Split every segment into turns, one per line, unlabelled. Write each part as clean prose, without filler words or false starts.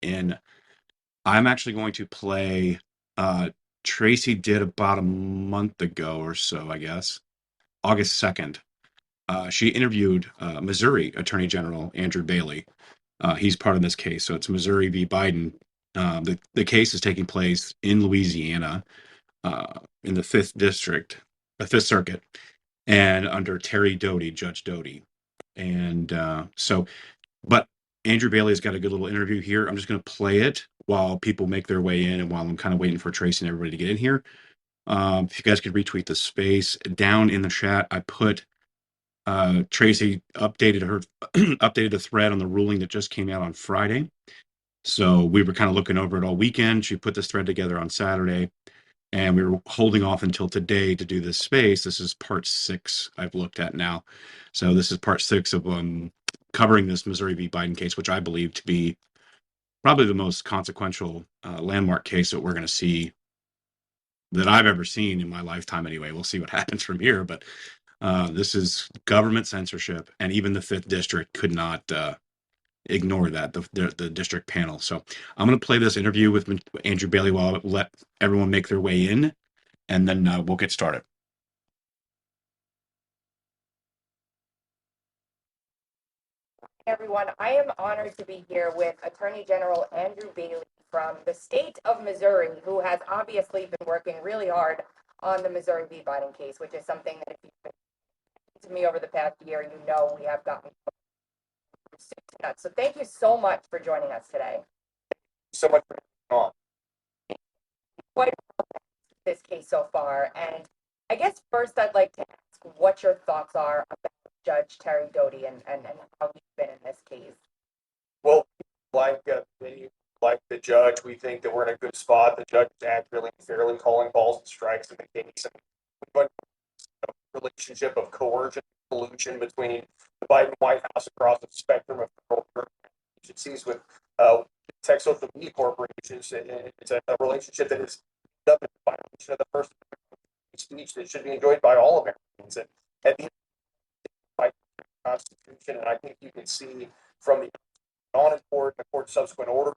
And I'm actually going to play Tracy did about a month ago or so, I guess, August 2nd. She interviewed Missouri Attorney General Andrew Bailey. He's part of this case. So it's Missouri v. Biden. The case is taking place in Louisiana, in the Fifth District, the Fifth Circuit, and under Terry Doty, Judge Doty. And but Andrew Bailey's got a good little interview here. I'm just going to play it while people make their way in and while I'm kind of waiting for Tracy and everybody to get in here. If you guys could retweet the space down in the chat, I put Tracy updated the thread on the ruling that just came out on Friday. So we were kind of looking over it all weekend. She put this thread together on Saturday, and we were holding off until today to do this space. This is part 6 I've looked at now. So this is part 6 of covering this Missouri v. Biden case, which I believe to be probably the most consequential landmark case that we're going to see, that I've ever seen in my lifetime anyway. We'll see what happens from here, but this is government censorship, and even the Fifth District could not ignore that, the district panel. So I'm going to play this interview with Andrew Bailey while I let everyone make their way in, and then we'll get started.
Everyone, I am honored to be here with Attorney General Andrew Bailey from the state of Missouri, who has obviously been working really hard on the Missouri v. Biden case, which is something that if you've been to me over the past year, you know we have gotten soup to nuts. So thank you so much for joining us today.
So much for being on.
Quite this case so far, and I guess first I'd like to ask what your thoughts are about Judge Terry Doty and how he's been in this case.
Well, like the judge, we think that we're in a good spot. The judge is accurately and fairly calling balls and strikes in the case. But a relationship of coercion and collusion between the Biden White House across the spectrum of federal agencies with tech social media corporations. It's a relationship that is a violation of the First Amendment speech that should be enjoyed by all Americans. And at the end of the Constitution, and I think you can see from the on in court and the court's subsequent order,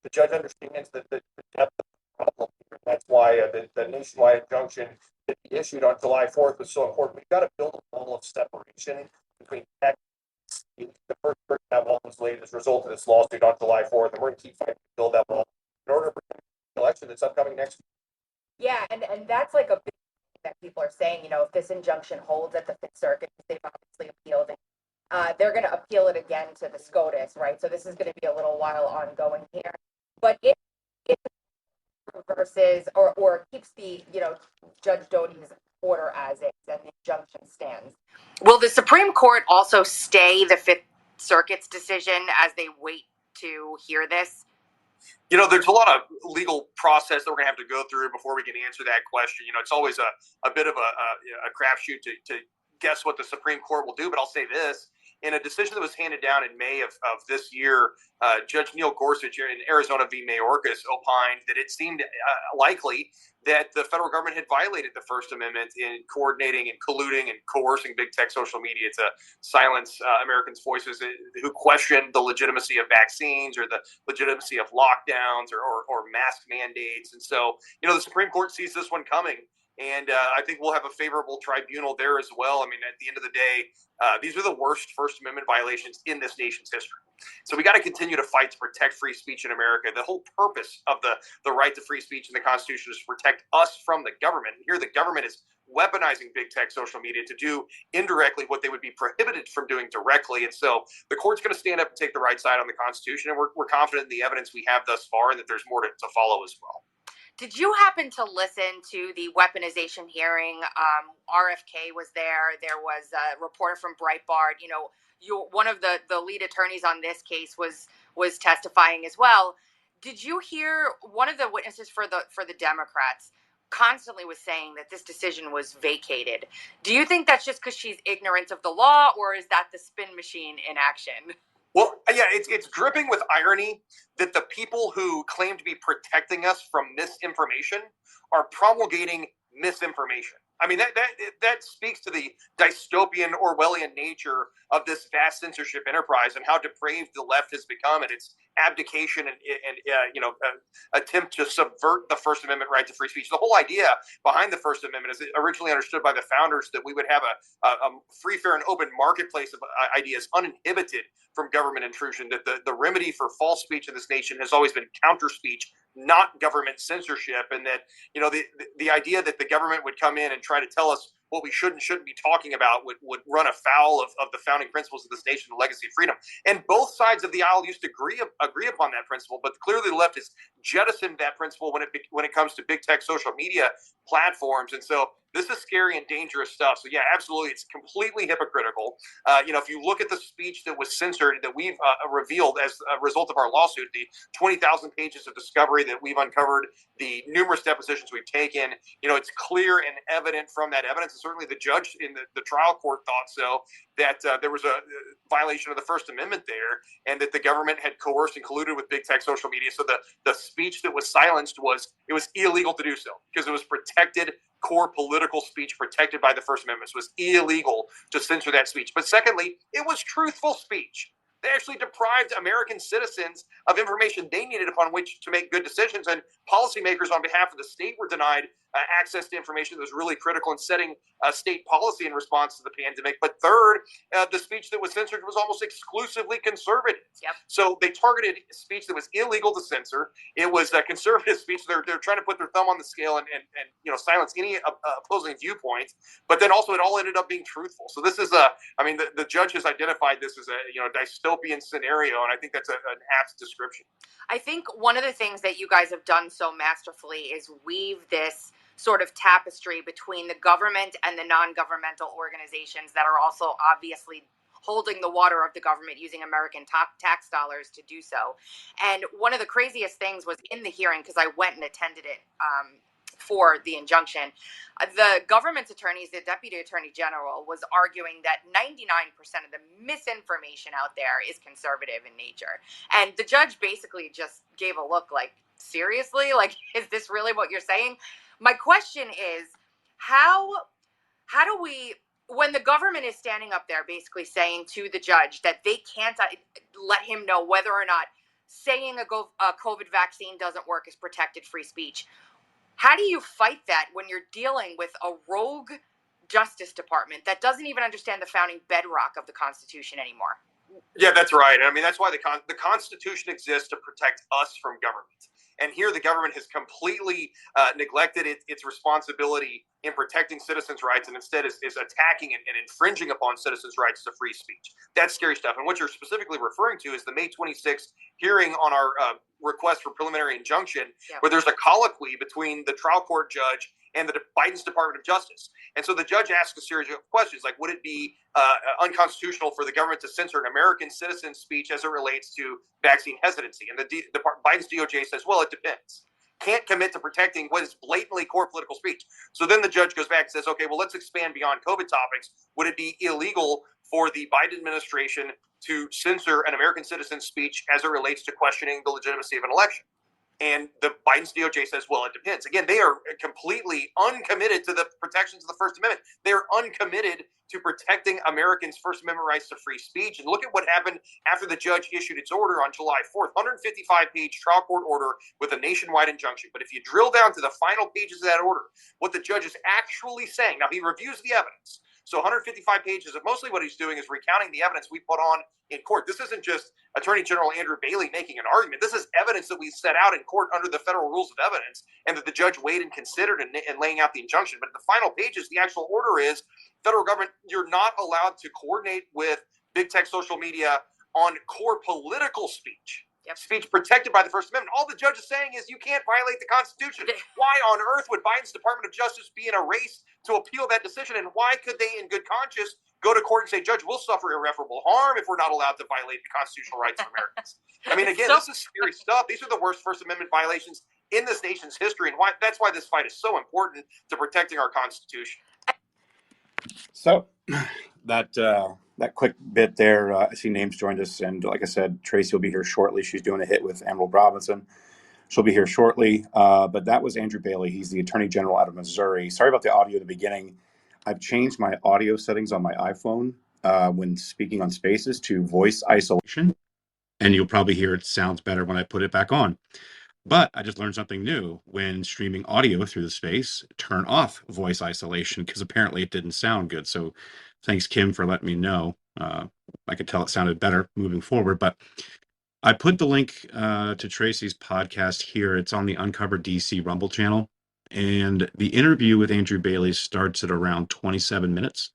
the judge understands that the depth of the problem here. That's why the nationwide injunction that he issued on July 4th was so important. We've got to build a wall of separation between tech. The first person that wall was laid as a result of this lawsuit on July 4th, and we're going to keep fighting to build that wall in order to protect the election that's upcoming next
year. Yeah, and that's like a big thing that people are saying, you know, if this injunction holds at the Fifth Circuit, they've obviously appealed it. They're going to appeal it again to the SCOTUS, right? So this is going to be a little while ongoing here. But if it reverses or keeps the, you know, Judge Doty's order as is and the injunction stands, will the Supreme Court also stay the Fifth Circuit's decision as they wait to hear this?
You know, there's a lot of legal process that we're going to have to go through before we can answer that question. You know, it's always a bit of a crapshoot to guess what the Supreme Court will do. But I'll say this. In a decision that was handed down in May of this year, Judge Neil Gorsuch in Arizona v. Mayorkas opined that it seemed likely that the federal government had violated the First Amendment in coordinating and colluding and coercing big tech social media to silence Americans' voices who questioned the legitimacy of vaccines or the legitimacy of lockdowns or mask mandates. And so, you know, the Supreme Court sees this one coming. And I think we'll have a favorable tribunal there as well. I mean, at the end of the day, these are the worst First Amendment violations in this nation's history. So we got to continue to fight to protect free speech in America. The whole purpose of the right to free speech in the Constitution is to protect us from the government. And here the government is weaponizing big tech social media to do indirectly what they would be prohibited from doing directly. And so the court's going to stand up and take the right side on the Constitution. And we're confident in the evidence we have thus far and that there's more to follow as well.
Did you happen to listen to the weaponization hearing? RFK was there. There was a reporter from Breitbart. You know, one of the lead attorneys on this case was testifying as well. Did you hear one of the witnesses for the Democrats constantly was saying that this decision was vacated? Do you think that's just because she's ignorant of the law, or is that the spin machine in action?
Well, yeah, it's dripping with irony that the people who claim to be protecting us from misinformation are promulgating misinformation. I mean, that speaks to the dystopian Orwellian nature of this vast censorship enterprise and how depraved the left has become. And it's abdication and attempt to subvert the First Amendment right to free speech. The whole idea behind the First Amendment is originally understood by the founders that we would have a free, fair, and open marketplace of ideas uninhibited from government intrusion, that the remedy for false speech in this nation has always been counter speech, not government censorship, and that the idea that the government would come in and try to tell us what we should and shouldn't be talking about would run afoul of the founding principles of this nation, the legacy of freedom. And both sides of the aisle used to agree upon that principle, but clearly the left has jettisoned that principle when it comes to big tech social media platforms. And so this is scary and dangerous stuff. So yeah, absolutely, it's completely hypocritical. If you look at the speech that was censored that we've revealed as a result of our lawsuit, the 20,000 pages of discovery that we've uncovered, the numerous depositions we've taken, it's clear and evident from that evidence. And certainly the judge in the trial court thought so, that there was a violation of the First Amendment there, and that the government had coerced and colluded with big tech social media. So the speech that was silenced was illegal to do so because it was protected core political speech protected by the First Amendment. So it was illegal to censor that speech. But secondly, it was truthful speech. They actually deprived American citizens of information they needed upon which to make good decisions, and policymakers on behalf of the state were denied access to information that was really critical in setting state policy in response to the pandemic. But third, the speech that was censored was almost exclusively conservative.
Yep.
So they targeted speech that was illegal to censor. It was a conservative speech. They're trying to put their thumb on the scale and silence any opposing viewpoints. But then also it all ended up being truthful. So this is the judge has identified this as a dystopian scenario, and I think that's an apt description.
I think one of the things that you guys have done so masterfully is weave this sort of tapestry between the government and the non-governmental organizations that are also obviously holding the water of the government using American tax dollars to do so. And one of the craziest things was in the hearing, because I went and attended it for the injunction, the government's attorneys, the deputy attorney general, was arguing that 99% of the misinformation out there is conservative in nature. And the judge basically just gave a look like, seriously? Like, is this really what you're saying? My question is, how do we, when the government is standing up there basically saying to the judge that they can't let him know whether or not saying a COVID vaccine doesn't work is protected free speech, how do you fight that when you're dealing with a rogue Justice Department that doesn't even understand the founding bedrock of the Constitution anymore?
Yeah, that's right. I mean, that's why the Constitution exists to protect us from government. And here the government has completely neglected its responsibility in protecting citizens' rights, and instead is attacking and infringing upon citizens' rights to free speech. That's scary stuff. And what you're specifically referring to is the May 26th hearing on our request for preliminary injunction, where there's a colloquy between the trial court judge and Biden's Department of Justice. And so the judge asked a series of questions, like, would it be unconstitutional for the government to censor an American citizen's speech as it relates to vaccine hesitancy? And Biden's DOJ says, well, it depends. Can't commit to protecting what is blatantly core political speech. So then the judge goes back and says, okay, well, let's expand beyond COVID topics. Would it be illegal for the Biden administration to censor an American citizen's speech as it relates to questioning the legitimacy of an election? And the Biden's DOJ says, well, it depends. Again, they are completely uncommitted to the protections of the First Amendment. They're uncommitted to protecting Americans' First Amendment rights to free speech. And look at what happened after the judge issued its order on July 4th, 155-page trial court order with a nationwide injunction. But if you drill down to the final pages of that order, what the judge is actually saying, now he reviews the evidence. So 155 pages of mostly what he's doing is recounting the evidence we put on in court. This isn't just Attorney General Andrew Bailey making an argument. This is evidence that we set out in court under the federal rules of evidence, and that the judge weighed and considered in laying out the injunction. But the final pages, the actual order is, federal government, you're not allowed to coordinate with big tech social media on core political speech. Yep. Speech protected by the First Amendment. All the judge is saying is you can't violate the Constitution. Why on earth would Biden's Department of Justice be in a race to appeal that decision? And why could they, in good conscience, go to court and say, Judge, we'll suffer irreparable harm if we're not allowed to violate the constitutional rights of Americans? I mean, again, this is scary stuff. These are the worst First Amendment violations in this nation's history. And that's why this fight is so important to protecting our Constitution.
So that quick bit there, I see Names joined us, and like I said, Tracy will be here shortly. She's doing a hit with Emerald Robinson. She'll be here shortly. But that was Andrew Bailey. He's the Attorney General out of Missouri. Sorry about the audio at the beginning. I've changed my audio settings on my iPhone when speaking on Spaces to voice isolation. and you'll probably hear it sounds better when I put it back on. But I just learned something new when streaming audio through the space. Turn off voice isolation because apparently it didn't sound good. So thanks, Kim, for letting me know. I could tell it sounded better moving forward. But I put the link to Tracy's podcast here. It's on the Uncover DC Rumble channel. And the interview with Andrew Bailey starts at around 27 minutes.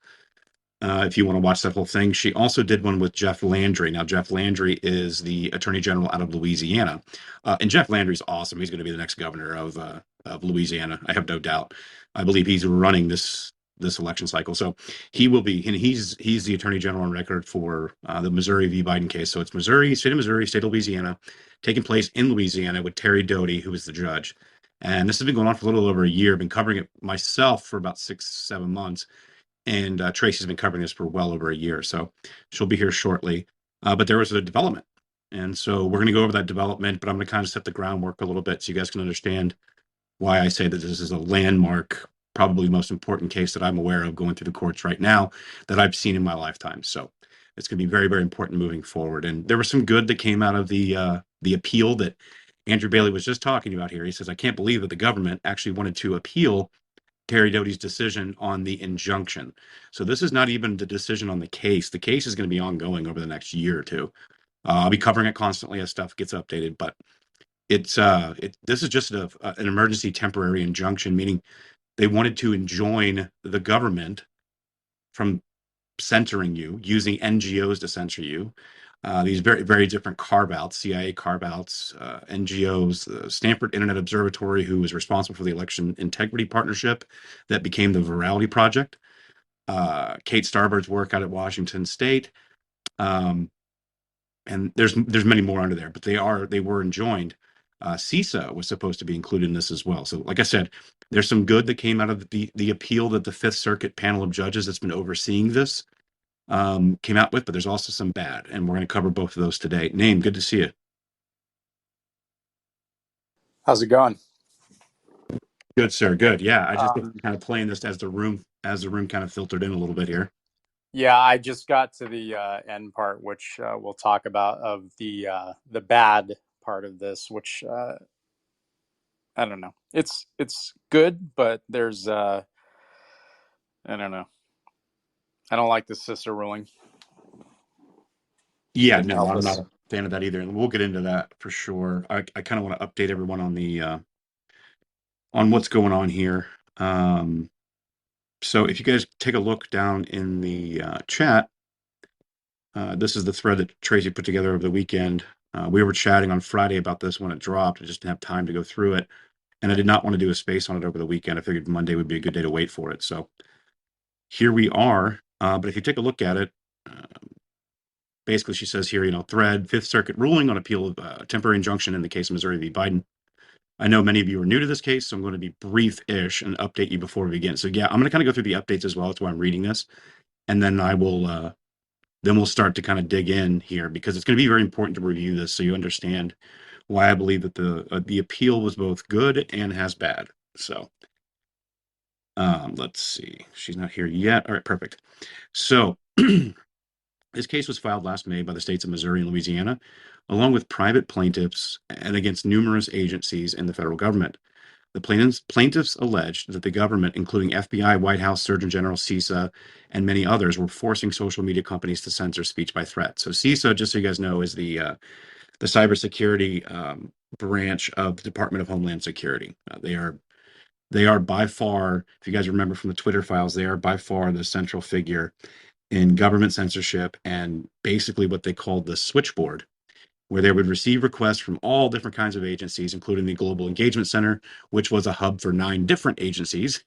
If you want to watch that whole thing. She also did one with Jeff Landry. Now, Jeff Landry is the Attorney General out of Louisiana. And Jeff Landry's awesome. He's going to be the next governor of Louisiana. I have no doubt. I believe he's running this election cycle. So he will be, and he's the Attorney General on record for the Missouri v. Biden case. So it's Missouri, state of Missouri, state of Louisiana, taking place in Louisiana with Terry Doty, who is the judge. And this has been going on for a little over a year. I've been covering it myself for about 6-7 months. And Tracy's been covering this for well over a year, so she'll be here shortly. But there was a development, and so we're going to go over that development. But I'm going to kind of set the groundwork a little bit so you guys can understand why I say that this is a landmark, probably the most important case that I'm aware of going through the courts right now that I've seen in my lifetime. So it's going to be very, very important moving forward. And there was some good that came out of the appeal that Andrew Bailey was just talking about here. He says, "I can't believe that the government actually wanted to appeal Terry Doty's decision on the injunction." So this is not even the decision on the case. The case is going to be ongoing over the next year or two. I'll be covering it constantly as stuff gets updated, but this is just an emergency temporary injunction, meaning they wanted to enjoin the government from censoring you, using NGOs to censor you. These very, very different carve-outs, CIA carve-outs, NGOs, the Stanford Internet Observatory, who was responsible for the Election Integrity Partnership that became the Virality Project, Kate Starbird's work out at Washington State, and there's many more under there, but they were enjoined. CISA was supposed to be included in this as well. So, like I said, there's some good that came out of the appeal that the Fifth Circuit panel of judges that's been overseeing this came out with, but there's also some bad, and we're going to cover both of those today. Name, good to see you.
How's it going?
Good, sir. Good. Yeah, I just kind of playing this as the room kind of filtered in a little bit here.
Yeah, I just got to the end part, which we'll talk about, of the bad part of this, which I don't know. It's good, but there's I don't know. I don't like the sister ruling.
Yeah, no, I'm not a fan of that either, and we'll get into that for sure. I kind of want to update everyone on the on what's going on here. So if you guys take a look down in the chat, this is the thread that Tracy put together over the weekend. We were chatting on Friday about this when it dropped. I just didn't have time to go through it, and I did not want to do a space on it over the weekend. I figured Monday would be a good day to wait for it. So here we are. But if you take a look at it, basically she says here, thread, Fifth Circuit ruling on appeal of temporary injunction in the case of Missouri v. Biden. I know many of you are new to this case, so I'm going to be brief-ish and update you before we begin. So yeah, I'm going to kind of go through the updates as well. That's why I'm reading this. And then we'll start to kind of dig in here, because it's going to be very important to review this so you understand why I believe that the appeal was both good and has bad. So let's see. She's not here yet. All right, perfect. So this case was filed last May by the states of Missouri and Louisiana, along with private plaintiffs and against numerous agencies in the federal government. The plaintiffs alleged that the government, including FBI, White House, Surgeon General, CISA, and many others, were forcing social media companies to censor speech by threat. So CISA, just so you guys know, is the cybersecurity branch of the Department of Homeland Security. They are by far, if you guys remember from the Twitter files, they are by far the central figure in government censorship and basically what they called the switchboard, where they would receive requests from all different kinds of agencies, including the Global Engagement Center, which was a hub for 9 different agencies.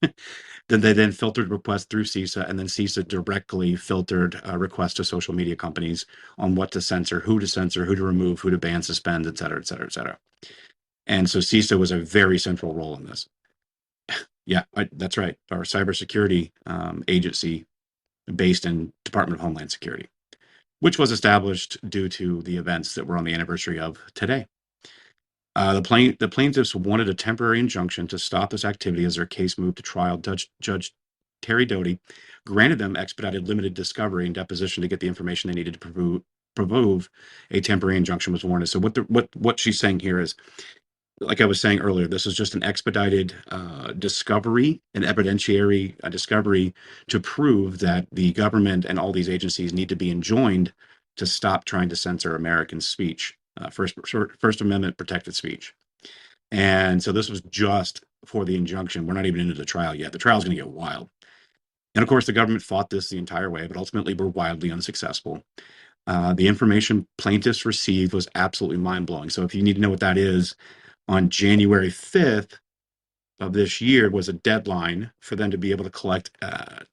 Then they filtered requests through CISA, and then CISA directly filtered requests to social media companies on what to censor, who to remove, who to ban, suspend, et cetera, et cetera, et cetera. And so CISA was a very central role in this. Yeah, that's right. Our cybersecurity agency based in Department of Homeland Security, which was established due to the events that we're on the anniversary of today. The plaintiffs wanted a temporary injunction to stop this activity as their case moved to trial. Judge Terry Doty granted them expedited limited discovery and deposition to get the information they needed remove a temporary injunction was warranted. So what she's saying here is, like I was saying earlier, this is just an expedited discovery, an evidentiary discovery to prove that the government and all these agencies need to be enjoined to stop trying to censor American speech, First Amendment protected speech. And so this was just for the injunction. We're not even into the trial yet. The trial is going to get wild. And of course, the government fought this the entire way, but ultimately were wildly unsuccessful. The information plaintiffs received was absolutely mind blowing. So if you need to know what that is, on January 5th of this year was a deadline for them to be able to collect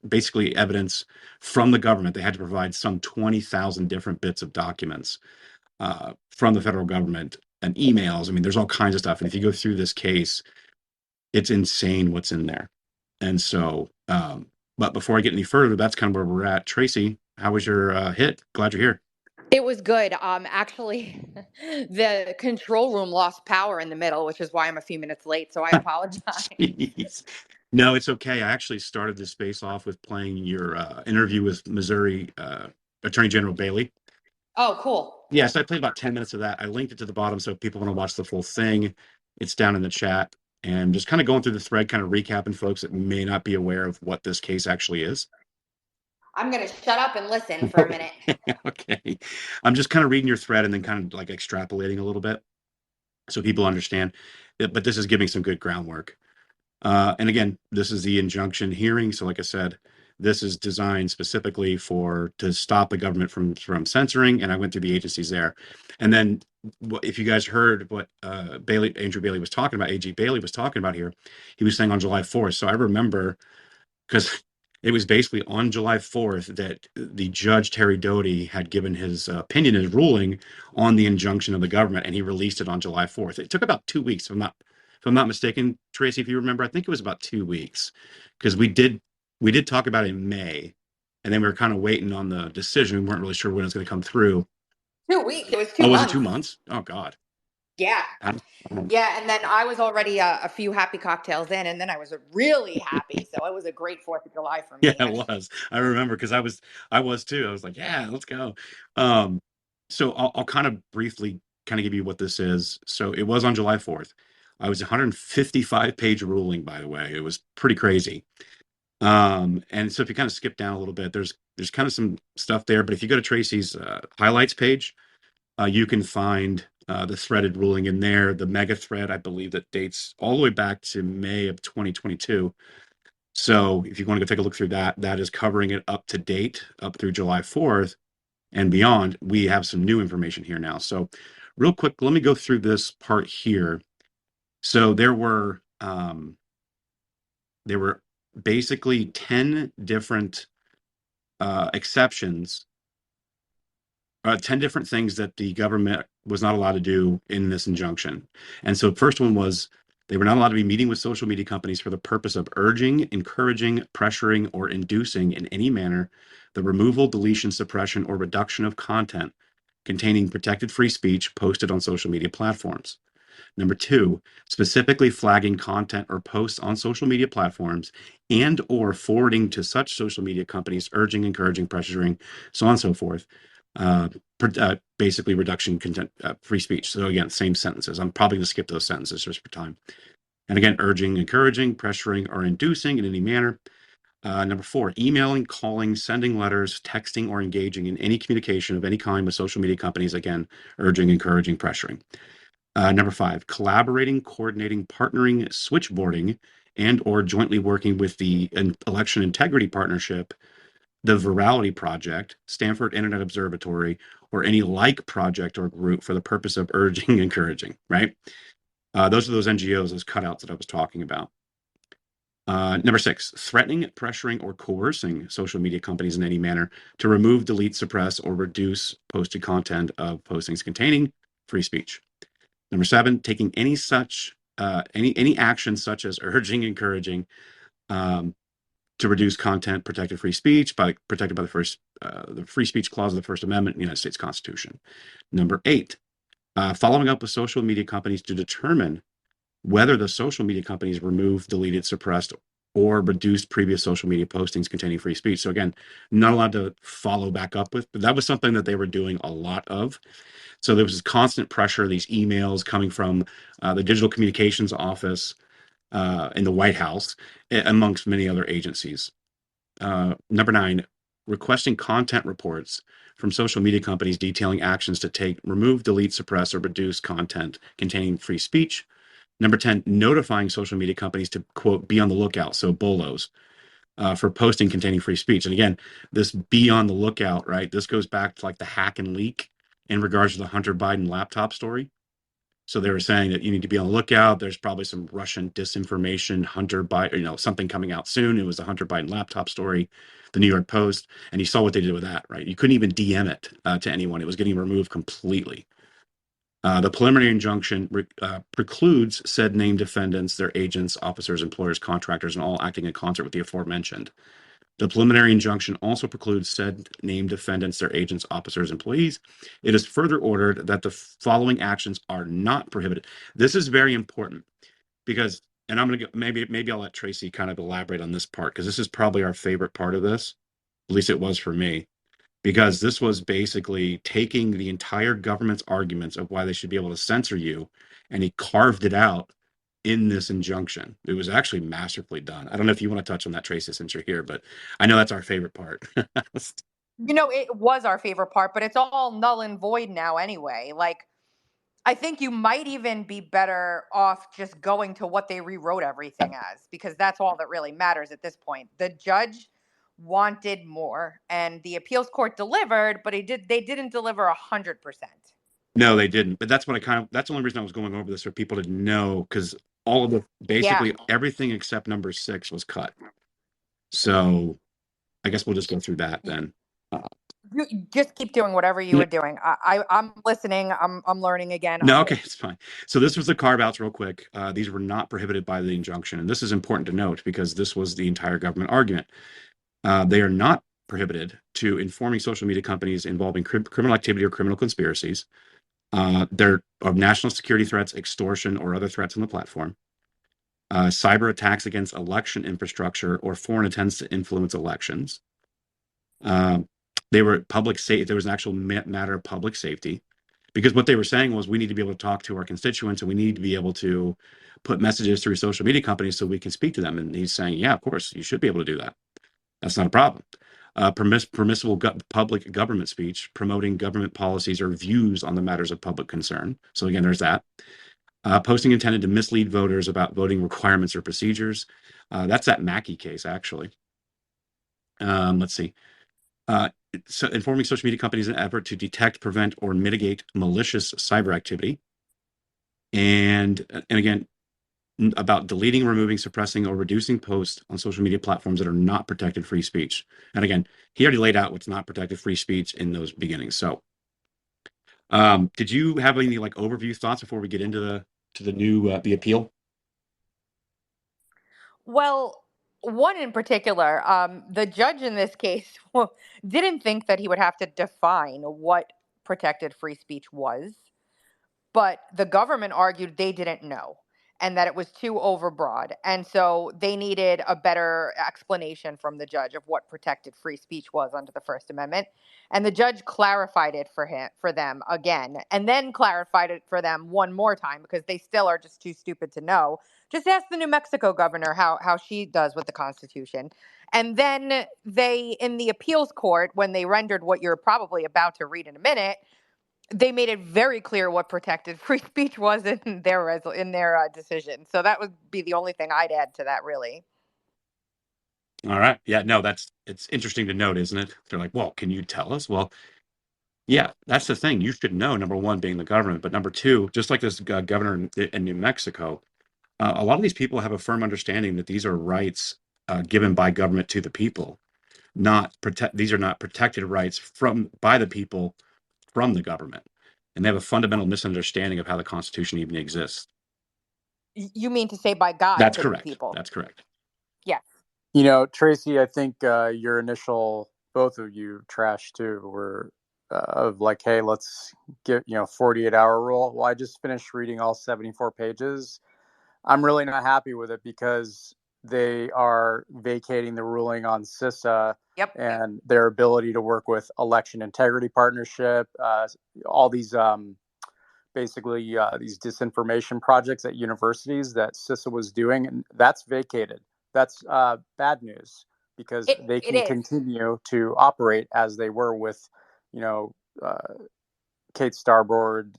basically evidence from the government. They had to provide some 20,000 different bits of documents from the federal government and emails. I mean, there's all kinds of stuff. And if you go through this case, it's insane what's in there. And so, but before I get any further, that's kind of where we're at. Tracy, how was your hit? Glad you're here.
It was good. Actually, the control room lost power in the middle, which is why I'm a few minutes late. So I apologize.
Jeez. No, it's okay. I actually started this space off with playing your interview with Missouri Attorney General Bailey.
Oh, cool.
Yes, I played about 10 minutes of that. I linked it to the bottom so if people want to watch the full thing. It's down in the chat. And just kind of going through the thread, kind of recapping folks that may not be aware of what this case actually is.
I'm going to shut up and listen for a minute.
Okay. I'm just kind of reading your thread and then kind of like extrapolating a little bit so people understand. But this is giving some good groundwork. And again, this is the injunction hearing. So like I said, this is designed specifically to stop the government from censoring. And I went through the agencies there. And then if you guys heard what Andrew Bailey was talking about, AG Bailey was talking about here, he was saying on July 4th. So I remember, because it was basically on July 4th that the judge, Terry Doty, had given his opinion, his ruling on the injunction of the government, and he released it on July 4th. It took about 2 weeks, if I'm not mistaken, Tracy, if you remember. I think it was about 2 weeks, because we did talk about it in May, and then we were kind of waiting on the decision. We weren't really sure when it was going to come through.
2 weeks. It was 2
Oh,
months.
was it 2 months? Oh, God.
Yeah. Yeah. And then I was already a few happy cocktails in, and then I was really happy. So it was a great 4th of July for me.
Yeah, it was. I remember because I was too. I was like, yeah, let's go. So I'll kind of briefly kind of give you what this is. So it was on July 4th. I was 155-page ruling, by the way. It was pretty crazy. And so if you kind of skip down a little bit, there's kind of some stuff there. But if you go to Tracy's highlights page, you can find the threaded ruling in there. The mega thread, I believe, that dates all the way back to May of 2022. So if you want to go take a look through that, that is covering it up to date, up through July 4th and beyond. We have some new information here now. So real quick, let me go through this part here. So there were basically 10 different exceptions, 10 different things that the government was not allowed to do in this injunction. And so the first one was they were not allowed to be meeting with social media companies for the purpose of urging, encouraging, pressuring, or inducing in any manner the removal, deletion, suppression, or reduction of content containing protected free speech posted on social media platforms. Number 2, specifically flagging content or posts on social media platforms and or forwarding to such social media companies, urging, encouraging, pressuring, so on and so forth. Basically reduction content, free speech. So again, same sentences. I'm probably going to skip those sentences just for time. And again, urging, encouraging, pressuring, or inducing in any manner. Number 4, emailing, calling, sending letters, texting, or engaging in any communication of any kind with social media companies. Again, urging, encouraging, pressuring. Number 5, collaborating, coordinating, partnering, switchboarding, and or jointly working with the Election Integrity Partnership, the Virality Project, Stanford Internet Observatory, or any like project or group for the purpose of urging, encouraging, right? Those are those NGOs, those cutouts that I was talking about. Number 6, threatening, pressuring, or coercing social media companies in any manner to remove, delete, suppress, or reduce posted content of postings containing free speech. Number 7, taking any such any action such as urging, encouraging, to reduce content protected free speech protected by the free speech clause of the First Amendment in the United States Constitution. Number 8, following up with social media companies to determine whether the social media companies removed, deleted, suppressed, or reduced previous social media postings containing free speech. So again, not allowed to follow back up with, but that was something that they were doing a lot of. So there was this constant pressure, these emails coming from the Digital Communications Office in the White House, amongst many other agencies. Number 9, requesting content reports from social media companies detailing actions to take, remove, delete, suppress, or reduce content containing free speech. Number 10, notifying social media companies to, quote, be on the lookout, so BOLOs, for posting containing free speech. And again, this be on the lookout, right? This goes back to like the hack and leak in regards to the Hunter Biden laptop story. So they were saying that you need to be on the lookout. There's probably some Russian disinformation, Hunter Biden, something coming out soon. It was the Hunter Biden laptop story, the New York Post, and you saw what they did with that, right? You couldn't even DM it to anyone. It was getting removed completely. The preliminary injunction precludes said named defendants, their agents, officers, employers, contractors, and all acting in concert with the aforementioned. The preliminary injunction also precludes said named defendants, their agents, officers, employees. It is further ordered that the following actions are not prohibited. This is very important because, and I'm going to go, maybe I'll let Tracy kind of elaborate on this part because this is probably our favorite part of this. At least it was for me, because this was basically taking the entire government's arguments of why they should be able to censor you, and he carved it out in this injunction. It was actually masterfully done. I don't know if you want to touch on that, Tracy, since you're here, but I know that's our favorite part.
It was our favorite part, but it's all null and void now anyway. Like, I think you might even be better off just going to what they rewrote everything as, because that's all that really matters at this point. The judge wanted more, and the appeals court delivered, but they didn't deliver 100%.
No, they didn't. But that's what that's the only reason I was going over this for people to know, because all of the
Yeah,
basically everything except number 6 was cut. So I guess we'll just go through that then. Uh,
you just keep doing whatever you were doing. I'm listening. I'm learning again.
No, okay, it's fine. So this was the carve outs real quick. These were not prohibited by the injunction. And this is important to note because this was the entire government argument. They are not prohibited to informing social media companies involving criminal activity or criminal conspiracies. They're of national security threats, extortion, or other threats on the platform. Cyber attacks against election infrastructure or foreign attempts to influence elections. They were public safety. There was an actual matter of public safety, because what they were saying was we need to be able to talk to our constituents and we need to be able to put messages through social media companies so we can speak to them. And he's saying, yeah, of course, you should be able to do that. That's not a problem. Permissible public government speech, promoting government policies or views on the matters of public concern. So again, there's that. Posting intended to mislead voters about voting requirements or procedures. That's that Mackey case, actually. Let's see. So informing social media companies in an effort to detect, prevent, or mitigate malicious cyber activity. And again, about deleting, removing, suppressing, or reducing posts on social media platforms that are not protected free speech. And again, he already laid out what's not protected free speech in those beginnings. So, did you have any like overview thoughts before we get into the new the appeal?
Well, one in particular, the judge in this case didn't think that he would have to define what protected free speech was, but the government argued they didn't know and that it was too overbroad. And so they needed a better explanation from the judge of what protected free speech was under the First Amendment. And the judge clarified it for them again, and then clarified it for them one more time because they still are just too stupid to know. Just ask the New Mexico governor how she does with the Constitution. And then they, in the appeals court, when they rendered what you're probably about to read in a minute, they made it very clear what protected free speech was in their decision. So that would be the only thing I'd add to that, really.
All right. Yeah, no, it's interesting to note, isn't it? They're like, well, can you tell us? Well, yeah, that's the thing. You should know, number one, being the government, but number two, just like this governor in New Mexico, a lot of these people have a firm understanding that these are rights given by government to the people, not protect. These are not protected rights by the people from the government, and they have a fundamental misunderstanding of how the Constitution even exists.
You mean to say by God
That's
to the
correct.
people?
That's correct.
Yes.
Tracy, I think your initial, both of you, trash too, were of like, hey, let's get 48-hour rule. Well, I just finished reading all 74 pages. I'm really not happy with it because they are vacating the ruling on CISA
Yep.
and their ability to work with election integrity partnership, all these basically these disinformation projects at universities that CISA was doing, and that's vacated. That's bad news because they
It
can
is.
continue to operate as they were with, you know, Kate Starboard,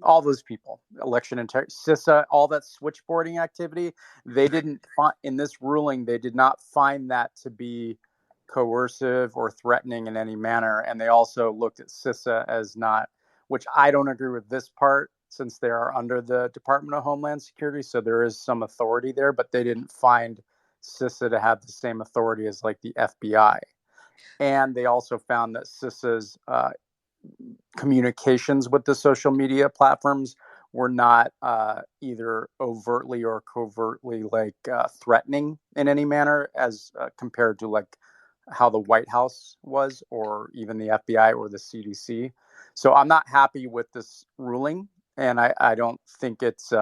all those people, election integrity, CISA, all that switchboarding activity. They didn't find in this ruling. They did not find that to be coercive or threatening in any manner, and they also looked at CISA as not, which I don't agree with this part, since they are under the Department of Homeland Security, so there is some authority there, but they didn't find CISA to have the same authority as like the FBI. And they also found that CISA's communications with the social media platforms were not either overtly or covertly like threatening in any manner as compared to like how the White House was, or even the FBI or the CDC. So I'm not happy with this ruling, and I don't think it's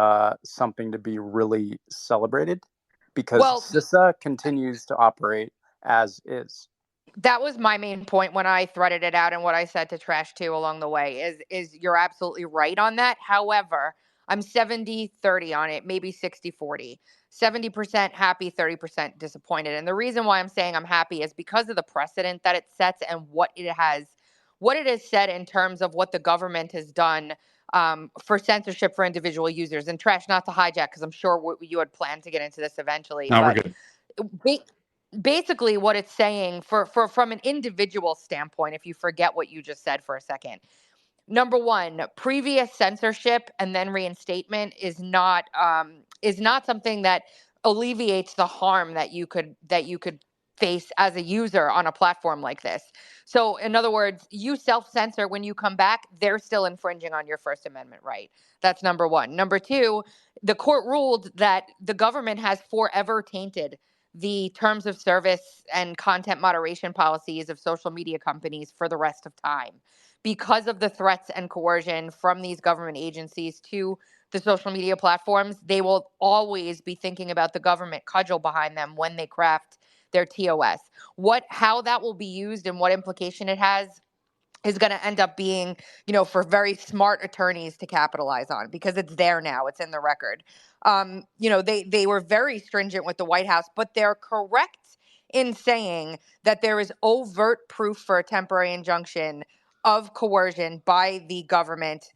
something to be really celebrated, because
Well,
CISA continues to operate as is.
that was my main point when I threaded it out, and what I said to Trash too along the way is you're absolutely right on that. However, I'm 70-30 on it, maybe 60-40. 70% happy, 30% disappointed. And the reason why I'm saying I'm happy is because of the precedent that it sets and what it has said in terms of what the government has done for censorship for individual users. And Trash, not to hijack, because I'm sure you had planned to get into this eventually,
No, we're
but
good.
basically what it's saying for from an individual standpoint, if you forget what you just said for a second, number one, previous censorship and then reinstatement is not something that alleviates the harm that you could face as a user on a platform like this. So in other words, you self-censor when you come back, they're still infringing on your First Amendment right. That's number one. Number two, the court ruled that the government has forever tainted the terms of service and content moderation policies of social media companies for the rest of time because of the threats and coercion from these government agencies to the social media platforms. They will always be thinking about the government cudgel behind them when they craft their TOS. How that will be used and what implication it has is going to end up being, for very smart attorneys to capitalize on, because it's there now. It's in the record. They were very stringent with the White House, but they're correct in saying that there is overt proof for a temporary injunction of coercion by the government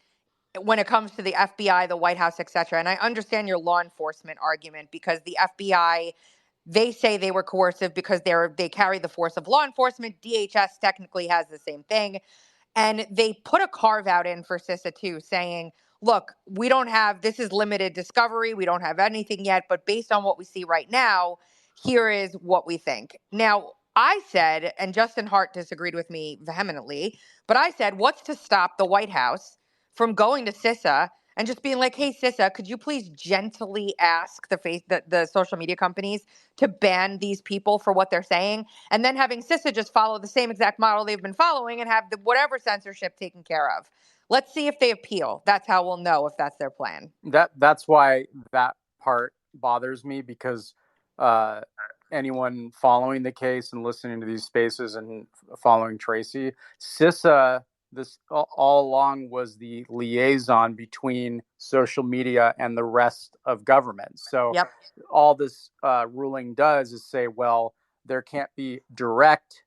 when it comes to the FBI, the White House, et cetera. And I understand your law enforcement argument, because the FBI, they say they were coercive because they carry the force of law enforcement. DHS technically has the same thing. And they put a carve out in for CISA too, saying, look, we don't have, this is limited discovery. We don't have anything yet, but based on what we see right now, here is what we think. Now, I said, and Justin Hart disagreed with me vehemently, but I said, what's to stop the White House from going to CISA and just being like, hey, CISA, could you please gently ask the social media companies to ban these people for what they're saying? And then having CISA just follow the same exact model they've been following and have whatever censorship taken care of. Let's see if they appeal. That's how we'll know if that's their plan.
That's why that part bothers me, because anyone following the case and listening to these spaces and following Tracy, CISA, this all along was the liaison between social media and the rest of government. So
Yep.
all this ruling does is say, well, there can't be direct.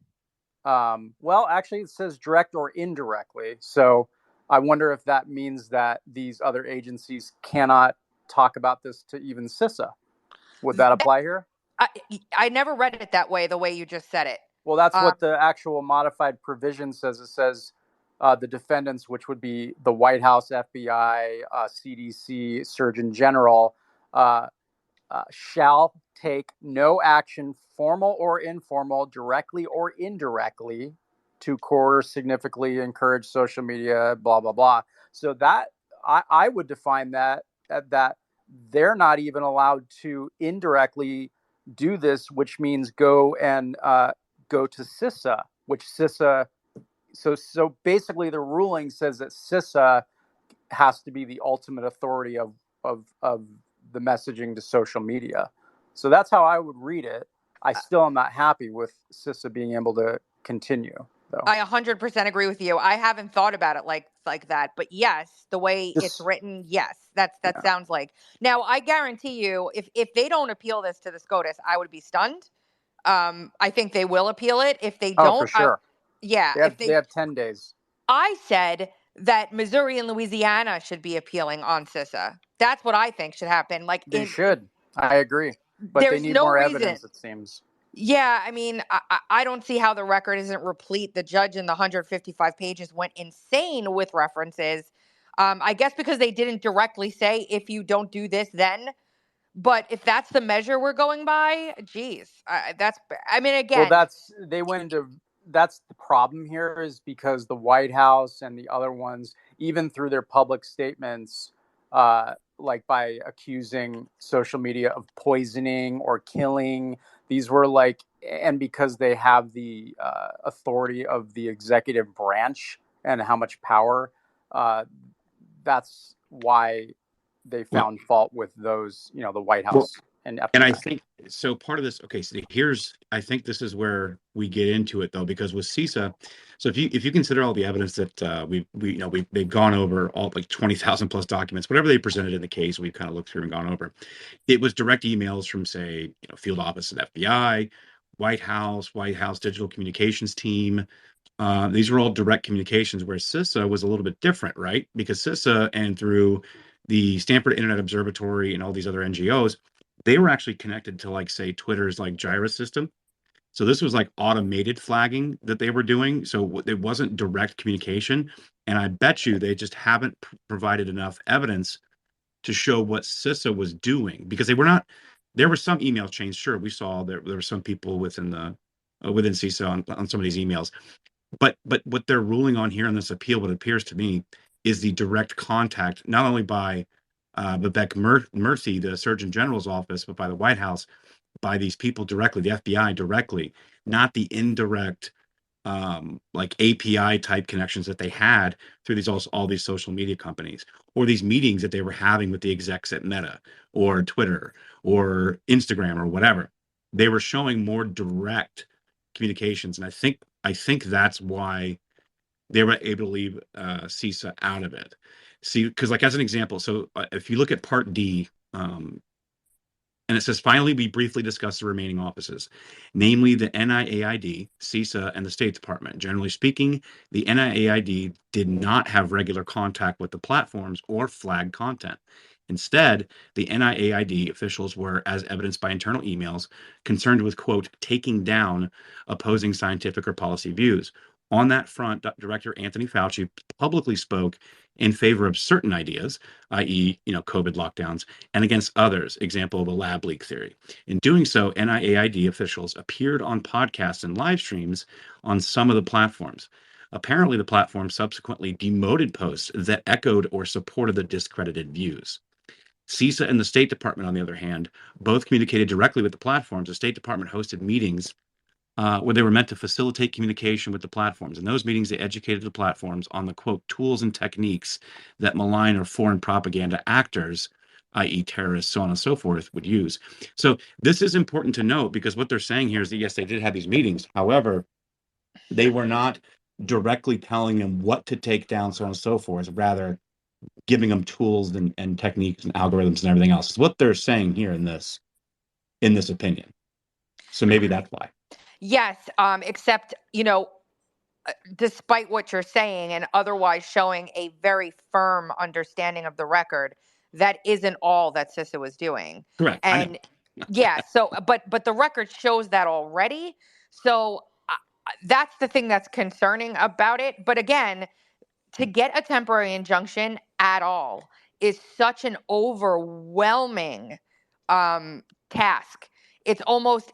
Well, actually, it says direct or indirectly. So I wonder if that means that these other agencies cannot talk about this to even CISA. Would that apply here?
I never read it that way, the way you just said it.
Well, that's what the actual modified provision says. It says the defendants, which would be the White House, FBI, CDC, Surgeon General, shall take no action, formal or informal, directly or indirectly, to coerce, significantly encourage social media, blah, blah, blah. So that I would define that they're not even allowed to indirectly do this, which means go to CISA, which CISA. So basically, the ruling says that CISA has to be the ultimate authority of the messaging to social media. So that's how I would read it. I still am not happy with CISA being able to continue, though.
I 100% agree with you. I haven't thought about it like that, but yes, the way it's written, yes, that sounds like. Now, I guarantee you, if they don't appeal this to the SCOTUS, I would be stunned. I think they will appeal it. If they
Oh, for
don't,
sure. They have 10 days.
I said that Missouri and Louisiana should be appealing on CISA. That's what I think should happen. Like
they should. I agree. But they need more evidence, it seems.
Yeah, I mean, I don't see how the record isn't replete. The judge in the 155 pages went insane with references. I guess because they didn't directly say, if you don't do this, then. But if that's the measure we're going by, geez, again.
Well, that's the problem here, is because the White House and the other ones, even through their public statements, like by accusing social media of poisoning or killing, these were like, and because they have the authority of the executive branch and how much power, that's why they found fault with those, the White House and FBI.
And I think so. Part of this, okay. So I think this is where we get into it, though, because with CISA, so if you consider all the evidence that they've gone over, all like 20,000 plus documents, whatever they presented in the case, we've kind of looked through and gone over. It was direct emails from, say, field office at FBI, White House digital communications team. These were all direct communications, where CISA was a little bit different, right? Because CISA, and through the Stanford Internet Observatory and all these other NGOs, they were actually connected to, like, say, Twitter's like Gyrus system. So this was like automated flagging that they were doing. So it wasn't direct communication. And I bet you they just haven't provided enough evidence to show what CISA was doing, because they were not. There were some email chains. Sure, we saw there were some people within CISA on some of these emails. But what they're ruling on here in this appeal, what appears to me, is the direct contact, not only by Vivek Murthy, the Surgeon General's office, but by the White House, by these people directly, the FBI directly, not the indirect like API type connections that they had through all these social media companies, or these meetings that they were having with the execs at Meta or Twitter or Instagram or whatever. They were showing more direct communications, and I think that's why they were able to leave CISA out of it. See, because, like, as an example, so if you look at Part D, and it says, finally, we briefly discussed the remaining offices, namely the NIAID, CISA, and the State Department. Generally speaking, the NIAID did not have regular contact with the platforms or flag content. Instead, the NIAID officials were, as evidenced by internal emails, concerned with, quote, taking down opposing scientific or policy views. On that front, Director Anthony Fauci publicly spoke in favor of certain ideas, i.e., COVID lockdowns, and against others, example of a lab leak theory. In doing so, NIAID officials appeared on podcasts and live streams on some of the platforms. Apparently, the platform subsequently demoted posts that echoed or supported the discredited views. CISA and the State Department, on the other hand, both communicated directly with the platforms. The State Department hosted meetings where they were meant to facilitate communication with the platforms. In those meetings, they educated the platforms on the, quote, tools and techniques that malign or foreign propaganda actors, i.e. terrorists, so on and so forth, would use. So this is important to note, because what they're saying here is that, yes, they did have these meetings. However, they were not directly telling them what to take down, so on and so forth, rather giving them tools and techniques and algorithms and everything else. It's what they're saying here in this opinion. So maybe that's why.
Yes, except, despite what you're saying and otherwise showing a very firm understanding of the record, that isn't all that CISA was doing.
Correct.
And yeah, so but the record shows that already. So that's the thing that's concerning about it. But again, to get a temporary injunction at all is such an overwhelming task. It's almost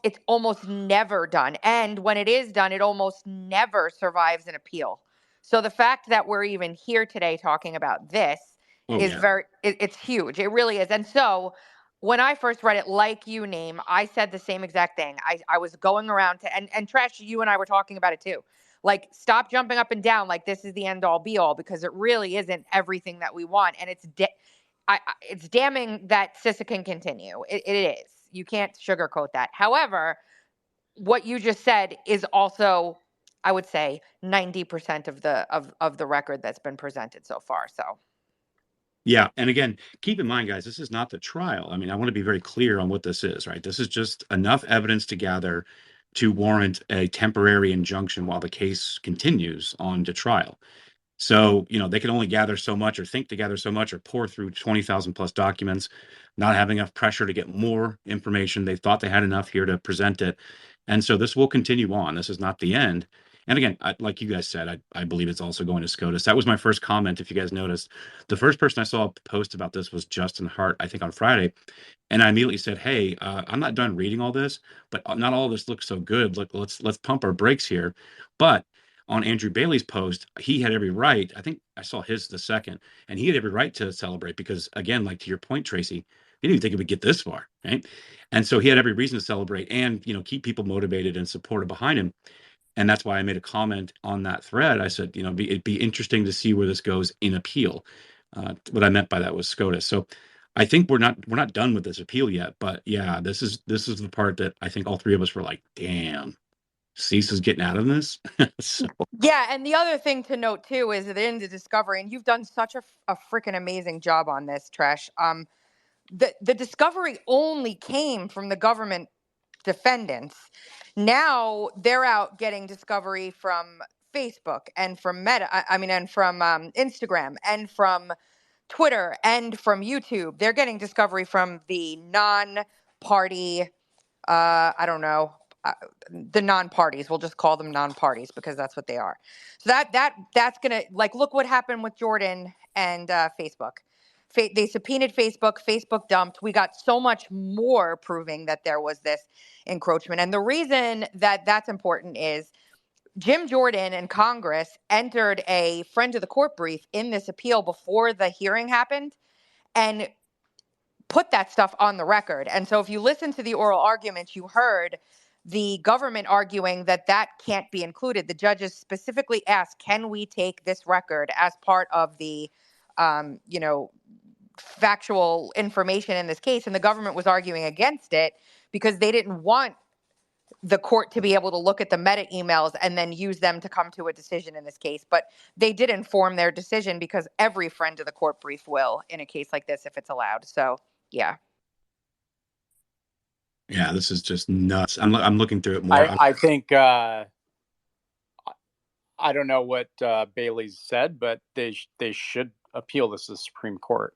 never done. And when it is done, it almost never survives an appeal. So the fact that we're even here today talking about this it's huge. It really is. And so when I first read it, like you, Naeem, I said the same exact thing. I was going around and Trash, you and I were talking about it too. Like, stop jumping up and down like this is the end all be all, because it really isn't everything that we want. And it's damning that CISA can continue. It is. You can't sugarcoat that. However, what you just said is also, I would say, 90% of the record that's been presented so far. So
Yeah, and again, keep in mind, guys, this is not the trial. I mean, I want to be very clear on what this is, right? This is just enough evidence to gather to warrant a temporary injunction while the case continues on to trial. So, they can only gather so much or think to gather so much or pour through 20,000 plus documents, not having enough pressure to get more information. They thought they had enough here to present it. And so this will continue on. This is not the end. And again, like you guys said, I believe it's also going to SCOTUS. That was my first comment. If you guys noticed, the first person I saw post about this was Justin Hart, I think on Friday. And I immediately said, "Hey, I'm not done reading all this, but not all this looks so good. Look, let's pump our brakes here." But on Andrew Bailey's post, he had every right. I think I saw his the second, and he had every right to celebrate because, again, like to your point, Tracy, he didn't even think it would get this far, right? And so he had every reason to celebrate and keep people motivated and supported behind him. And that's why I made a comment on that thread. I said, it'd be interesting to see where this goes in appeal. What I meant by that was SCOTUS. So I think we're not done with this appeal yet. But yeah, this is the part that I think all three of us were like, damn, Cease is getting out of this. So,
yeah, and the other thing to note too is that in the discovery, and you've done such a freaking amazing job on this, Tresh. The discovery only came from the government defendants. Now they're out getting discovery from Facebook and from Meta. I mean, and from Instagram and from Twitter and from YouTube. They're getting discovery from the non-party. I don't know. The non-parties. We'll just call them non-parties because that's what they are. So that's gonna, like, look what happened with Jordan and Facebook. They subpoenaed Facebook. Facebook dumped. We got so much more proving that there was this encroachment. And the reason that that's important is Jim Jordan and Congress entered a friend of the court brief in this appeal before the hearing happened and put that stuff on the record. And so if you listen to the oral arguments, you heard the government arguing that that can't be included. The judges specifically asked, can we take this record as part of the, factual information in this case? And the government was arguing against it because they didn't want the court to be able to look at the meta emails and then use them to come to a decision in this case. But they did inform their decision because every friend of the court brief will in a case like this if it's allowed. So, yeah.
yeah, this is just nuts. I'm looking through it more.
I think I don't know what Bailey's said, but they should appeal this to the Supreme Court,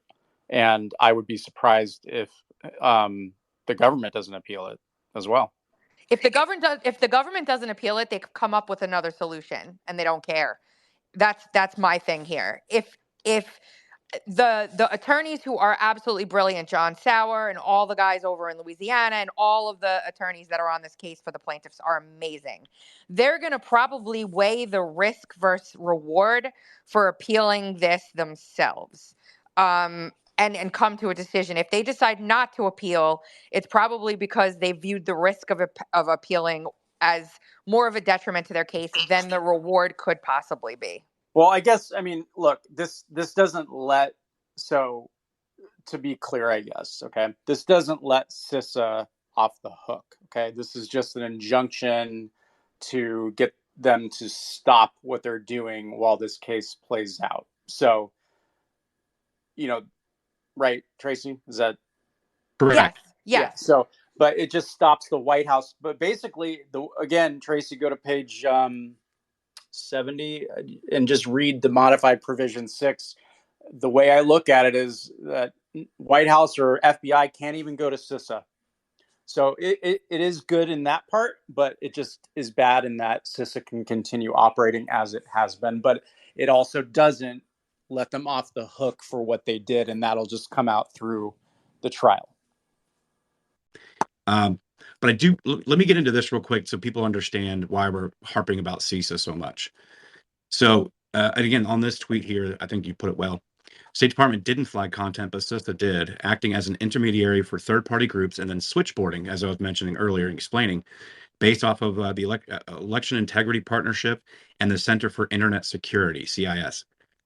and I would be surprised if the government doesn't appeal it as well.
If the government doesn't appeal it, they come up with another solution, and they don't care. That's my thing here. If the attorneys who are absolutely brilliant, John Sauer and all the guys over in Louisiana and all of the attorneys that are on this case for the plaintiffs are amazing. They're going to probably weigh the risk versus reward for appealing this themselves. And come to a decision. If they decide not to appeal, it's probably because they viewed the risk of appealing as more of a detriment to their case than the reward could possibly be.
Well, I guess, I mean, look, this doesn't let, so to be clear, I guess, okay, this doesn't let CISA off the hook, okay? This is just an injunction to get them to stop what they're doing while this case plays out. So, right, Tracy? Is that
Correct?
Yes.
Yeah. So, but it just stops the White House. But basically, again, Tracy, go to page 70 and just read the modified provision 6. The way I look at it is that White House or FBI can't even go to CISA. So it is good in that part, but it just is bad in that CISA can continue operating as it has been. But it also doesn't let them off the hook for what they did, and that'll just come out through the trial.
But I do. Let me get into this real quick so people understand why we're harping about CISA so much. So, and again, on this tweet here, I think you put it well. State Department didn't flag content, but CISA did, acting as an intermediary for third-party groups and then switchboarding, as I was mentioning earlier and explaining, based off of the Election Integrity Partnership and the Center for Internet Security, CIS.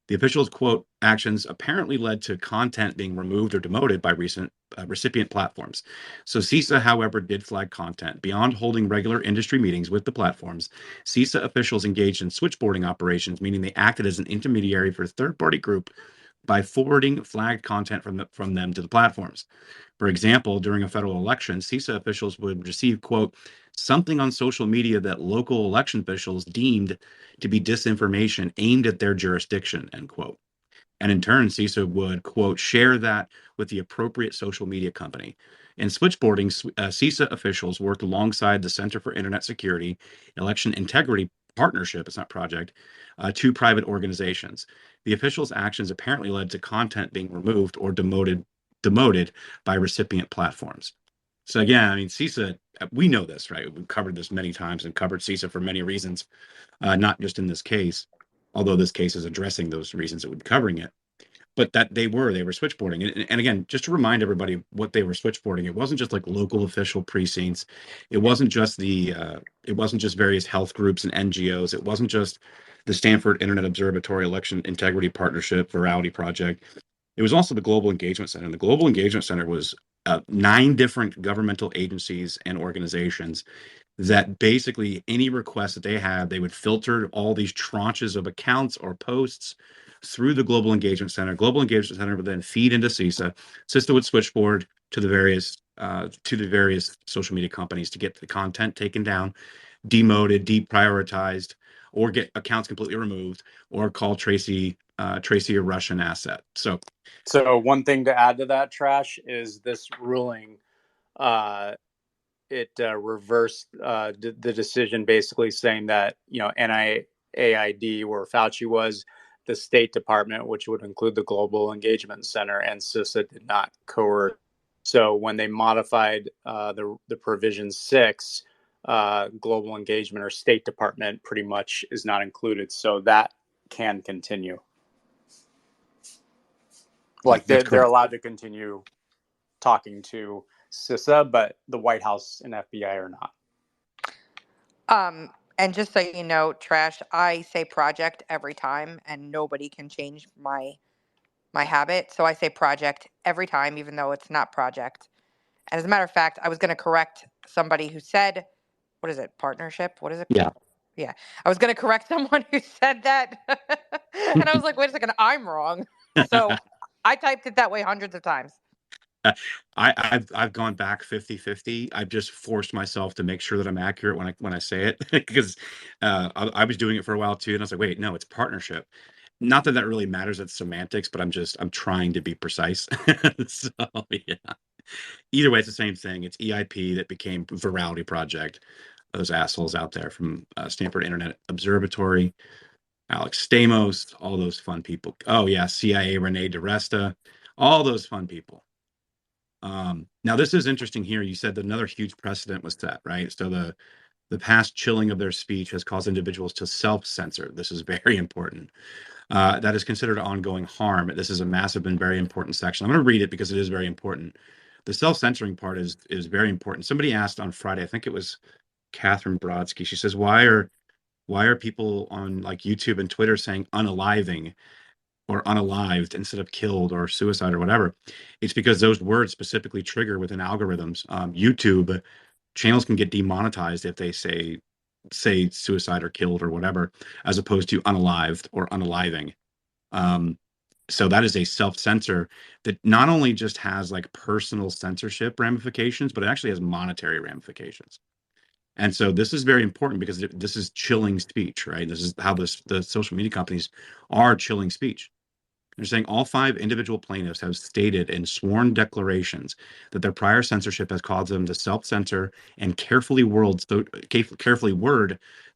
The officials' quote actions apparently led to content being removed or demoted by recent recipient platforms. So CISA, however, did flag content. Beyond holding regular industry meetings with the platforms, CISA officials engaged in switchboarding operations, meaning they acted as an intermediary for a third-party group by forwarding flagged content from them to the platforms. For example, during a federal election, CISA officials would receive, quote, something on social media that local election officials deemed to be disinformation aimed at their jurisdiction, end quote. And in turn, CISA would, quote, share that with the appropriate social media company. In switchboarding, CISA officials worked alongside the Center for Internet Security Election Integrity Partnership, it's not project, two private organizations. The officials' actions apparently led to content being removed or demoted by recipient platforms. So again, I mean, CISA, we know this, right? We've covered this many times and covered CISA for many reasons, not just in this case, although this case is addressing those reasons that we're covering it. But that they were switchboarding. And again, just to remind everybody what they were switchboarding, it wasn't just like local official precincts. It wasn't just it wasn't just various health groups and NGOs. It wasn't just the Stanford Internet Observatory Election Integrity Partnership Virality Project. It was also the Global Engagement Center. And the Global Engagement Center was 9 different governmental agencies and organizations that basically any request that they had, they would filter all these tranches of accounts or posts through the Global Engagement Center. Global Engagement Center would then feed into CISA. CISA would switchboard to the various social media companies to get the content taken down, demoted, deprioritized, or get accounts completely removed, or call Tracy a Russian asset. So
one thing to add to that, Trash, is this ruling. It reversed the decision, basically saying that NIAID, where Fauci was, the State Department, which would include the Global Engagement Center, and CISA did not coerce. So when they modified the provision 6, Global Engagement or State Department pretty much is not included. So that can continue. Like they're allowed to continue talking to CISA, but the White House and FBI are not.
And just so you know, Trash, I say project every time, and nobody can change my habit. So I say project every time, even though it's not project. And as a matter of fact, I was going to correct somebody who said, what is it, partnership? What is it?
yeah.
Yeah. I was going to correct someone who said that. And I was like, wait a second, I'm wrong. So I typed it that way hundreds of times.
I've gone back 50-50. I've just forced myself to make sure that I'm accurate when I say it because I was doing it for a while too, and I was like, wait, no, it's partnership. Not that that really matters. It's semantics, but I'm trying to be precise. So yeah. Either way, it's the same thing. It's EIP that became Virality Project. Those assholes out there from Stanford Internet Observatory, Alex Stamos, all those fun people. Oh yeah, CIA Renee DiResta, all those fun people. Now this is interesting here. You said that another huge precedent was set, right? So the past chilling of their speech has caused individuals to self-censor. This is very important. That is considered ongoing harm. This is a massive and very important section. I'm going to read it because it is very important. The self-censoring part is very important. Somebody asked on Friday, I think it was Catherine Brodsky. She says, why are people on like YouTube and Twitter saying unaliving or unalived instead of killed or suicide or whatever? It's because those words specifically trigger within algorithms. YouTube channels can get demonetized if they say suicide or killed or whatever, as opposed to unalived or unaliving. So that is a self-censor that not only just has like personal censorship ramifications, but it actually has monetary ramifications. And so this is very important because this is chilling speech, right? This is how the social media companies are chilling speech. They're saying all 5 individual plaintiffs have stated in sworn declarations that their prior censorship has caused them to self-censor and carefully word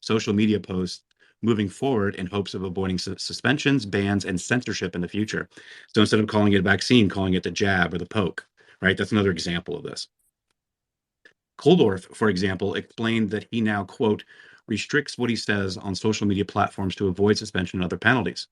social media posts moving forward in hopes of avoiding suspensions, bans, and censorship in the future. So instead of calling it a vaccine, calling it the jab or the poke, right? That's another example of this. Koldorf, for example, explained that he now, quote, restricts what he says on social media platforms to avoid suspension and other penalties.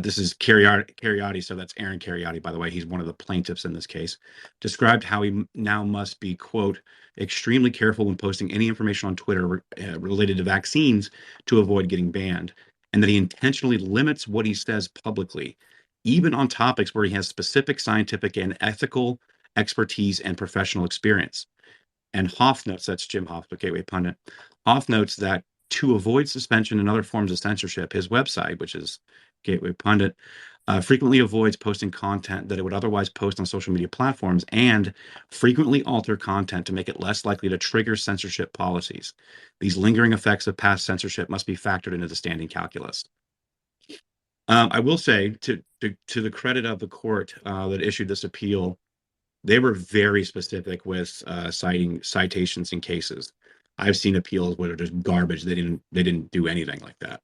This is Cariotti, so that's Aaron Cariotti, by the way. He's one of the plaintiffs in this case. Described how he now must be, quote, extremely careful when posting any information on Twitter related to vaccines to avoid getting banned. and that he intentionally limits what he says publicly, even on topics where he has specific scientific and ethical expertise and professional experience. And Hoff notes, that's Jim Hoff, the Gateway Pundit. Hoff notes that to avoid suspension and other forms of censorship, his website, which is Gateway Pundit, frequently avoids posting content that it would otherwise post on social media platforms and frequently alter content to make it less likely to trigger censorship policies. These lingering effects of past censorship must be factored into the standing calculus. I will say, to the credit of the court that issued this appeal, they were very specific with citing citations and cases. I've seen appeals where they're just garbage. They didn't do anything like that.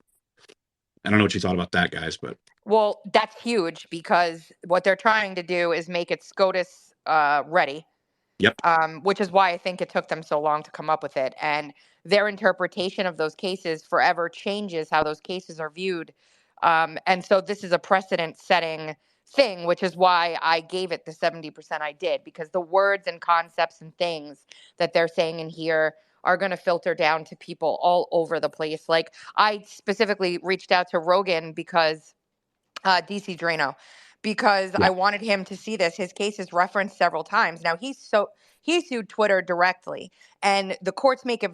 I don't know what you thought about that, guys, but
Well, that's huge because what they're trying to do is make it SCOTUS ready,
yep,
which is why I think it took them so long to come up with it. And their interpretation of those cases forever changes how those cases are viewed. And so this is a precedent setting thing, which is why I gave it the 70% I did, because the words and concepts and things that they're saying in here are going to filter down to people all over the place. Like, I specifically reached out to Rogan because DC Drano, because
yeah,
I wanted him to see this. His case is referenced several times. Now he sued Twitter directly, and the court makes a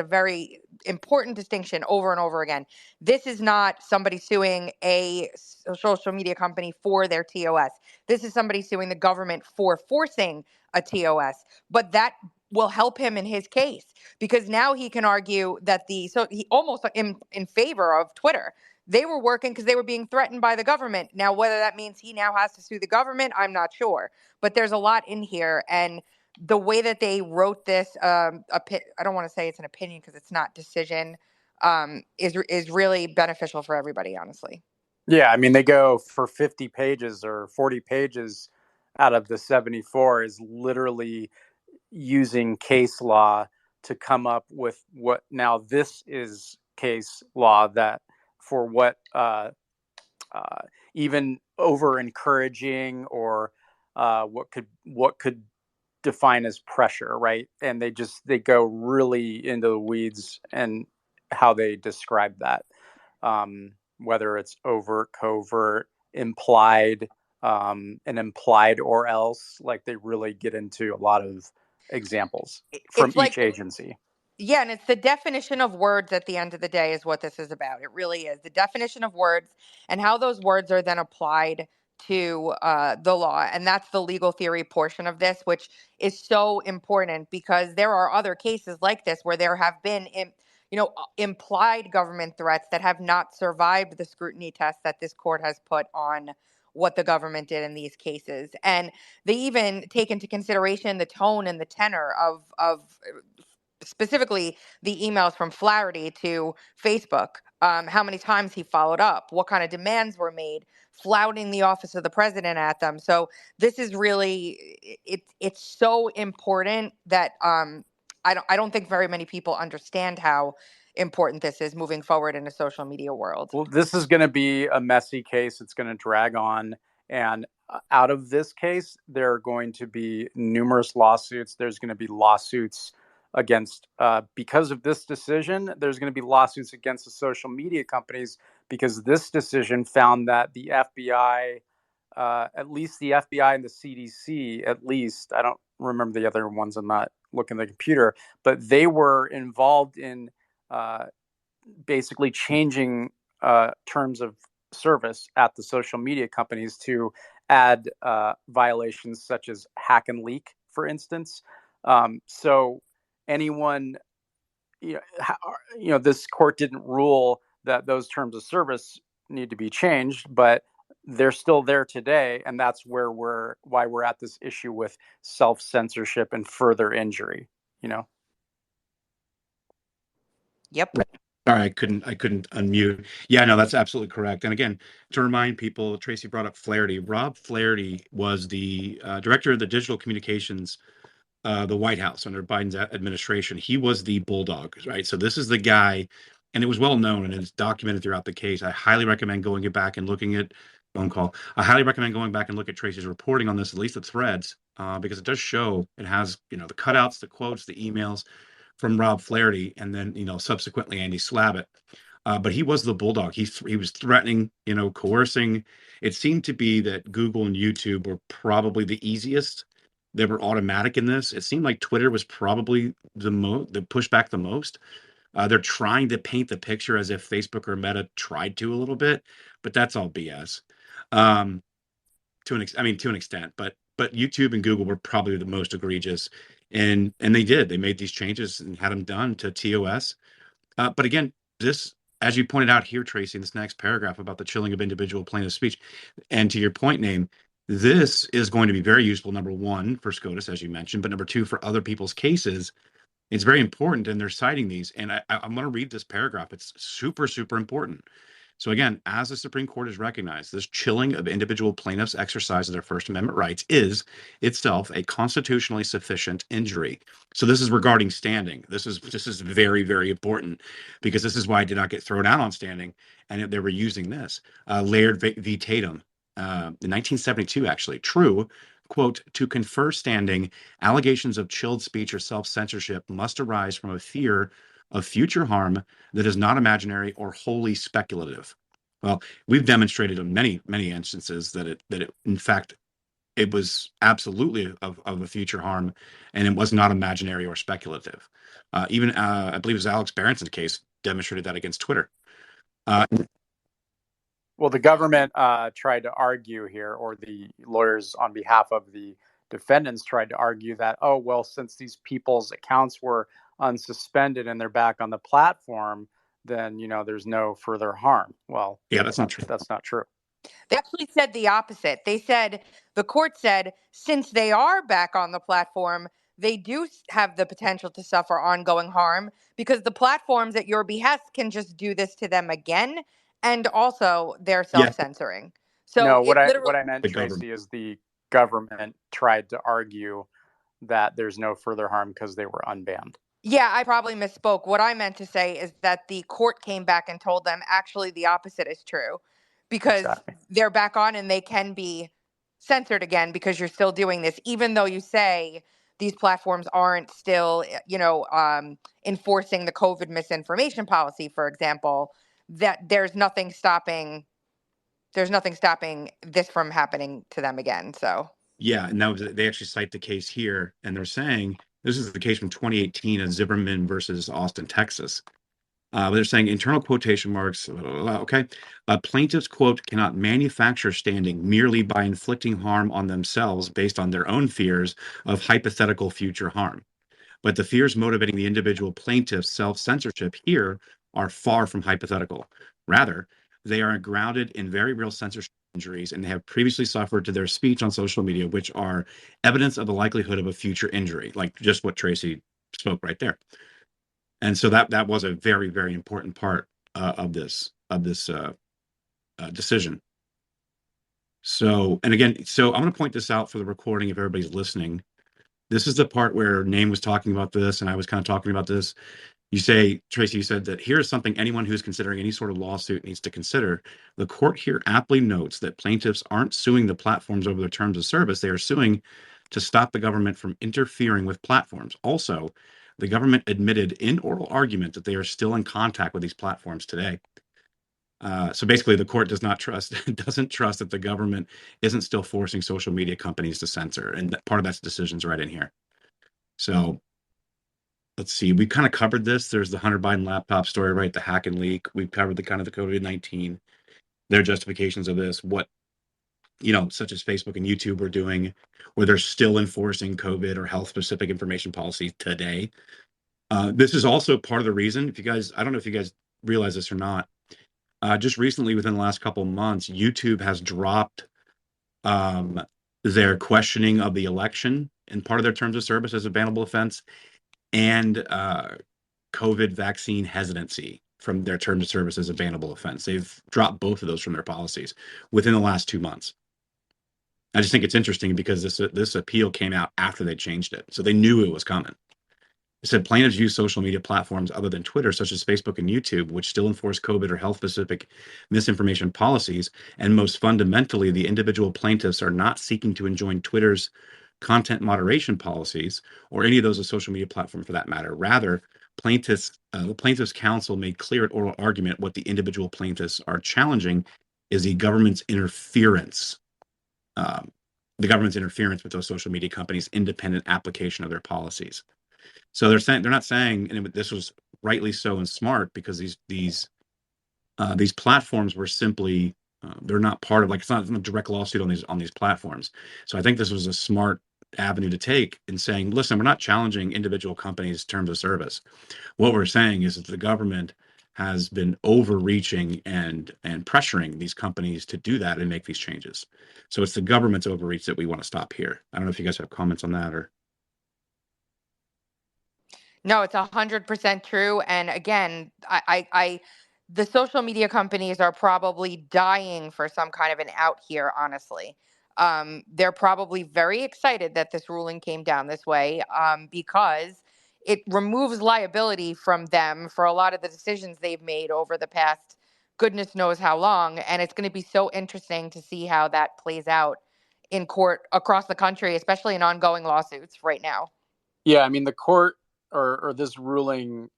very important distinction over and over again. This is not somebody suing a social media company for their TOS. This is somebody suing the government for forcing a TOS. But that will help him in his case, because now he can argue that he almost in favor of Twitter. They were working because they were being threatened by the government. Now, whether that means he now has to sue the government, I'm not sure. But there's a lot in here. And the way that they wrote this, I don't want to say it's an opinion because it's not decision, is really beneficial for everybody, honestly.
Yeah, I mean, they go for 50 pages or 40 pages out of the 74 is literally using case law to come up with what now this is case law that for what even over encouraging or what could define as pressure, right? And they go really into the weeds and how they describe that, whether it's overt, covert, implied, and implied or else. Like, they really get into a lot of examples from
It's
each
like,
agency.
yeah, and it's the definition of words at the end of the day is what this is about. It really is the definition of words and how those words are then applied to the law. And that's the legal theory portion of this, which is so important because there are other cases like this where there have been, implied government threats that have not survived the scrutiny test that this court has put on what the government did in these cases. And they even take into consideration the tone and the tenor of specifically the emails from Flaherty to Facebook, how many times he followed up, what kind of demands were made, flouting the office of the president at them. So this is really it's so important that I don't think very many people understand how important this is moving forward in a social media world.
Well, this is going to be a messy case. It's going to drag on. And out of this case, there are going to be numerous lawsuits. There's going to be lawsuits against, because of this decision, there's going to be lawsuits against the social media companies because this decision found that the FBI, at least the FBI and the CDC, at least, I don't remember the other ones, I'm not looking at the computer, but they were involved in basically changing terms of service at the social media companies to add violations such as hack and leak, for instance. So anyone, this court didn't rule that those terms of service need to be changed, but they're still there today, and that's why we're at this issue with self-censorship and further injury.
Yep.
right. Sorry, I couldn't unmute. Yeah, no, that's absolutely correct. And again, to remind people, Tracy brought up Flaherty. Rob Flaherty was the director of the digital communications, the White House under Biden's administration. He was the bulldog, right? So this is the guy, and it was well known and it's documented throughout the case. I highly recommend going back and looking at phone call. I highly recommend going back and look at Tracy's reporting on this, at least the threads, because it does show it has, the cutouts, the quotes, the emails from Rob Flaherty, and then subsequently Andy Slavitt. But he was the bulldog. He was threatening, coercing. It seemed to be that Google and YouTube were probably the easiest. They were automatic in this. It seemed like Twitter was probably the pushback the most. They're trying to paint the picture as if Facebook or Meta tried to a little bit, but that's all BS. Um, to an extent, but YouTube and Google were probably the most egregious, and they made these changes and had them done to TOS. But again, this, as you pointed out here, Tracy, in this next paragraph about the chilling of individual plaintiff speech, and to your point, Name, this is going to be very useful, number one, for SCOTUS, as you mentioned, but number two, for other people's cases. It's very important, and they're citing these. And I'm going to read this paragraph. It's super, super important. So again, as the Supreme Court has recognized, this chilling of individual plaintiffs' exercise of their First Amendment rights is itself a constitutionally sufficient injury. So this is regarding standing. This is very, very important, because this is why I did not get thrown out on standing, and they were using this. Laird v. Tatum, in 1972, actually, true. Quote, to confer standing, allegations of chilled speech or self-censorship must arise from a fear of future harm that is not imaginary or wholly speculative. Well, we've demonstrated in many, many instances that it in fact it was absolutely of a future harm, and it was not imaginary or speculative. Even I believe it was Alex Berenson's case demonstrated that against Twitter.
Well, the government tried to argue here, or the lawyers on behalf of the defendants tried to argue that, oh, well, since these people's accounts were unsuspended and they're back on the platform, then, there's no further harm. Well,
yeah, that's not true.
That's not true.
They actually said the opposite. The court said, since they are back on the platform, they do have the potential to suffer ongoing harm, because the platforms at your behest can just do this to them again. And also they're self-censoring. So
no, what I meant, Tracy, is the government tried to argue that there's no further harm because they were unbanned.
Yeah, I probably misspoke. What I meant to say is that the court came back and told them actually the opposite is true, because they're back on and they can be censored again because you're still doing this, even though you say these platforms aren't still, enforcing the COVID misinformation policy, for example, that there's nothing stopping this from happening to them again. So
yeah, and they actually cite the case here, and they're saying this is the case from 2018 of Zimmerman versus Austin, Texas. They're saying internal quotation marks. Okay, plaintiffs, quote, cannot manufacture standing merely by inflicting harm on themselves based on their own fears of hypothetical future harm. But the fears motivating the individual plaintiff's self-censorship here are far from hypothetical. Rather, they are grounded in very real censorship injuries, and they have previously suffered to their speech on social media, which are evidence of the likelihood of a future injury, like just what Tracy spoke right there. And so that was a very, very important part of this decision. So, and again, I'm going to point this out for the recording if everybody's listening. This is the part where Name was talking about this, and I was kind of talking about this. You say, Tracy, you said that here's something anyone who's considering any sort of lawsuit needs to consider. The court here aptly notes that plaintiffs aren't suing the platforms over their terms of service. They are suing to stop the government from interfering with platforms. Also, the government admitted in oral argument that they are still in contact with these platforms today. So basically, the court doesn't trust that the government isn't still forcing social media companies to censor, and part of that's decisions right in here. So let's see, we kind of covered this. There's the Hunter Biden laptop story, right? The hack and leak. We've covered the COVID-19, their justifications of this, what such as Facebook and YouTube are doing, where they're still enforcing COVID or health specific information policies today. This is also part of the reason, I don't know if you guys realize this or not. Just recently, within the last couple of months, YouTube has dropped their questioning of the election in part of their terms of service as a bannable offense, and COVID vaccine hesitancy from their terms of service as a bannable offense. They've dropped both of those from their policies within the last 2 months. I just think it's interesting because this appeal came out after they changed it, so they knew it was coming. It said plaintiffs use social media platforms other than Twitter, such as Facebook and YouTube, which still enforce COVID or health-specific misinformation policies. And most fundamentally, the individual plaintiffs are not seeking to enjoin Twitter's content moderation policies or any of those of social media platform for that matter. Rather, the plaintiffs' counsel made clear at oral argument what the individual plaintiffs are challenging is um, the government's interference with those social media companies' independent application of their policies. So they're not saying, and this was rightly so and smart because these platforms were simply they're not part of, like, it's not a direct lawsuit on these platforms. So I think this was a smart avenue to take in saying, listen, we're not challenging individual companies' terms of service. What we're saying is that the government has been overreaching and pressuring these companies to do that and make these changes. So it's the government's overreach that we want to stop here. I don't know if you guys have comments on that or.
No, it's 100% true. And again, the social media companies are probably dying for some kind of an out here, honestly. They're probably very excited that this ruling came down this way, because it removes liability from them for a lot of the decisions they've made over the past goodness knows how long. And it's going to be so interesting to see how that plays out in court across the country, especially in ongoing lawsuits right now.
Yeah, I mean, the court or this ruling,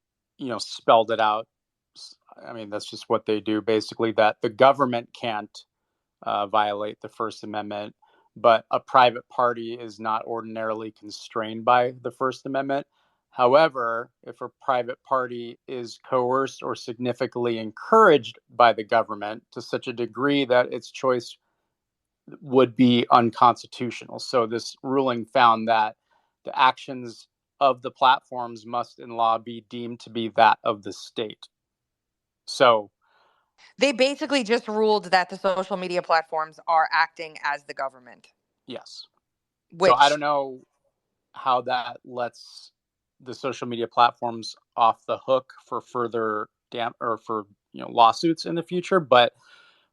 spelled it out. I mean, that's just what they do, basically, that the government can't violate the First Amendment, but a private party is not ordinarily constrained by the First Amendment. However, if a private party is coerced or significantly encouraged by the government to such a degree that its choice would be unconstitutional. So this ruling found that the actions of the platforms must in law be deemed to be that of the state. So
They basically just ruled that the social media platforms are acting as the government,
yes. So I
which
don't know how that lets the social media platforms off the hook for further lawsuits in the future, but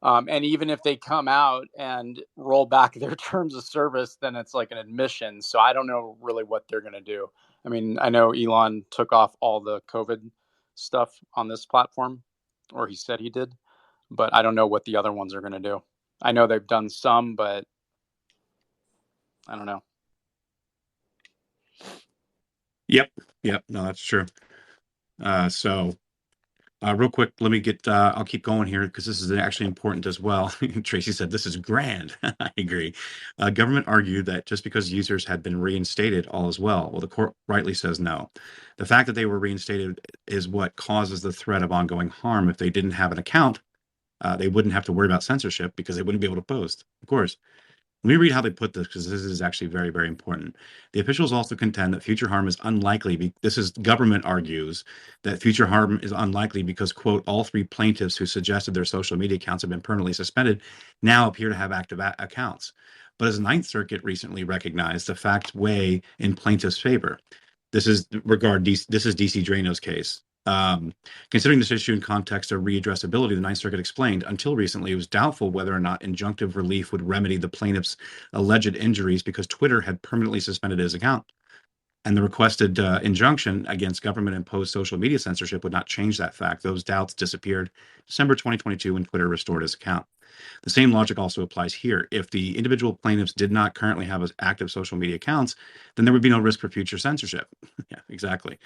and even if they come out and roll back their terms of service, then it's like an admission. So I don't know really what they're going to do. I mean, I know Elon took off all the COVID stuff on this platform, or he said he did, but I don't know what the other ones are going to do. I know they've done some, but I don't know.
Yep. No, that's true. So real quick, let me get, I'll keep going here because this is actually important as well. Tracy said, this is grand. I agree. Government argued that just because users had been reinstated, all is well. Well, the court rightly says no. The fact that they were reinstated is what causes the threat of ongoing harm. If they didn't have an account, they wouldn't have to worry about censorship because they wouldn't be able to post, of course. Let me read how they put this because this is actually very, very important. The officials also contend that future harm is unlikely. This is government argues that future harm is unlikely because, quote, all three plaintiffs who suggested their social media accounts have been permanently suspended now appear to have active accounts. But as Ninth Circuit recently recognized, the facts weigh in plaintiffs' favor. This is DC Drano's case. Considering this issue in context of readdressability, the Ninth Circuit explained, until recently, it was doubtful whether or not injunctive relief would remedy the plaintiff's alleged injuries because Twitter had permanently suspended his account. And the requested injunction against government-imposed social media censorship would not change that fact. Those doubts disappeared December 2022 when Twitter restored his account. The same logic also applies here. If the individual plaintiffs did not currently have active social media accounts, then there would be no risk for future censorship. Yeah, exactly.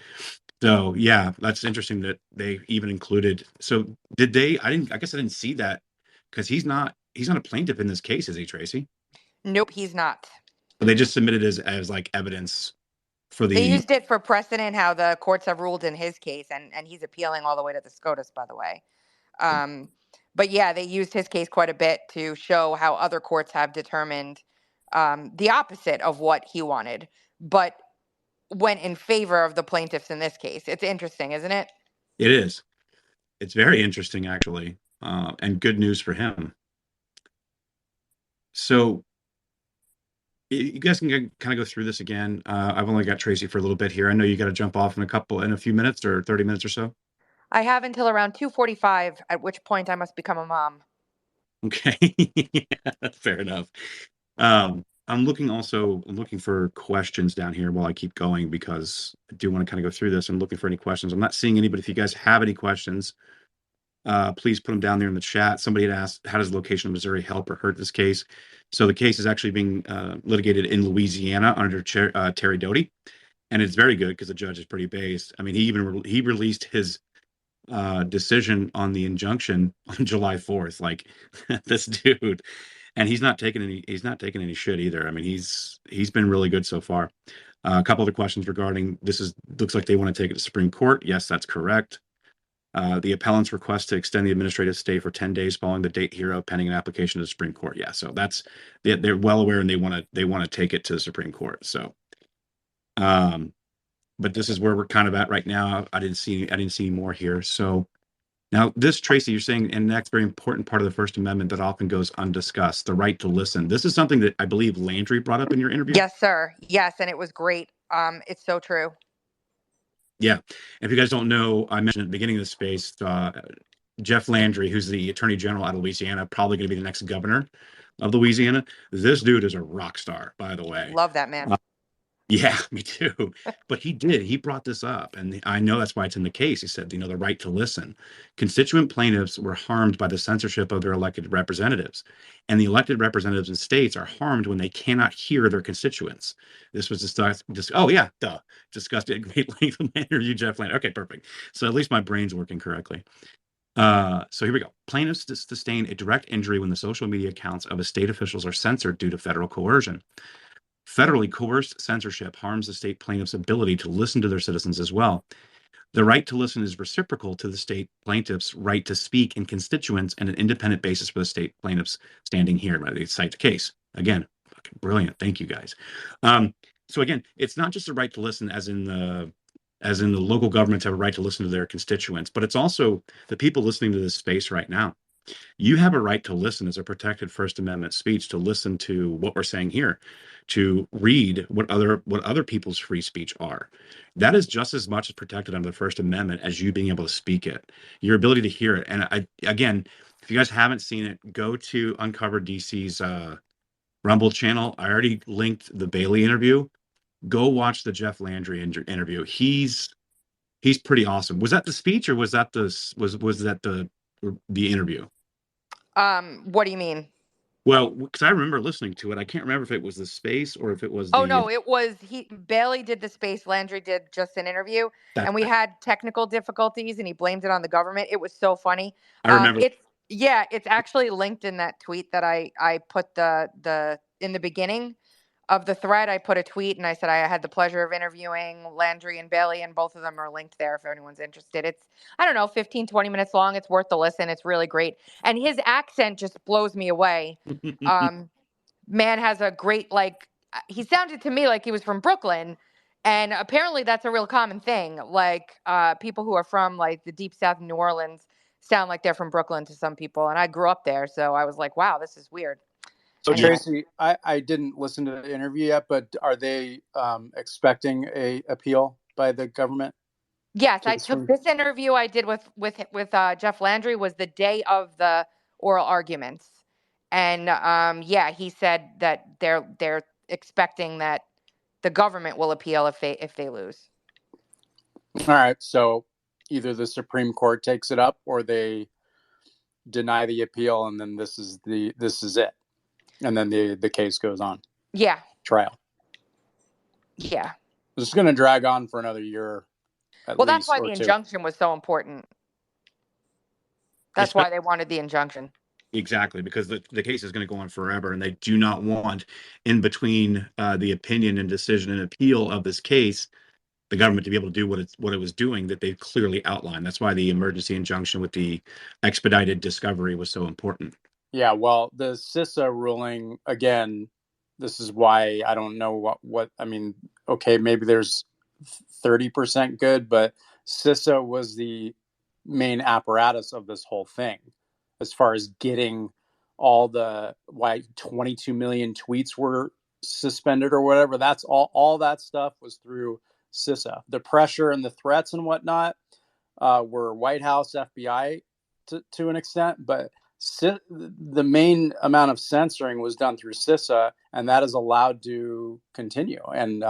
So yeah, that's interesting that they even included. So did they? I guess I didn't see that because he's not a plaintiff in this case, is he, Tracy?
nope, he's not.
But they just submitted as like evidence for
They
the.
used it for precedent how the courts have ruled in his case, and he's appealing all the way to the SCOTUS, by the way. Um, but yeah, they used his case quite a bit to show how other courts have determined the opposite of what he wanted, but went in favor of the plaintiffs in this case. It's interesting, isn't it?
It is. It's very interesting actually, and good news for him. So you guys can kind of go through this again. I've only got Tracy for a little bit here. I know you got to jump off in a few minutes or 30 minutes or so.
I have until around 2:45, at which point I must become a mom.
Okay. Yeah, fair enough. I'm looking for questions down here while I keep going because I do want to kind of go through this. I'm looking for any questions. I'm not seeing any, but if you guys have any questions, please put them down there in the chat. Somebody had asked, how does the location of Missouri help or hurt this case? So the case is actually being litigated in Louisiana under Terry Doty. and it's very good because the judge is pretty based. I mean, he released his decision on the injunction on July 4th. Like this dude, and he's not taking any shit either. I mean, he's been really good so far. A couple other questions regarding this is looks like they want to take it to Supreme Court. Yes, that's correct. The appellant's request to extend the administrative stay for 10 days following the date hereof pending an application to the Supreme Court. Yeah, so they're well aware and they want to take it to the Supreme Court. So, um, but this is where we're kind of at right now. I didn't see more here. So now this, Tracy, you're saying, and that's a very important part of the First Amendment that often goes undiscussed, the right to listen. This is something that I believe Landry brought up in your interview.
Yes, sir. Yes, and it was great. It's so true.
Yeah. If you guys don't know, I mentioned at the beginning of the space, Jeff Landry, who's the Attorney General out of Louisiana, probably going to be the next governor of Louisiana. This dude is a rock star, by the way.
Love that man.
Yeah, me too. But he brought this up, and I know that's why it's in the case. He said, the right to listen. Constituent plaintiffs were harmed by the censorship of their elected representatives, and the elected representatives in states are harmed when they cannot hear their constituents. This was discussed. Oh yeah, discussed at great length in my interview, Jeff Land. Okay, perfect. So at least my brain's working correctly. So here we go. Plaintiffs sustain a direct injury when the social media accounts of a state officials are censored due to federal coercion. Federally coerced censorship harms the state plaintiff's ability to listen to their citizens as well. The right to listen is reciprocal to the state plaintiff's right to speak in constituents and an independent basis for the state plaintiffs standing here. They cite the case. Again, fucking brilliant. Thank you, guys. So again, it's not just the right to listen as in the local governments have a right to listen to their constituents, but it's also the people listening to this space right now. You have a right to listen as a protected First Amendment speech, to listen to what we're saying here, to read what other people's free speech are. That is just as much as protected under the First Amendment as you being able to speak it, your ability to hear it. And again, if you guys haven't seen it, go to Uncover DC's Rumble channel. I already linked the Bailey interview. Go watch the Jeff Landry interview. He's pretty awesome. Was that the speech or was that the interview?
What do you mean?
Well, because I remember listening to it. I can't remember if it was the space or if it was
Oh
the
no, it was Bailey did the space, Landry did just an interview,
that
and we had technical difficulties and he blamed it on the government. It was so funny.
I remember.
It's actually linked in that tweet that I put the in the beginning of the thread. I put a tweet and I said I had the pleasure of interviewing Landry and Bailey, and both of them are linked there if anyone's interested. It's, I don't know, 15, 20 minutes long. It's worth the listen. It's really great. And his accent just blows me away. Man has a great, like, he sounded to me like he was from Brooklyn, and apparently that's a real common thing. Like, people who are from like the deep south of New Orleans sound like they're from Brooklyn to some people, and I grew up there, so I was like, wow, this is weird.
So
Anyway.
Tracy, I didn't listen to the interview yet, but are they expecting a appeal by the government?
Yes, I took this interview I did with Jeff Landry was the day of the oral arguments, and yeah, he said that they're expecting that the government will appeal if they lose.
All right, so either the Supreme Court takes it up or they deny the appeal, and then this is it, and then the case goes on.
Yeah.
Trial.
Yeah.
This is going to drag on for another year.
Well, that's why the injunction was so important. That's why they wanted the injunction.
Exactly, because the case is going to go on forever, and they do not want, in between the opinion and decision and appeal of this case, the government to be able to do what it was doing that they clearly outlined. That's why the emergency injunction with the expedited discovery was so important.
Yeah, well, the CISA ruling, again, this is why I don't know what I mean. Okay, maybe there's 30% good, but CISA was the main apparatus of this whole thing, as far as getting all the why 22 million tweets were suspended or whatever. That's all that stuff was through CISA. The pressure and the threats and whatnot were White House, FBI to an extent, but the main amount of censoring was done through CISA, and that is allowed to continue. And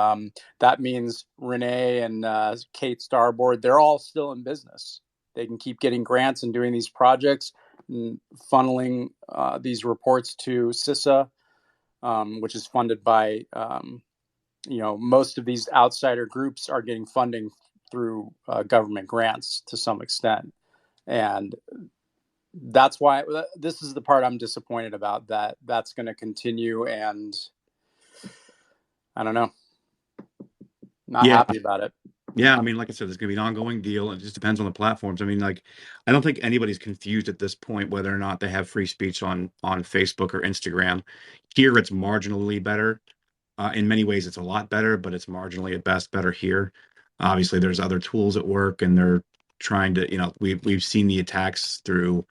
that means Renee and Kate Starboard, they're all still in business. They can keep getting grants and doing these projects and funneling these reports to CISA, which is funded by most of these outsider groups are getting funding through government grants to some extent. And that's why this is the part I'm disappointed about, that's going to continue. And I don't know, not
Yeah.
happy about it.
Yeah, I mean, like I said, there's going to be an ongoing deal. It just depends on the platforms. I mean, like, I don't think anybody's confused at this point whether or not they have free speech on Facebook or Instagram. Here, it's marginally better. In many ways, it's a lot better, but it's marginally at best better here. Obviously, there's other tools at work, and they're trying to, we've seen the attacks through,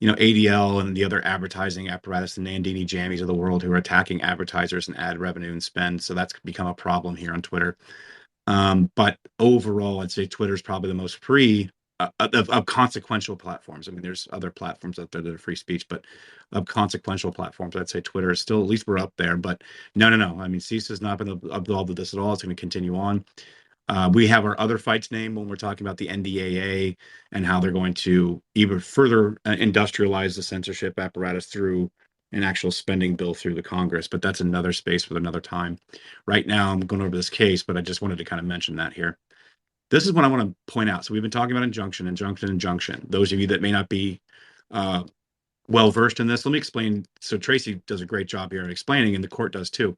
ADL and the other advertising apparatus, the Nandini Jammies of the world, who are attacking advertisers and ad revenue and spend. So that's become a problem here on Twitter. But overall, I'd say Twitter is probably the most free of consequential platforms. I mean, there's other platforms out there that are free speech, but of consequential platforms, I'd say Twitter is still, at least we're up there. But no. I mean, CISA has not been involved with this at all. It's going to continue on. We have our other fights name when we're talking about the NDAA and how they're going to even further industrialize the censorship apparatus through an actual spending bill through the Congress. But that's another space for another time. Right now, I'm going over this case, but I just wanted to kind of mention that here. This is what I want to point out. So we've been talking about injunction. Those of you that may not be well versed in this, let me explain. So Tracy does a great job here at explaining, and the court does too.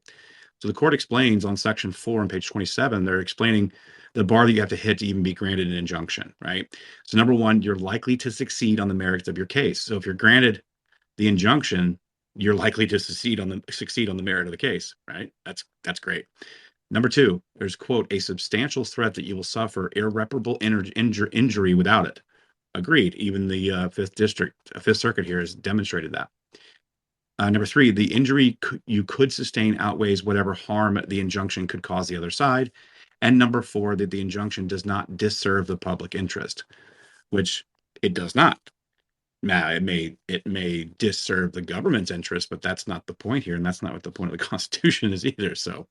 So the court explains on section 4 on page 27, they're explaining the bar that you have to hit to even be granted an injunction, right? So number one, you're likely to succeed on the merits of your case. So if you're granted the injunction, you're likely to succeed on the merit of the case, right? That's great. Number two, there's, quote, a substantial threat that you will suffer irreparable injury without it. Agreed. Even the Fifth Circuit here has demonstrated that. Number three, the injury you could sustain outweighs whatever harm the injunction could cause the other side. And number four, that the injunction does not disserve the public interest, which it does not. Now, it may disserve the government's interest, but that's not the point here, and that's not what the point of the Constitution is either. So,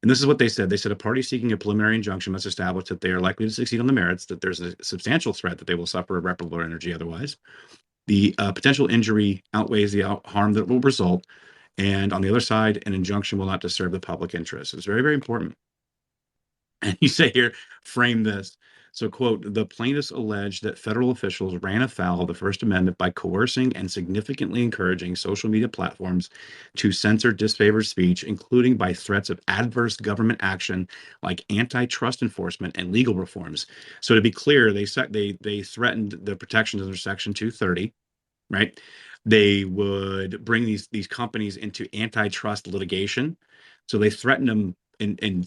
and this is what they said. They said a party seeking a preliminary injunction must establish that they are likely to succeed on the merits, that there's a substantial threat that they will suffer irreparable injury otherwise. The potential injury outweighs the harm that will result. And on the other side, an injunction will not disturb the public interest. It's very, very important. And you say here, frame this. So, quote, the plaintiffs allege that federal officials ran afoul of the First Amendment by coercing and significantly encouraging social media platforms to censor disfavored speech, including by threats of adverse government action like antitrust enforcement and legal reforms. So, to be clear, they threatened the protections under Section 230, right? They would bring these companies into antitrust litigation. So they threatened them in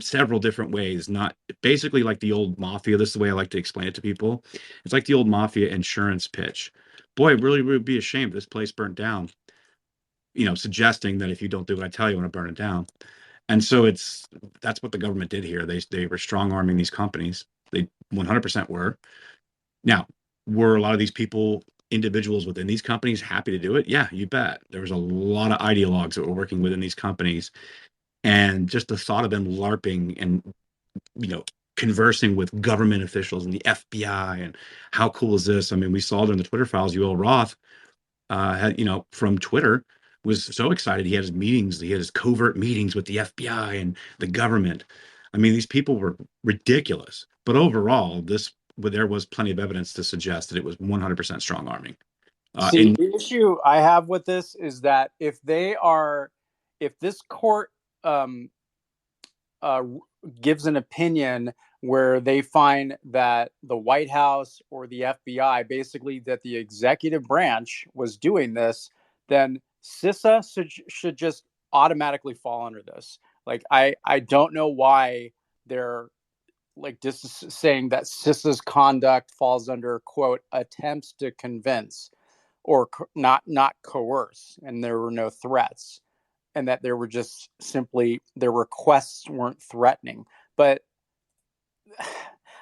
several different ways, not basically like the old mafia. This is the way I like to explain it to people. It's like the old mafia insurance pitch. Boy, it really would be a shame if this place burnt down, suggesting that if you don't do what I tell you, I'm going to burn it down. And so that's what the government did here. They were strong arming these companies. They 100% were. Now, were a lot of these people, individuals within these companies, happy to do it? Yeah, you bet. There was a lot of ideologues that were working within these companies. And just the thought of them LARPing and, conversing with government officials and the FBI, and how cool is this? I mean, we saw during the Twitter files, Yoel Roth had, from Twitter, was so excited. He had his covert meetings with the FBI and the government. I mean, these people were ridiculous. But overall, there was plenty of evidence to suggest that it was 100% strong arming.
See, the issue I have with this is that if this court gives an opinion where they find that the White House or the FBI, basically that the executive branch was doing this, then CISA should just automatically fall under this. Like, I don't know why they're like just saying that CISA's conduct falls under, quote, attempts to convince or not coerce, and there were no threats, and that there were just simply their requests weren't threatening. But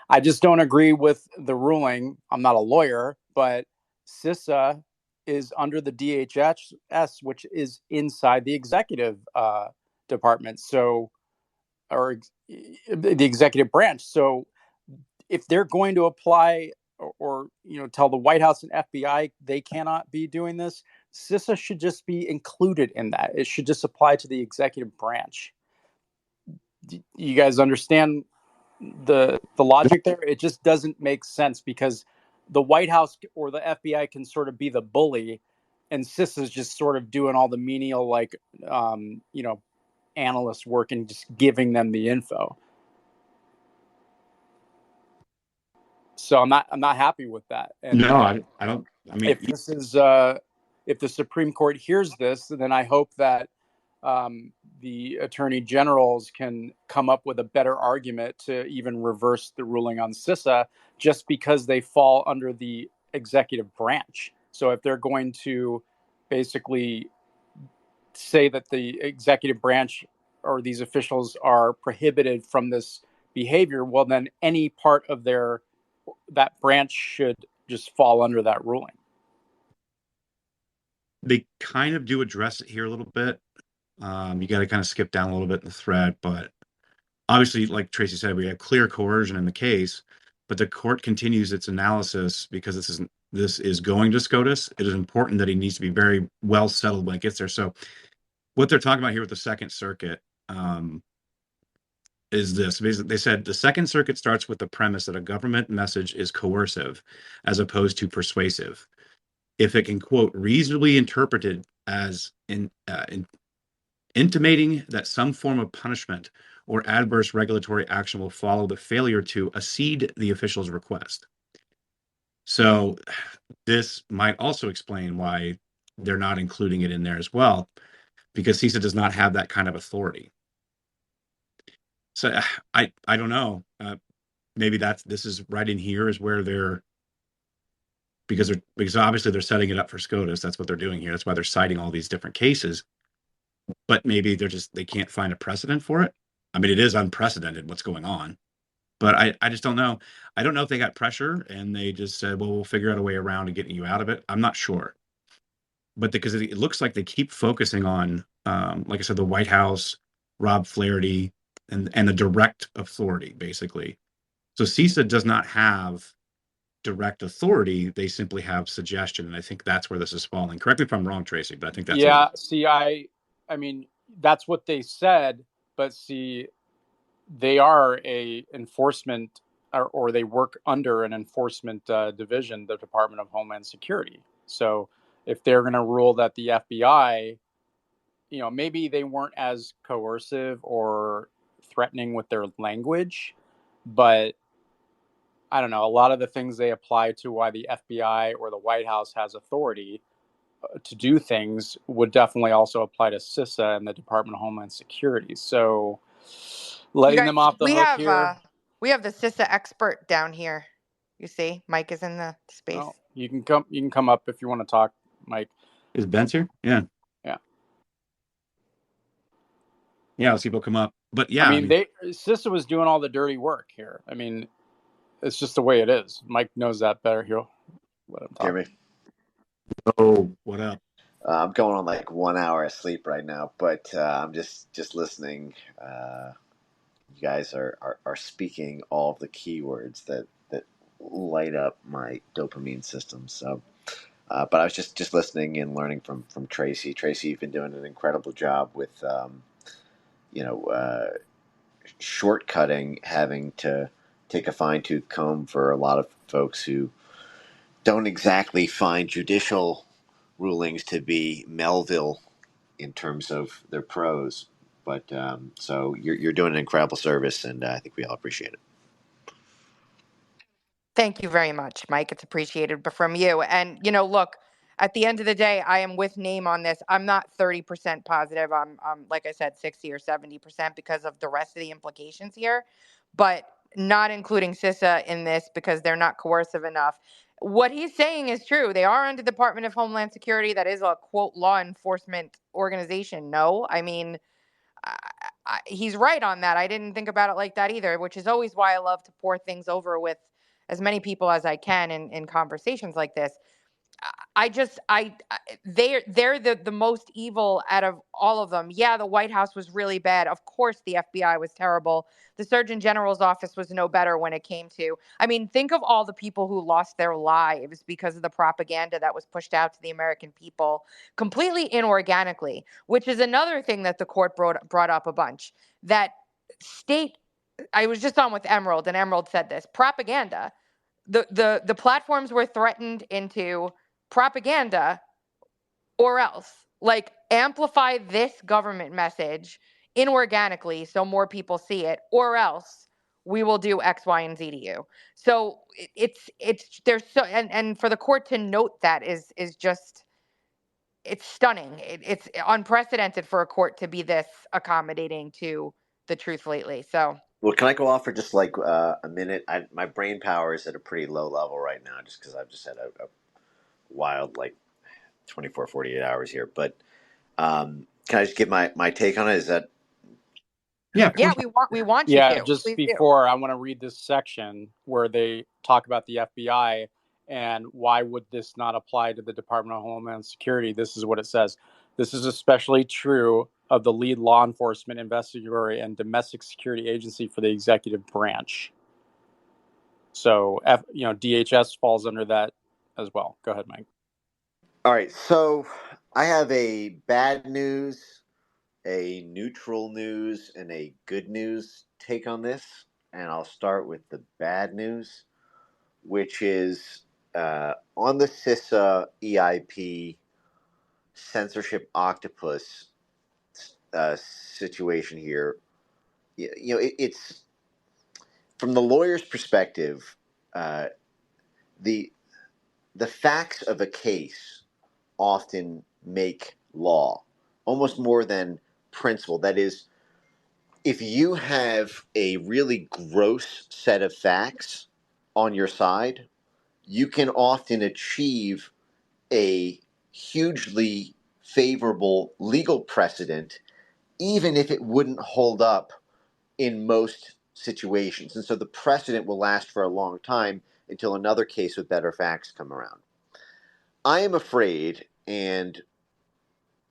I just don't agree with the ruling. I'm not a lawyer, but CISA is under the DHS, which is inside the executive department. So, or the executive branch. So if they're going to apply or tell the White House and FBI they cannot be doing this, CISA should just be included in that. It should just apply to the executive branch. You guys understand the logic there? It just doesn't make sense, because the White House or the FBI can sort of be the bully, and CISA is just sort of doing all the menial, like, analyst work and just giving them the info. So I'm not happy with that. And
No, I don't. I mean,
if this is if the Supreme Court hears this, then I hope that the attorney generals can come up with a better argument to even reverse the ruling on CISA, just because they fall under the executive branch. So if they're going to basically say that the executive branch or these officials are prohibited from this behavior, well, then any part of that branch should just fall under that ruling.
they kind of do address it here a little bit. You got to kind of skip down a little bit in the thread, but obviously, like Tracy said, we have clear coercion in the case, but the court continues its analysis because this is going to SCOTUS. It is important that he needs to be very well settled when it gets there. So what they're talking about here with the Second Circuit is this. Basically, they said the Second Circuit starts with the premise that a government message is coercive as opposed to persuasive. If it can, quote, reasonably interpreted as intimating that some form of punishment or adverse regulatory action will follow the failure to accede the official's request. So this might also explain why they're not including it in there as well, because CISA does not have that kind of authority. So I don't know. Maybe this is right in here is where they're because obviously they're setting it up for SCOTUS. That's what they're doing here. That's why they're citing all these different cases. But maybe they can't find a precedent for it. I mean, it is unprecedented what's going on. But I just don't know. I don't know if they got pressure and they just said, well, we'll figure out a way around to getting you out of it. I'm not sure. But because it looks like they keep focusing on, like I said, the White House, Rob Flaherty, and the direct authority, basically. So CISA does not have direct authority. They simply have suggestion. And I think that's where this is falling. Correct me if I'm wrong, Tracy, but I think that's
see, I mean, that's what they said, but see, they are a enforcement, or they work under an enforcement division, the Department of Homeland Security. So if they're going to rule that the FBI, maybe they weren't as coercive or threatening with their language, but I don't know, a lot of the things they apply to why the FBI or the White House has authority to do things would definitely also apply to CISA and the Department of Homeland Security. So letting them off the hook here.
We have the CISA expert down here. You see, Mike is in the space.
Well, you can come up if you want to talk, Mike.
Is Ben's here? Yeah. I'll see people come up. But yeah,
I mean, CISA was doing all the dirty work here. I mean, it's just the way it is. Mike knows that better. He'll let him talk.
Hear me?
Oh, what up?
I'm going on like 1 hour of sleep right now, but I'm just listening. You guys are speaking all of the keywords that light up my dopamine system. So, but I was just listening and learning from Tracy. Tracy, you've been doing an incredible job with, shortcutting, having to take a fine-tooth comb for a lot of folks who don't exactly find judicial rulings to be Melville in terms of their prose. But so you're doing an incredible service, and I think we all appreciate it.
Thank you very much, Mike. It's appreciated from you. And, look, at the end of the day, I am with Name on this. I'm not 30% positive. I'm like I said, 60 or 70% because of the rest of the implications here, but not including CISA in this because they're not coercive enough. What he's saying is true. They are under the Department of Homeland Security. That is a, quote, law enforcement organization. No, I mean, he's right on that. I didn't think about it like that either, which is always why I love to pour things over with as many people as I can in conversations like this. They're the most evil out of all of them. Yeah, the White House was really bad. Of course, the FBI was terrible. The Surgeon General's office was no better when it came to. I mean, think of all the people who lost their lives because of the propaganda that was pushed out to the American people completely inorganically, which is another thing that the court brought up a bunch. That state. I was just on with Emerald, and Emerald said this: propaganda. The platforms were threatened into propaganda, or else, like, amplify this government message inorganically so more people see it, or else we will do X, Y, and Z to you. So it's there's so, and for the court to note that is just, it's stunning. It's unprecedented for a court to be this accommodating to the truth lately. So
Well, can I go off for just like a minute? My brain power is at a pretty low level right now, just because I've just had a wild like 24, 48 hours here. But can I just give my take on it? Is that
Yeah, of
yeah,
course.
we want you
Yeah,
to.
just
Please do.
before, I want to read this section where they talk about the FBI and why would this not apply to the Department of Homeland Security. This is what it says. This is especially true of the lead law enforcement, investigatory, and domestic security agency for the executive branch. So, DHS falls under that as well. Go ahead, Mike.
all right? So I have a bad news, a neutral news, and a good news take on this, and I'll start with the bad news, which is on the CISA EIP censorship octopus situation here. It's from the lawyer's perspective, uh, the the facts of a case often make law, almost more than principle. That is, if you have a really gross set of facts on your side, you can often achieve a hugely favorable legal precedent, even if it wouldn't hold up in most situations. And so the precedent will last for a long time until another case with better facts come around. I am afraid, and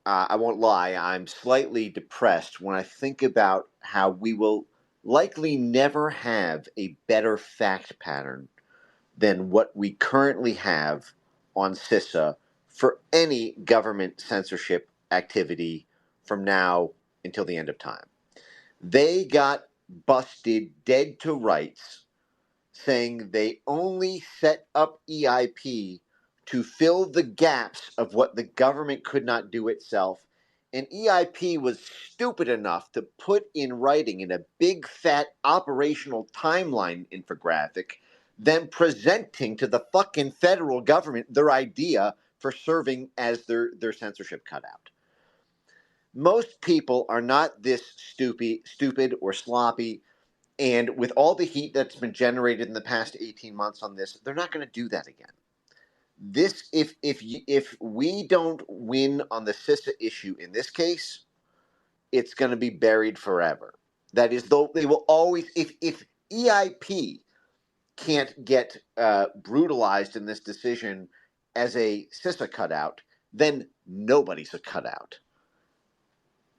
I won't lie, I'm slightly depressed when I think about how we will likely never have a better fact pattern than what we currently have on CISA for any government censorship activity from now until the end of time. They got busted dead to rights saying they only set up EIP to fill the gaps of what the government could not do itself. And EIP was stupid enough to put in writing in a big fat operational timeline infographic them presenting to the fucking federal government their idea for serving as their censorship cutout. Most people are not this stupid or sloppy, and with all the heat that's been generated in the past 18 months on this, they're not going to do that again. This, if we don't win on the CISA issue in this case, it's going to be buried forever. That is, though they will always, if EIP can't get brutalized in this decision as a CISA cutout, then nobody's a cutout.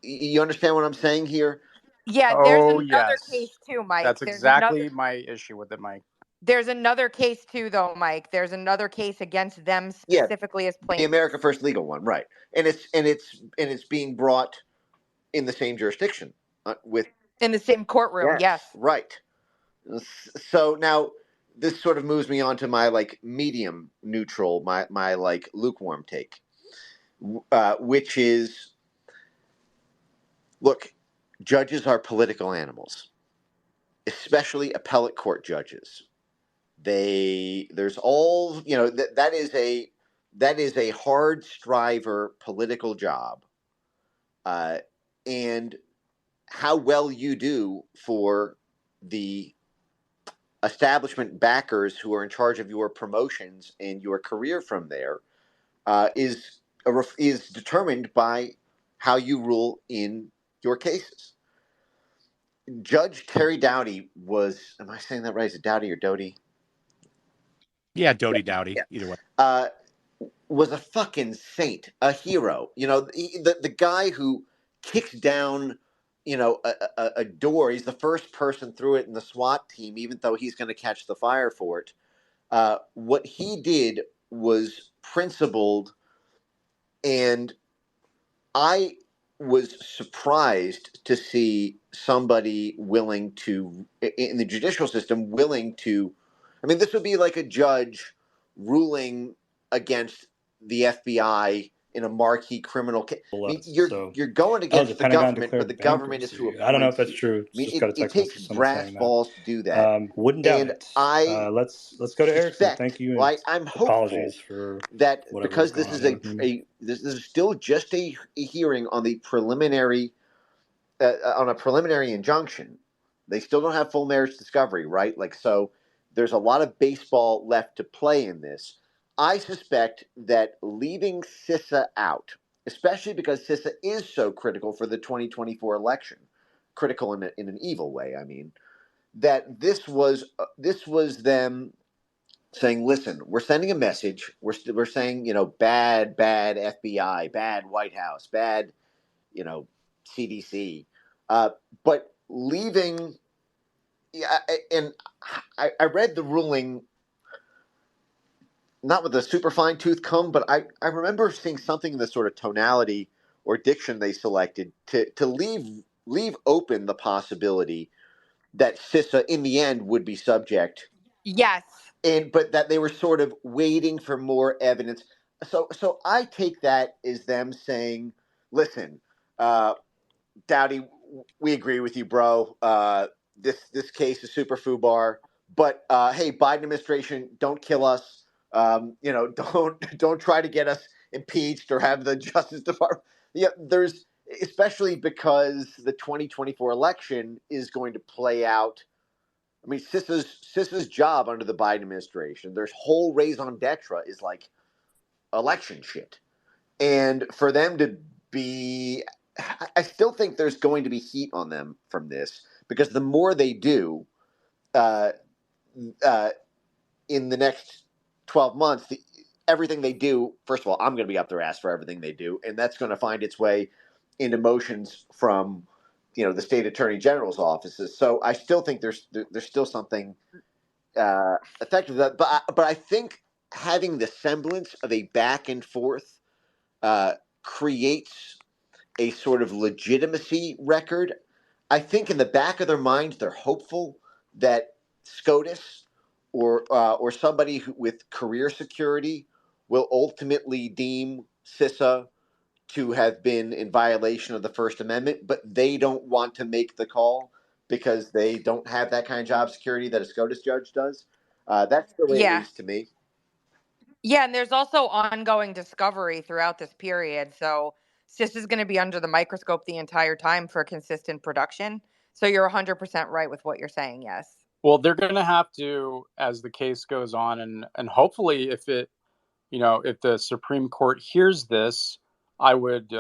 You understand what I'm saying here?
Yeah, there's
Oh,
another
yes.
case too, Mike.
That's exactly my issue with it, Mike.
There's another case too, though, Mike. There's another case against them
Yeah,
specifically as
the
plaintiffs
America First legal one, right? And it's being brought in the same jurisdiction with
in the same courtroom.
yes,
Yes.
right. So now this sort of moves me on to my like medium neutral, my like lukewarm take, which is, look, judges are political animals, especially appellate court judges. There's all that is a hard striver political job, uh, and how well you do for the establishment backers who are in charge of your promotions and your career from there is determined by how you rule in your cases. Judge Terry Doughty was, am I saying that right? Is it Doughty or Doty?
Yeah, Doty Dowdy.
Yeah.
Either way.
Uh, was a fucking saint, a hero. The guy who kicks down, a door. He's the first person through it in the SWAT team, even though he's going to catch the fire for it. What he did was principled, and I was surprised to see somebody willing to, in the judicial system, willing to. I mean, this would be like a judge ruling against the FBI in a marquee criminal case. I mean,
So
you're going
oh, the
against the
Pentagon
government, but
declared
the government is who
bankruptcy. I don't know if
appoints
that's
you.
true.
I mean,
Just got a
it
text
takes
message someone
brass
saying that.
balls to do that.
Wouldn't doubt
And
it.
I
Let's go to Erickson.
suspect,
Thank you, and
well, I'm hopeful
apologies for
that
whatever was
because this
going on
is
there with me.
this is still just a hearing on the preliminary on a preliminary injunction. They still don't have full marriage discovery, right? Like, so there's a lot of baseball left to play in this. I suspect that leaving CISA out, especially because CISA is so critical for the 2024 election, critical in an evil way, I mean, that this was them saying, listen, we're sending a message. We're saying, bad FBI, bad White House, bad, you know, CDC, but leaving. Yeah, and I read the ruling not with a super fine tooth comb, but I remember seeing something in the sort of tonality or diction they selected to leave open the possibility that CISA in the end would be subject,
Yes.
and but that they were sort of waiting for more evidence. So I take that as them saying, listen, uh, Dowdy, we agree with you, bro. This case is super foobar, but hey, Biden administration, don't kill us. Don't try to get us impeached or have the Justice Department. Yeah, there's especially because the 2024 election is going to play out. I mean, CISA's job under the Biden administration, there's whole raison d'etre is like election shit. And for them to be, I still think there's going to be heat on them from this because the more they do uh, uh, in the next 12 months, everything they do, first of all, I'm going to be up their ass for everything they do. And that's going to find its way into motions from, the state attorney general's offices. So I still think there's still something effective that, but I think having the semblance of a back and forth creates a sort of legitimacy record. I think in the back of their minds, they're hopeful that SCOTUS or somebody with career security will ultimately deem CISA to have been in violation of the First Amendment, but they don't want to make the call because they don't have that kind of job security that a SCOTUS judge does. That's the way it
Yeah.
reads to me.
Yeah, and there's also ongoing discovery throughout this period. So CIS is going to be under the microscope the entire time for consistent production. So you're 100% right with what you're saying. Yes.
Well, they're going to have to, as the case goes on, and hopefully, if the Supreme Court hears this, I would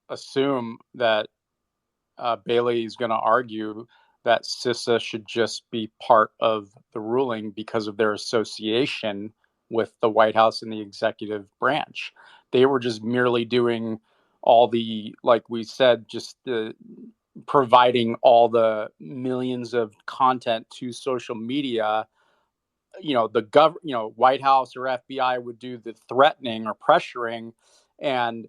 assume that Bailey is going to argue that CISA should just be part of the ruling because of their association with the White House and the executive branch. They were just merely doing all the, like we said, just providing all the millions of content to social media. White House or FBI would do the threatening or pressuring, and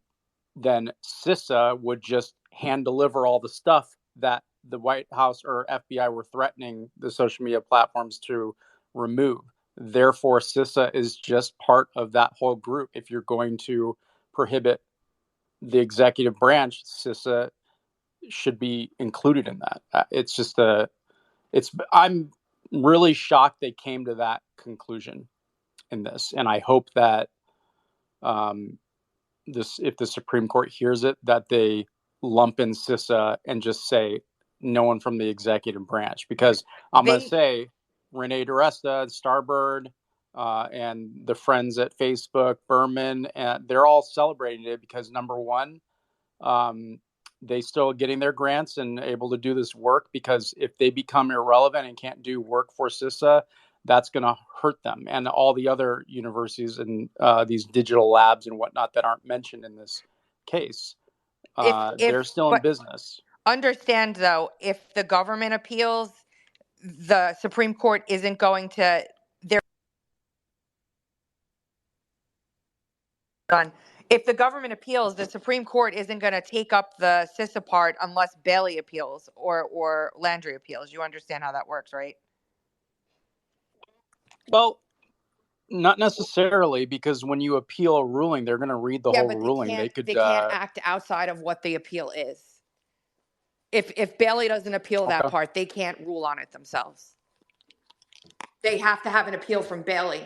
then CISA would just hand deliver all the stuff that the White House or FBI were threatening the social media platforms to remove. Therefore, CISA is just part of that whole group. If you're going to prohibit the executive branch, CISA should be included in that. I'm really shocked they came to that conclusion in this, and I hope that if the Supreme Court hears it, that they lump in CISA and just say no one from the executive branch. Because I'm going to say Renee DiResta, Starbird, and the friends at Facebook, Berman, and they're all celebrating it because, number one, they still getting their grants and able to do this work, because if they become irrelevant and can't do work for CISA, that's going to hurt them and all the other universities and these digital labs and whatnot that aren't mentioned in this case. They're still in business.
Understand, though, if the government appeals, the Supreme Court isn't going to. If the government appeals, the Supreme Court isn't going to take up the CISA part unless Bailey appeals or Landry appeals. You understand how that works, right?
Well, not necessarily, because when you appeal a ruling, they're going to read the
Yeah,
whole
but
ruling. They could.
they can't act outside of what the appeal is. If Bailey doesn't appeal that
Okay.
part, they can't rule on it themselves. They have to have an appeal from Bailey.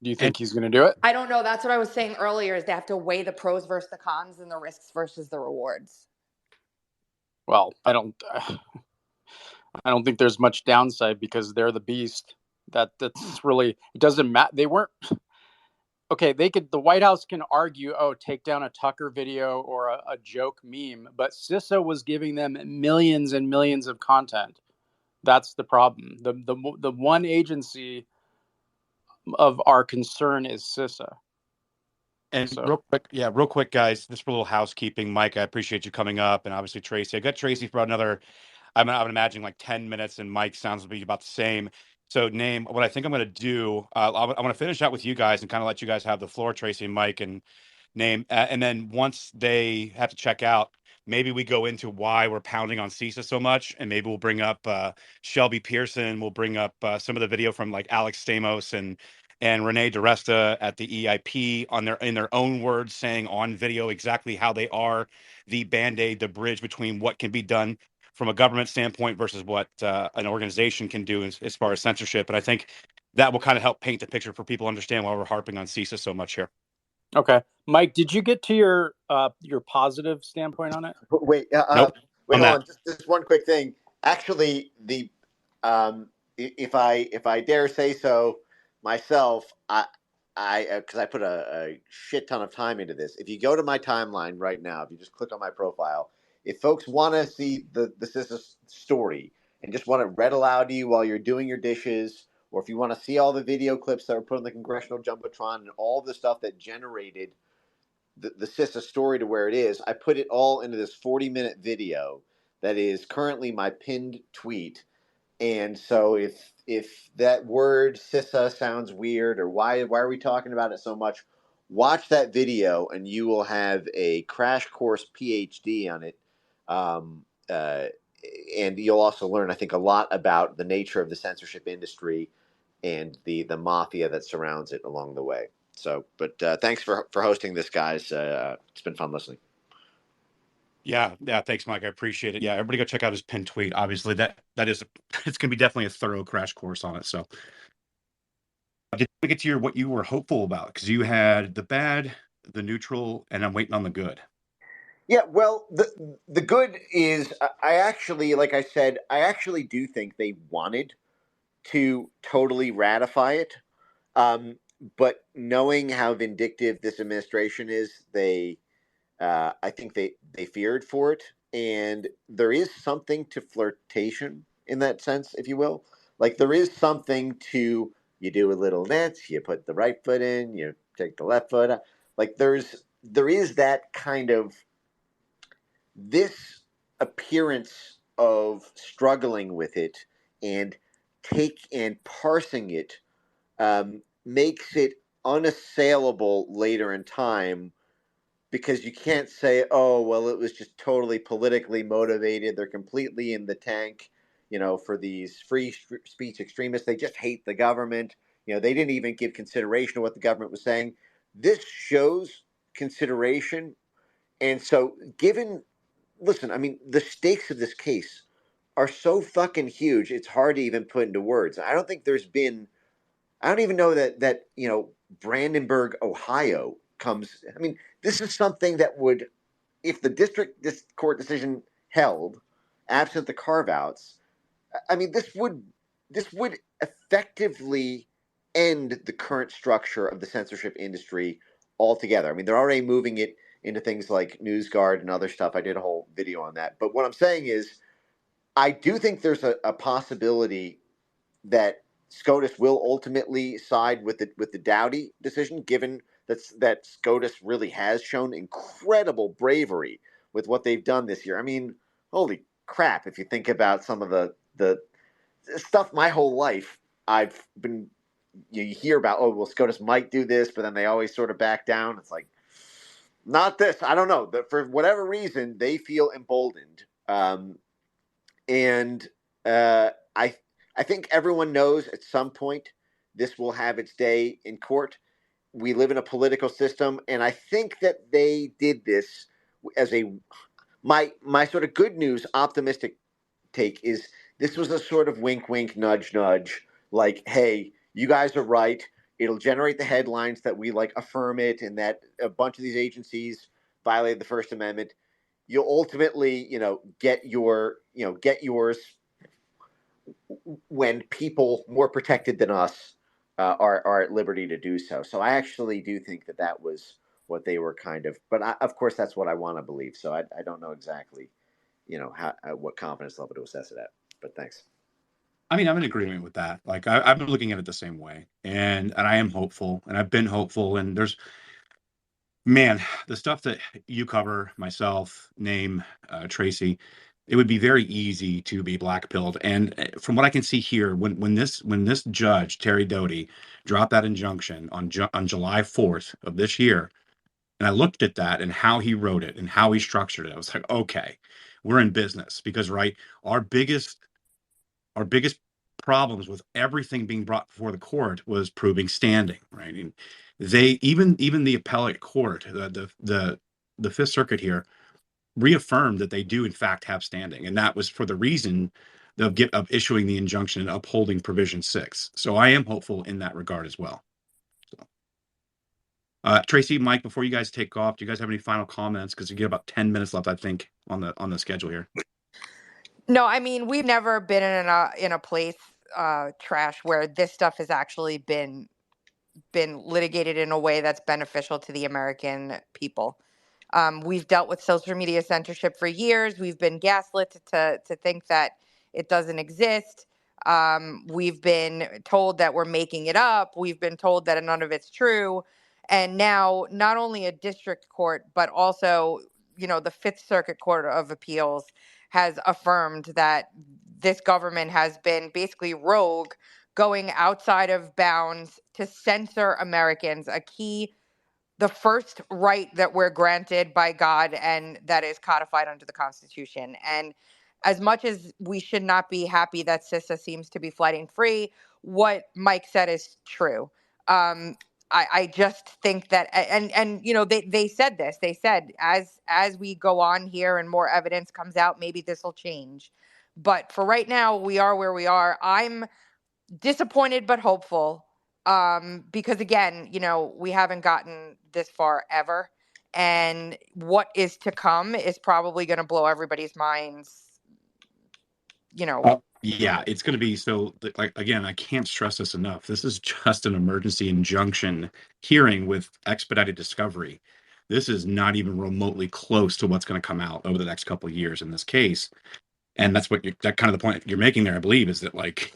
Do you
And
think he's going to do it?
I don't know. That's what I was saying earlier, is they have to weigh the pros versus the cons and the risks versus the rewards.
Well, I don't think there's much downside because they're the beast. That's really, it doesn't matter. They weren't okay. The White House can argue, oh, take down a Tucker video or a joke meme, but CISA was giving them millions and millions of content. That's the problem. The one agency of our concern is CISA.
And
So
real quick, guys, just for a little housekeeping. Mike, I appreciate you coming up, and obviously Tracy. I got Tracy for another, I would imagine like 10 minutes, and Mike sounds to be about the same. So, name what I think I'm going to do. I'm going to finish out with you guys and kind of let you guys have the floor, Tracy and Mike, and name. And then once they have to check out, maybe we go into why we're pounding on CISA so much, and maybe we'll bring up Shelby Pearson. We'll bring up some of the video from like Alex Stamos and Renee DiResta at the EIP in their own words, saying on video exactly how they are the band-aid, the bridge between what can be done from a government standpoint versus what an organization can do as far as censorship. And I think that will kind of help paint the picture for people to understand why we're harping on CISA so much here.
okay, Mike, did you get to your positive standpoint on it?
Wait,
Nope.
wait,
On
hold
that.
on. Just one quick thing. Actually, if I dare say so myself, because I put a shit ton of time into this. If you go to my timeline right now, if you just click on my profile, if folks want to see the sister story and just want it read aloud to you while you're doing your dishes, or if you want to see all the video clips that were put on the congressional jumbotron and all the stuff that generated the CISA story to where it is, I put it all into this 40-minute video that is currently my pinned tweet. And so if that word CISA sounds weird, or why are we talking about it so much, watch that video and you will have a crash course PhD on it. Um, uh, and you'll also learn, I think, a lot about the nature of the censorship industry and the mafia that surrounds it along the way. So, but thanks for hosting this, guys. It's been fun listening.
Yeah, thanks, Mike. I appreciate it. Yeah, everybody go check out his pinned tweet. Obviously, that is it's going to be definitely a thorough crash course on it. So, did we get to what you were hopeful about? Because you had the bad, the neutral, and I'm waiting on the good.
Yeah, well, the good is I actually, like I said, I actually do think they wanted to totally ratify it. But knowing how vindictive this administration is, I think they feared for it, and there is something to flirtation in that sense, if you will. Like there is something to, you do a little dance, you put the right foot in, you take the left foot out. Like there is that kind of this appearance of struggling with it and parsing it, makes it unassailable later in time, because you can't say, oh, well, it was just totally politically motivated. They're completely in the tank, for these free speech extremists. They just hate the government. They didn't even give consideration to what the government was saying. This shows consideration. And so, listen, I mean, the stakes of this case are so fucking huge, it's hard to even put into words. I don't even know that Brandenburg, Ohio comes. I mean, this is something that would, if this court decision held, absent the carve outs, I mean, this would effectively end the current structure of the censorship industry altogether. I mean, they're already moving it into things like NewsGuard and other stuff. I did a whole video on that. But what I'm saying is, I do think there's a possibility that SCOTUS will ultimately side with the Dowdy decision, given that SCOTUS really has shown incredible bravery with what they've done this year. I mean, holy crap! If you think about some of the stuff, my whole life I've been you hear about, oh, well, SCOTUS might do this, but then they always sort of back down. It's like, not this. I don't know. For whatever reason, they feel emboldened. And I think everyone knows at some point this will have its day in court. We live in a political system, and I think that they did this as a my sort of good news, optimistic take is this was a sort of wink, wink, nudge, nudge. Like, hey, you guys are right. It'll generate the headlines that we like affirm it, and that a bunch of these agencies violated the First Amendment. You'll ultimately, get get yours when people more protected than us are at liberty to do so. So I actually do think that that was what they were kind of. But of course, that's what I want to believe. So I don't know exactly, how what confidence level to assess it at. But thanks.
I mean, I'm in agreement with that. Like I've been looking at it the same way, and I am hopeful, and I've been hopeful. And there's, man, the stuff that you cover, myself, name, Tracy, it would be very easy to be blackpilled. And from what I can see here, when this judge Terry Doty dropped that injunction on July 4th of this year, and I looked at that and how he wrote it and how he structured it, I was like, okay, we're in business because right, our biggest our biggest problems with everything being brought before the court was proving standing, right? And they even the appellate court, the Fifth Circuit here, reaffirmed that they do in fact have standing, and that was for the reason of issuing the injunction and upholding Provision 6. So I am hopeful in that regard as well. So, Tracy, Mike, before you guys take off, do you guys have any final comments? Because you get about 10 minutes left, I think, on the schedule here.
No, I mean, we've never been in a place, Trash, where this stuff has actually been litigated in a way that's beneficial to the American people. We've dealt with social media censorship for years. We've been gaslit to think that it doesn't exist. We've been told that we're making it up. We've been told that none of it's true. And now, not only a district court, but also, the Fifth Circuit Court of Appeals has affirmed that this government has been basically rogue, going outside of bounds to censor Americans, the first right that we're granted by God and that is codified under the Constitution. And as much as we should not be happy that CISA seems to be flooding free, what Mike said is true. I just think that, and they said this. They said as we go on here and more evidence comes out, maybe this will change. But for right now, we are where we are. I'm disappointed but hopeful, because again, we haven't gotten this far ever, and what is to come is probably going to blow everybody's minds.
Yeah, it's going to be so. Like again, I can't stress this enough. This is just an emergency injunction hearing with expedited discovery. This is not even remotely close to what's going to come out over the next couple of years in this case. And that's that kind of the point you're making there, I believe, is that like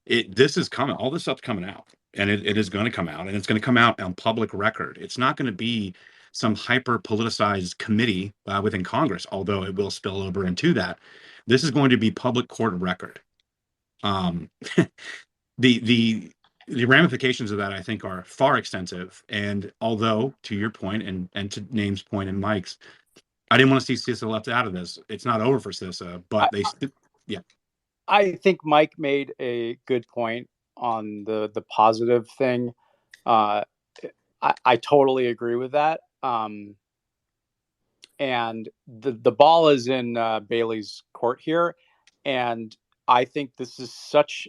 this is coming, all this stuff's coming out, and it is going to come out, and it's going to come out on public record. It's not going to be some hyper politicized committee within Congress, although it will spill over into that. This is going to be public court record. Um, the ramifications of that, I think, are far extensive. And although, to your point, and to Name's point and Mike's, I didn't want to see CISA left out of this. It's not over for CISA, but yeah.
I think Mike made a good point on the positive thing. I totally agree with that. And the ball is in Bailey's court here, and I think this is such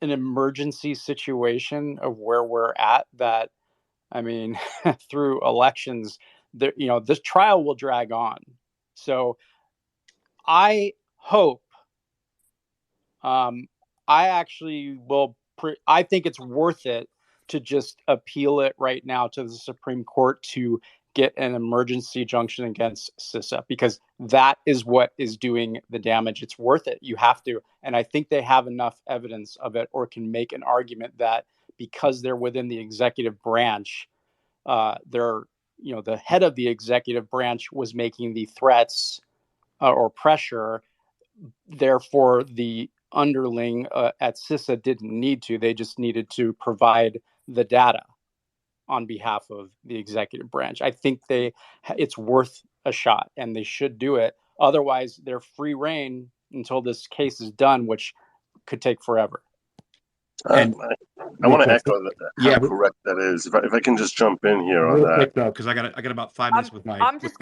an emergency situation of where we're at that, I mean, through elections, this trial will drag on. So I hope, I actually will, I think it's worth it to just appeal it right now to the Supreme Court to get an emergency injunction against CISA, because that is what is doing the damage. It's worth it. You have to. And I think they have enough evidence of it, or can make an argument that because they're within the executive branch, they're, the head of the executive branch was making the threats or pressure. Therefore, the underling at CISA didn't need to. They just needed to provide the data on behalf of the executive branch. I think it's worth a shot, and they should do it. Otherwise, they're free reign until this case is done, which could take forever.
And
I
real
want to
quick,
echo how
yeah,
correct that is. If I can just jump in here on
real
that.
quick though, because I got about 5 minutes with my.
I'm just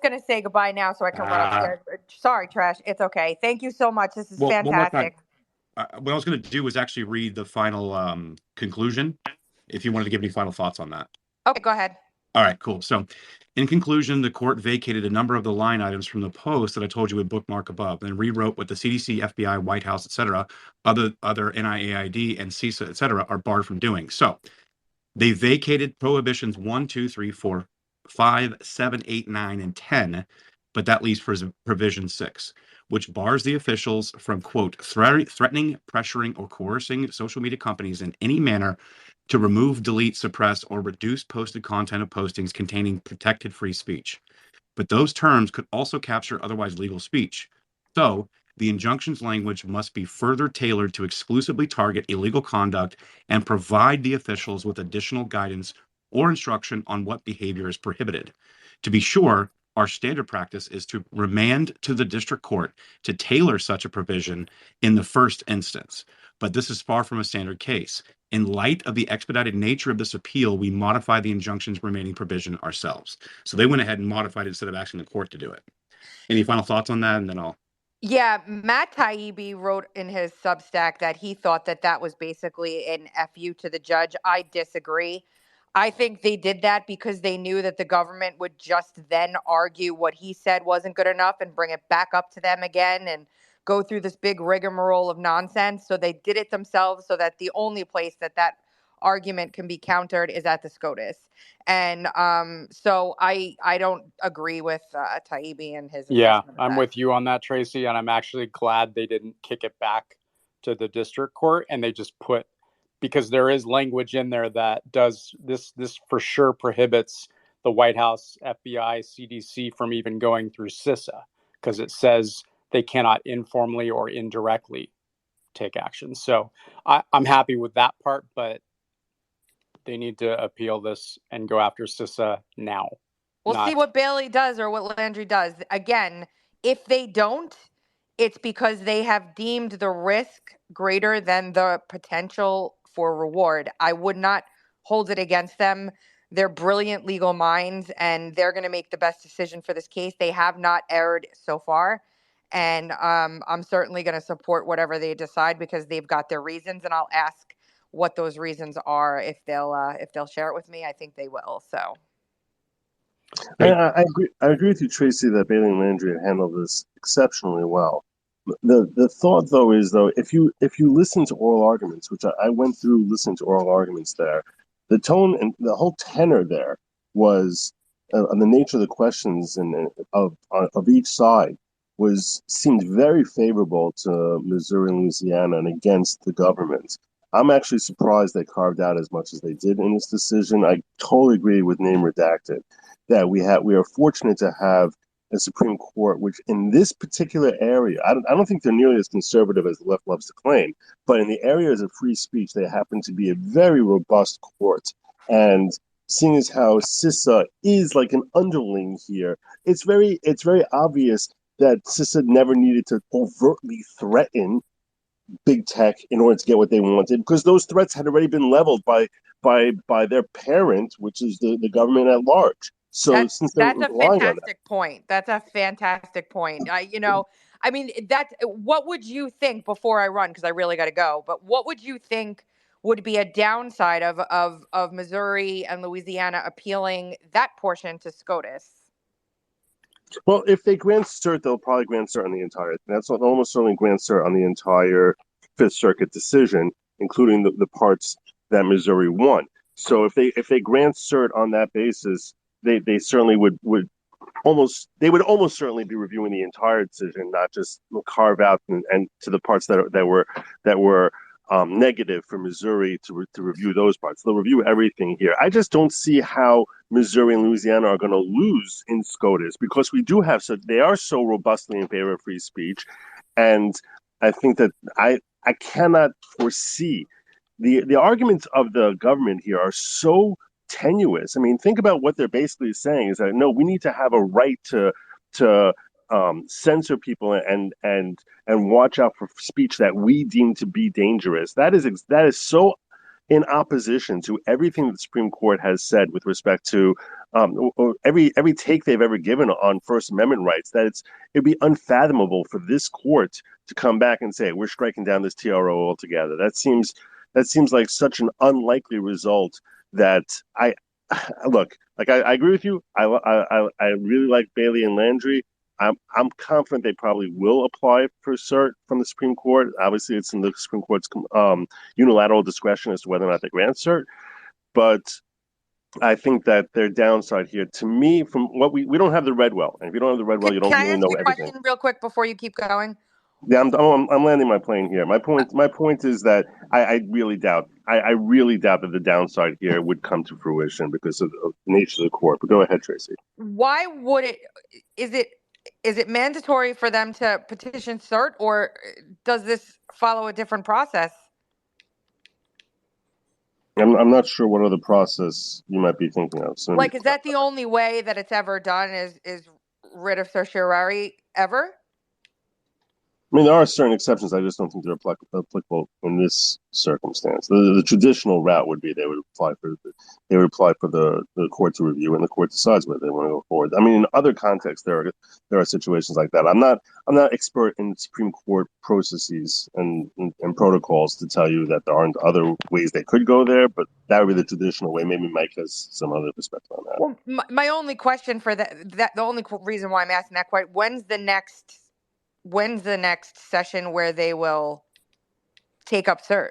gonna say goodbye now so I can run upstairs. Sorry, Trash. It's okay. Thank you so much. This is
Well, one more time.
fantastic.
What I was going to do was actually read the final conclusion. If you wanted to give any final thoughts on that.
Okay, go ahead.
All right, cool. So, in conclusion, the court vacated a number of the line items from the post that I told you would bookmark above, and rewrote what the CDC, FBI, White House, et cetera, other NIAID and CISA, et cetera, are barred from doing. So, they vacated prohibitions 1, 2, 3, 4, 5, 7, 8, 9, and 10, but that leaves provision 6, which bars the officials from, quote, threatening, pressuring, or coercing social media companies in any manner to remove, delete, suppress, or reduce posted content of postings containing protected free speech. But those terms could also capture otherwise legal speech. So, the injunction's language must be further tailored to exclusively target illegal conduct and provide the officials with additional guidance or instruction on what behavior is prohibited. To be sure, our standard practice is to remand to the district court to tailor such a provision in the first instance. But this is far from a standard case. In light of the expedited nature of this appeal, we modify the injunction's remaining provision ourselves. So they went ahead and modified it instead of asking the court to do it. Any final thoughts on that? And then I'll.
Yeah, Matt Taibbi wrote in his Substack that he thought that was basically an FU to the judge. I disagree. I think they did that because they knew that the government would just then argue what he said wasn't good enough and bring it back up to them again and go through this big rigmarole of nonsense. So they did it themselves so that the only place that argument can be countered is at the SCOTUS. And so I don't agree with Taibbi and his
Yeah,
assessment of
I'm
that.
with you on that, Tracy, and I'm actually glad they didn't kick it back to the district court and they just put, because there is language in there that does this for sure prohibits the White House, FBI, CDC from even going through CISA, because it says they cannot informally or indirectly take action. So I'm happy with that part, but they need to appeal this and go after CISA now.
We'll see what Bailey does or what Landry does. Again, if they don't, it's because they have deemed the risk greater than the potential for reward. I would not hold it against them. They're brilliant legal minds, and they're going to make the best decision for this case. They have not erred so far, and I'm certainly going to support whatever they decide because they've got their reasons, and I'll ask what those reasons are if they'll share it with me. I think they will. So.
I agree with you, Tracy, that Bailey and Landry handled this exceptionally well. The thought though is if you listen to oral arguments, which I went through listening to oral arguments there, the tone and the whole tenor there was on the nature of the questions and of each side seemed very favorable to Missouri and Louisiana and against the government. I'm actually surprised they carved out as much as they did in this decision. I totally agree with name redacted that we are fortunate to have a Supreme Court, which in this particular area, I don't think they're nearly as conservative as the left loves to claim, but in the areas of free speech, they happen to be a very robust court. And seeing as how CISA is like an underling here, it's very obvious that CISA never needed to overtly threaten big tech in order to get what they wanted, because those threats had already been leveled by their parent, which is the government at large. So since they're
that's a
relying on
fantastic point. That's a fantastic point. I mean, what would you think before I run? Because I really got to go. But what would you think would be a downside of Missouri and Louisiana appealing that portion to SCOTUS?
Well, if they grant cert, they'll probably grant cert on the entire. That's almost certainly grant cert on the entire Fifth Circuit decision, including the parts that Missouri won. So if they grant cert on that basis, they certainly would almost certainly be reviewing the entire decision, not just carve out and to the parts that were negative for Missouri to review those parts. They'll review everything here. I just don't see how Missouri and Louisiana are going to lose in SCOTUS because we do have they are so robustly in favor of free speech, and I think that I cannot foresee the arguments of the government here are so tenuous. I mean, think about what they're basically saying is that no, we need to have a right to censor people and watch out for speech that we deem to be dangerous. That is so in opposition to everything that the Supreme Court has said with respect to or every take they've ever given on First Amendment rights. That it'd be unfathomable for this court to come back and say we're striking down this TRO altogether. That seems like such an unlikely result that I look like I agree with you. I really like Bailey and Landry. I'm confident they probably will apply for cert from the Supreme Court. Obviously, it's in the Supreme Court's unilateral discretion as to whether or not they grant cert. But I think that their downside here, to me, from what we don't have the red well, and if you don't have the red well, you
Can
don't
I
really
ask
know
you a
everything.
question real quick before you keep going?
Yeah, I'm landing my plane here. My point is that I really doubt I really doubt that the downside here would come to fruition because of the nature of the court. But go ahead, Tracy.
Why would it? Is it is it mandatory for them to petition cert, or does this follow a different process?
I'm not sure what other process you might be thinking of. So maybe,
Like, is that the only way that it's ever done? Is writ of certiorari ever?
I mean, there are certain exceptions. I just don't think they're applicable in this circumstance. The traditional route would be they would apply for the court to review, and the court decides whether they want to go forward. I mean, in other contexts, there are situations like that. I'm not expert in Supreme Court processes and protocols to tell you that there aren't other ways they could go there, but that would be the traditional way. Maybe Mike has some other perspective on that.
Well, my only question for that the only reason why I'm asking that question, when's the next session where they will take up cert?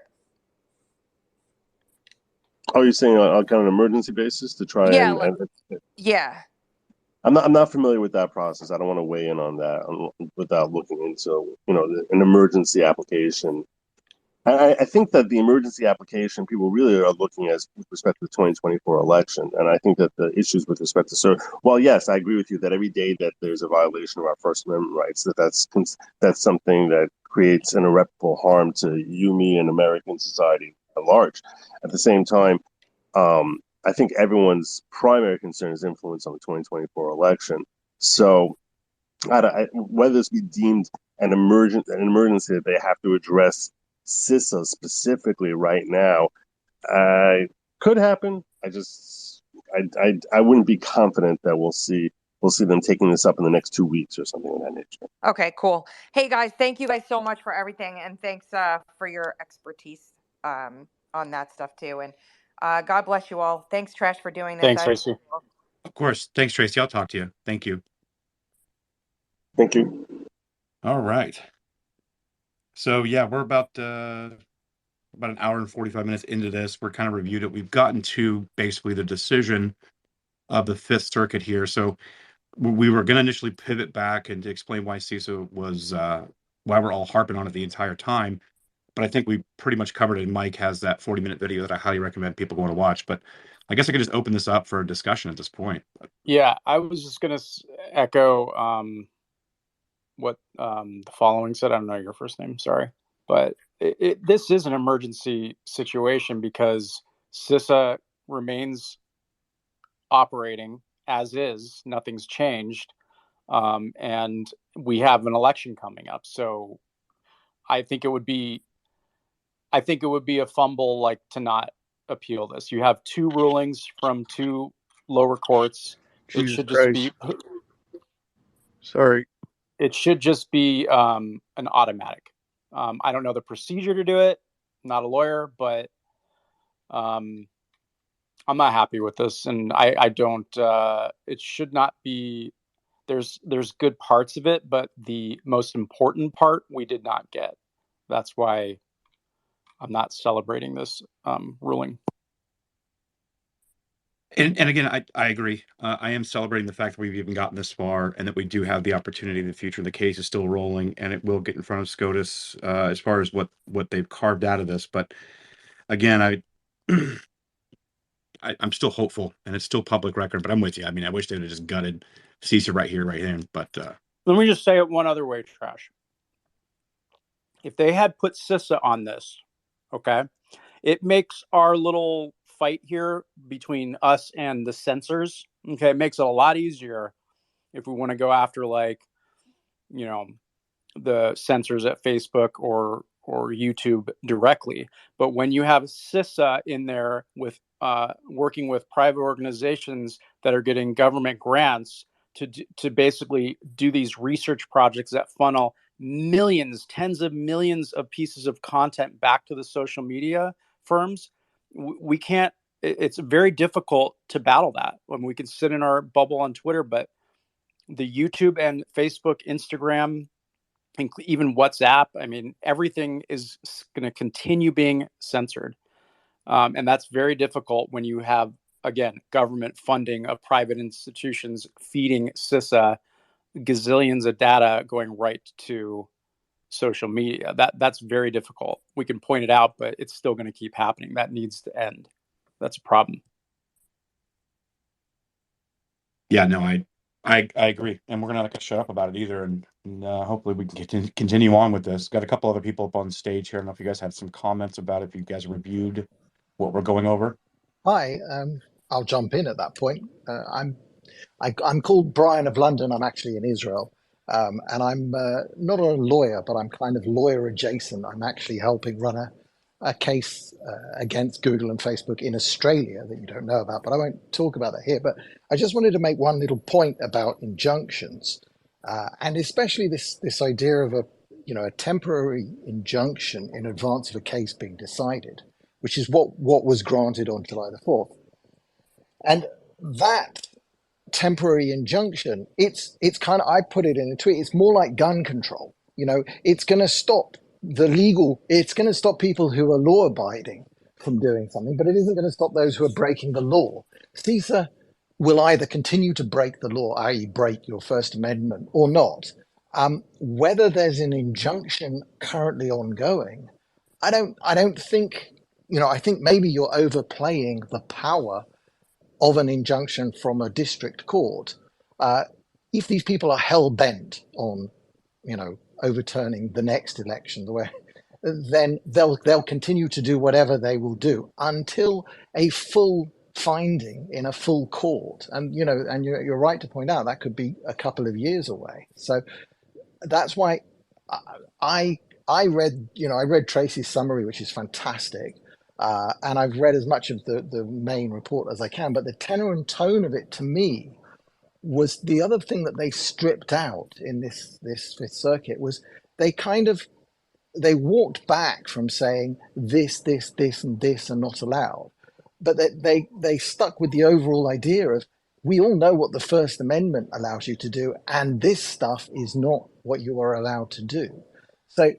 Oh, you're saying on kind of an emergency basis to try
Yeah,
and
yeah.
I'm not familiar with that process. I don't want to weigh in on that without looking into an emergency application. I think that the emergency application people really are looking at with respect to the 2024 election, and I think that the issues with respect to while yes, I agree with you that every day that there's a violation of our First Amendment rights, that's something that creates an irreparable harm to you, me, and American society at large. At the same time, I think everyone's primary concern is influence on the 2024 election. So, whether this be deemed an emergency that they have to address CISA specifically right now, could happen. I wouldn't be confident that we'll see them taking this up in the next 2 weeks or something of that nature.
Okay, cool. Hey guys, thank you guys so much for everything, and thanks for your expertise on that stuff too. And God bless you all. Thanks, Trash, for doing this.
Thanks, Tracy.
Of course. Thanks, Tracy. I'll talk to you. Thank you.
Thank you.
All right. So yeah, we're about an hour and 45 minutes into this. We're kind of reviewed it. We've gotten to basically the decision of the Fifth Circuit here. So we were going to initially pivot back and to explain why CISA was why we're all harping on it the entire time. But I think we pretty much covered it. And Mike has that 40-minute video that I highly recommend people go to watch. But I guess I could just open this up for a discussion at this point.
Yeah, I was just going to echo what the following said. I don't know your first name, sorry. But this is an emergency situation because CISA remains operating as is. Nothing's changed. And we have an election coming up. So I think it would be a fumble like to not appeal this. You have two rulings from two lower courts. It
Jesus
should
Christ.
just be
Sorry.
It should just be an automatic. I don't know the procedure to do it. I'm not a lawyer, but I'm not happy with this, and I don't. It should not be. There's good parts of it, but the most important part we did not get. That's why I'm not celebrating this ruling.
And again, I agree. I am celebrating the fact that we've even gotten this far and that we do have the opportunity in the future. The case is still rolling and it will get in front of SCOTUS as far as what they've carved out of this. But again, I'm still hopeful and it's still public record, but I'm with you. I mean, I wish they would have just gutted CISA right here, right then. But
Let me just say it one other way, Trash. If they had put CISA on this, okay, it makes our little fight here between us and the censors, okay, it makes it a lot easier if we want to go after, like, you know, the censors at Facebook or YouTube directly. But when you have CISA in there with working with private organizations that are getting government grants to basically do these research projects that funnel millions, tens of millions of pieces of content back to the social media firms, we can't. It's very difficult to battle that when we can sit in our bubble on Twitter, but the YouTube and Facebook, Instagram, even WhatsApp. I mean, everything is going to continue being censored. And that's very difficult when you have, again, government funding of private institutions feeding CISA gazillions of data going right to social media. That's very difficult. We can point it out, but it's still going to keep happening. That needs to end. That's a problem.
Yeah, no, I agree, and we're gonna shut up about it either, and hopefully we can continue on with this. Got a couple other people up on stage here. I don't know if you guys have some comments about it, if you guys reviewed what we're going over.
Hi, I'll jump in at that point. I'm called Brian of London. I'm actually in Israel, and I'm not a lawyer, but I'm kind of lawyer adjacent. I'm actually helping run a case against Google and Facebook in Australia that you don't know about, but I won't talk about that here. But I just wanted to make one little point about injunctions, and especially this idea of a temporary injunction in advance of a case being decided, which is what was granted on July the 4th. And that temporary injunction, it's kind of, I put it in a tweet, it's more like gun control. It's going to stop it's going to stop people who are law abiding from doing something, but it isn't going to stop those who are breaking the law. CISA will either continue to break the law, i.e. break your First Amendment, or not. Whether there's an injunction currently ongoing, I don't think, I think maybe you're overplaying the power of an injunction from a district court. If these people are hell bent on, overturning the next election, then they'll continue to do whatever they will do until a full finding in a full court. And you're right to point out that could be a couple of years away. So that's why I read Tracy's summary, which is fantastic. And I've read as much of the main report as I can, but the tenor and tone of it to me was the other thing that they stripped out in this Fifth Circuit was they walked back from saying this, and this are not allowed, but they stuck with the overall idea of, we all know what the First Amendment allows you to do, and this stuff is not what you are allowed to do. So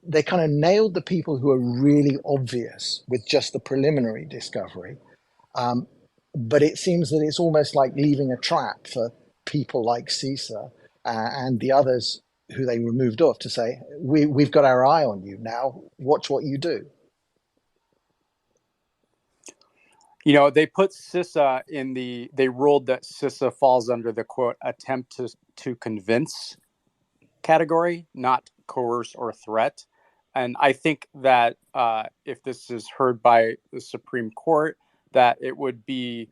they kind of nailed the people who are really obvious with just the preliminary discovery. But it seems that it's almost like leaving a trap for people like CISA and the others who they removed off to say, we've got our eye on you now, watch what you do.
They put CISA they ruled that CISA falls under the quote attempt to convince category, not coerce or threat. And I think that if this is heard by the Supreme Court, that it would be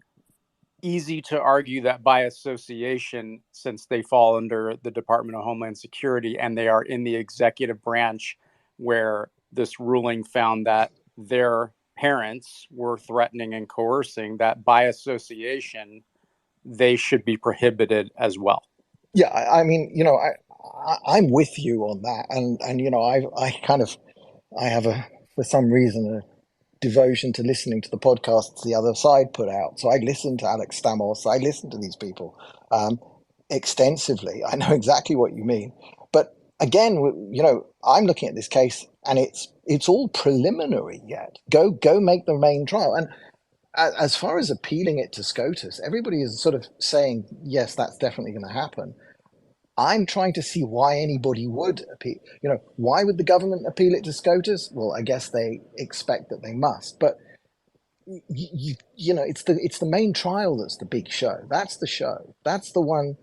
easy to argue that by association, since they fall under the Department of Homeland Security and they are in the executive branch, where this ruling found that their parents were threatening and coercing, that by association, they should be prohibited as well.
Yeah, I mean, I'm with you on that, and I have for some reason a devotion to listening to the podcasts the other side put out. So I listen to Alex Stamos, I listen to these people extensively. I know exactly what you mean, but again, I'm looking at this case, and it's all preliminary yet. Go make the main trial, and as far as appealing it to SCOTUS, everybody is sort of saying yes, that's definitely going to happen. I'm trying to see why anybody would appeal. Why would the government appeal it to SCOTUS? Well, I guess they expect that they must. But it's the main trial that's the big show. That's the show. That's the one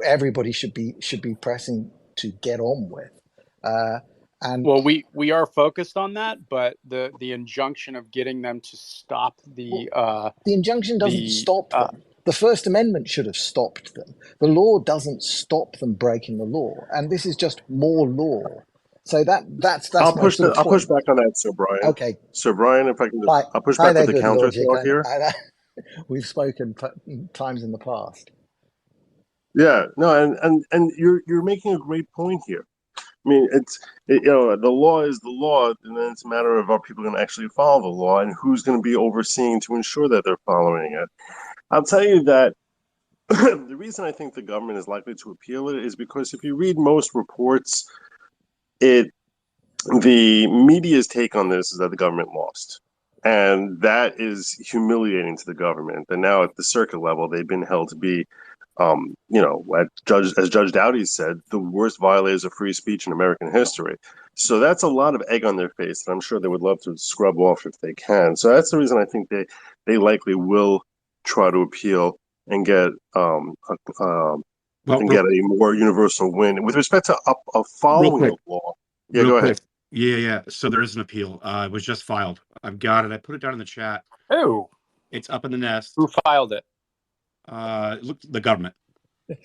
everybody should be pressing to get on with. And
Well, we are focused on that, but the injunction of getting them to stop
the injunction doesn't
the
stop them. The First Amendment should have stopped them. The law doesn't stop them breaking the law, and this is just more law. So that's my sort of
I'll push
point.
back on that, Sir Brian.
Okay,
Sir Brian, if I can,
hi,
I'll push
hi
back with
there,
the
good
counter
logic.
thought here.
We've spoken times in the past.
Yeah, no, and you're making a great point here. I mean, the law is the law, and then it's a matter of are people going to actually follow the law, and who's going to be overseeing to ensure that they're following it. I'll tell you that the reason I think the government is likely to appeal it is because if you read most reports, it the media's take on this is that the government lost. And that is humiliating to the government. And now at the circuit level, they've been held to be, as Judge Dowdy said, the worst violators of free speech in American history. So that's a lot of egg on their face that I'm sure they would love to scrub off if they can. So that's the reason I think they likely will try to appeal and get
Well,
and get a more universal win with respect to
real
following
quick,
the law. Yeah,
real
go ahead.
quick. Yeah. So there is an appeal. It was just filed. I've got it. I put it down in the chat.
oh,
It's up in the nest.
who filed it?
Look, the government.
Yeah.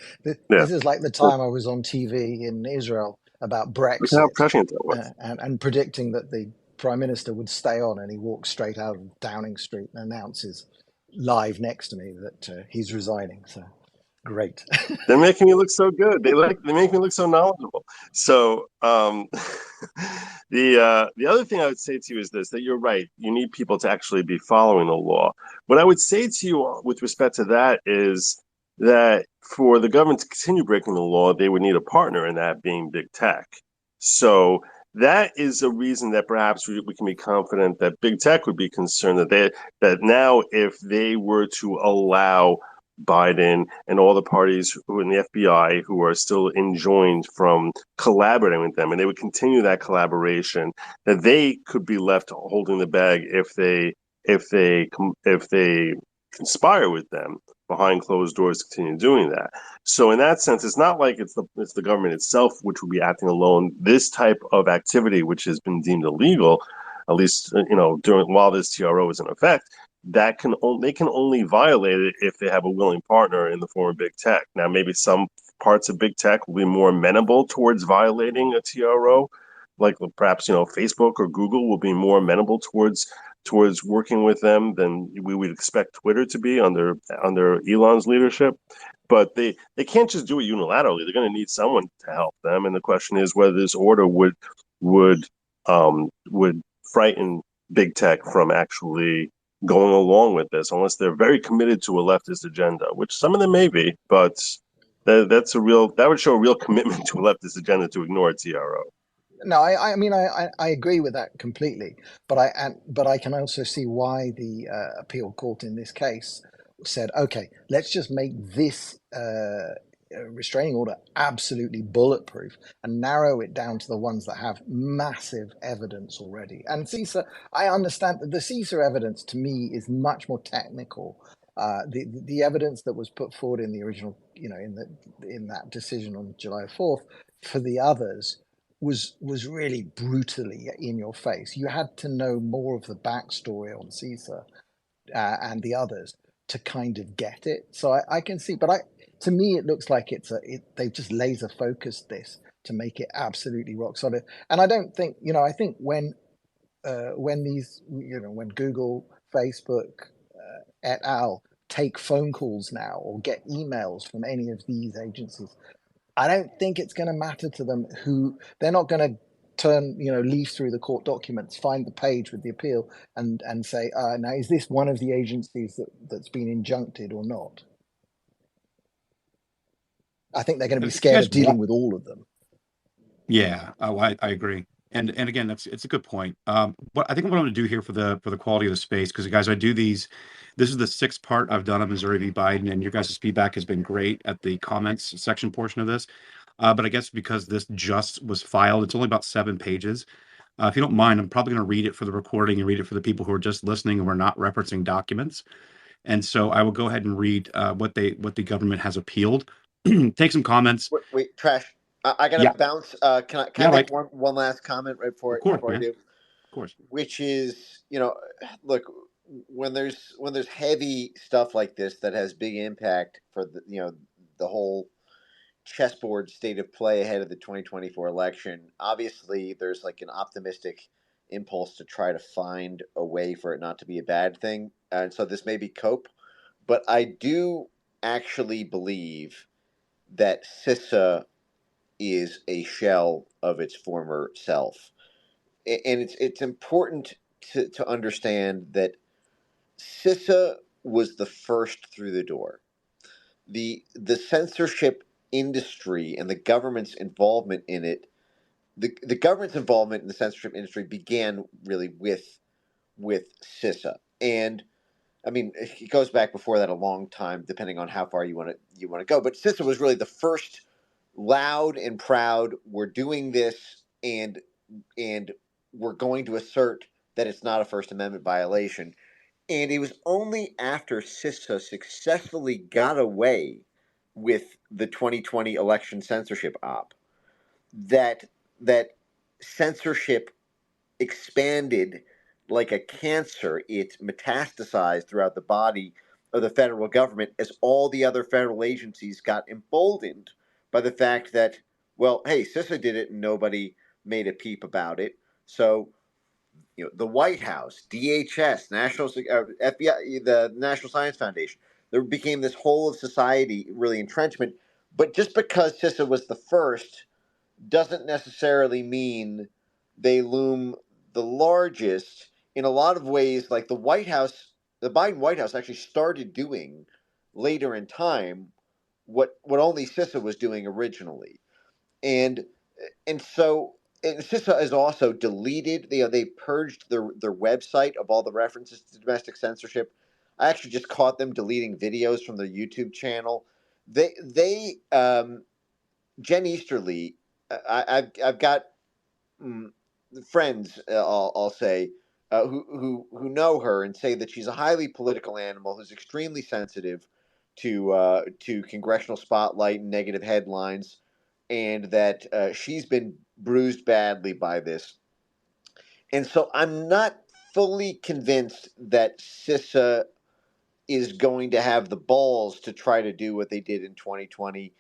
This is like the time I was on TV in Israel about
Look how
Brexit
prescient that was.
and predicting that the Prime Minister would stay on, and he walks straight out of Downing Street and announces live next to me that he's resigning. So great.
They're making me look so good. They make me look so knowledgeable. So the other thing I would say to you is this: that you're right. You need people to actually be following the law. What I would say to you with respect to that is that for the government to continue breaking the law, they would need a partner in that being big tech. So that is a reason that perhaps we can be confident that big tech would be concerned that now if they were to allow Biden and all the parties who in the FBI who are still enjoined from collaborating with them, and they would continue that collaboration, that they could be left holding the bag if they conspire with them behind closed doors to continue doing that. So in that sense, it's not like it's the government itself which would be acting alone. This type of activity, which has been deemed illegal, at least during while this TRO is in effect, they can only violate it if they have a willing partner in the form of big tech. Now, maybe some parts of big tech will be more amenable towards violating a TRO, like perhaps Facebook or Google will be more amenable towards working with them than we would expect Twitter to be under Elon's leadership. But they can't just do it unilaterally. They're going to need someone to help them, and the question is whether this order would frighten big tech from actually going along with this, unless they're very committed to a leftist agenda, which some of them may be, but that would show a real commitment to a leftist agenda to ignore a TRO.
No, I mean I agree with that completely, but I can also see why the appeal court in this case said, okay, let's just make this restraining order absolutely bulletproof and narrow it down to the ones that have massive evidence already. And CISA, I understand that the CISA evidence to me is much more technical. The evidence that was put forward in the original, in that decision on July 4th for the others was really brutally in your face. You had to know more of the backstory on CISA and the others to kind of get it. So I can see, but to me it looks like they've just laser focused this to make it absolutely rock solid. And I don't think I think when these when Google, Facebook, et al. Take phone calls now or get emails from any of these agencies, I don't think it's going to matter to them who they're not going to leaf through the court documents, find the page with the appeal, and say, now is this one of the agencies that's been injuncted or not? I think they're going to be
If you
scared
guys
of dealing
want,
with all of them.
yeah, I agree. And again, it's a good point. What I think what I'm going to do here for the quality of the space, because guys, I do these. This is the sixth part I've done on Missouri v. Biden, and your guys' feedback has been great at the comments section portion of this. But I guess because this just was filed, it's only about 7 pages. If you don't mind, I'm probably going to read it for the recording and read it for the people who are just listening and we're not referencing documents. And so I will go ahead and read what the government has appealed. Take some comments.
Wait, Trash. I gotta
Yeah,
bounce. Can I
yeah,
make
Mike.
one last comment right
Of course,
before I
man.
do?
Of course.
Which is, look, when there's heavy stuff like this that has big impact for the whole chessboard state of play ahead of the 2024 election. Obviously, there's like an optimistic impulse to try to find a way for it not to be a bad thing, and so this may be cope. But I do actually believe that CISA is a shell of its former self, and it's important to understand that CISA was the first through the door. The censorship industry and the government's involvement in it, the government's involvement in the censorship industry began really with CISA. And I mean, it goes back before that a long time, depending on how far you want to go. But CISA was really the first loud and proud. We're doing this, and we're going to assert that it's not a First Amendment violation. And it was only after CISA successfully got away with the 2020 election censorship op that that censorship expanded like a cancer. It metastasized throughout the body of the federal government as all the other federal agencies got emboldened by the fact that, well, hey, CISA did it and nobody made a peep about it. So, the White House, DHS, FBI, the National Science Foundation, there became this whole of society really entrenchment. But just because CISA was the first doesn't necessarily mean they loom the largest. In a lot of ways, like the Biden White House actually started doing later in time what only CISA was doing originally. And so CISA is also deleted. They purged their website of all the references to domestic censorship. I actually just caught them deleting videos from their YouTube channel. They Jen Easterly. I've got mm, friends. I'll say who know her and say that she's a highly political animal who's extremely sensitive to congressional spotlight and negative headlines, and that she's been bruised badly by this. And so I'm not fully convinced that CISA is going to have the balls to try to do what they did in 2020,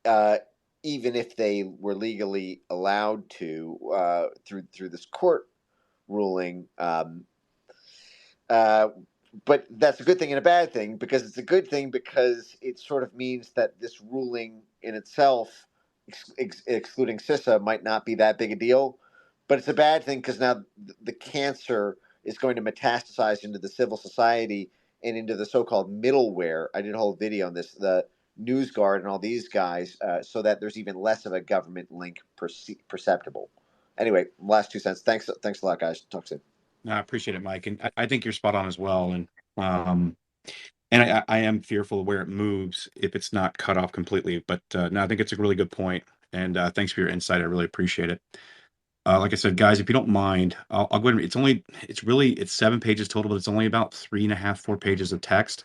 uh, even if they were legally allowed to through this court ruling. Uh, but that's a good thing and a bad thing, because it's a good thing because it sort of means that this ruling in itself, excluding CISA, might not be that big a deal. But it's a bad thing because now the cancer is going to metastasize into the civil society and into the so-called middleware. I did a whole video on this, the NewsGuard and all these guys, so that there's even less of a government link perceptible. Anyway, last 2 cents. Thanks a lot, guys. Talk soon.
No, I appreciate it, Mike, and I think you're spot on as well. Um, and I am fearful of where it moves if it's not cut off completely. But no, I think it's a really good point, and thanks for your insight. I really appreciate it. Like I said, guys, if you don't mind, I'll go ahead. It's 7 pages total, but it's only about 3.5, 4 pages of text.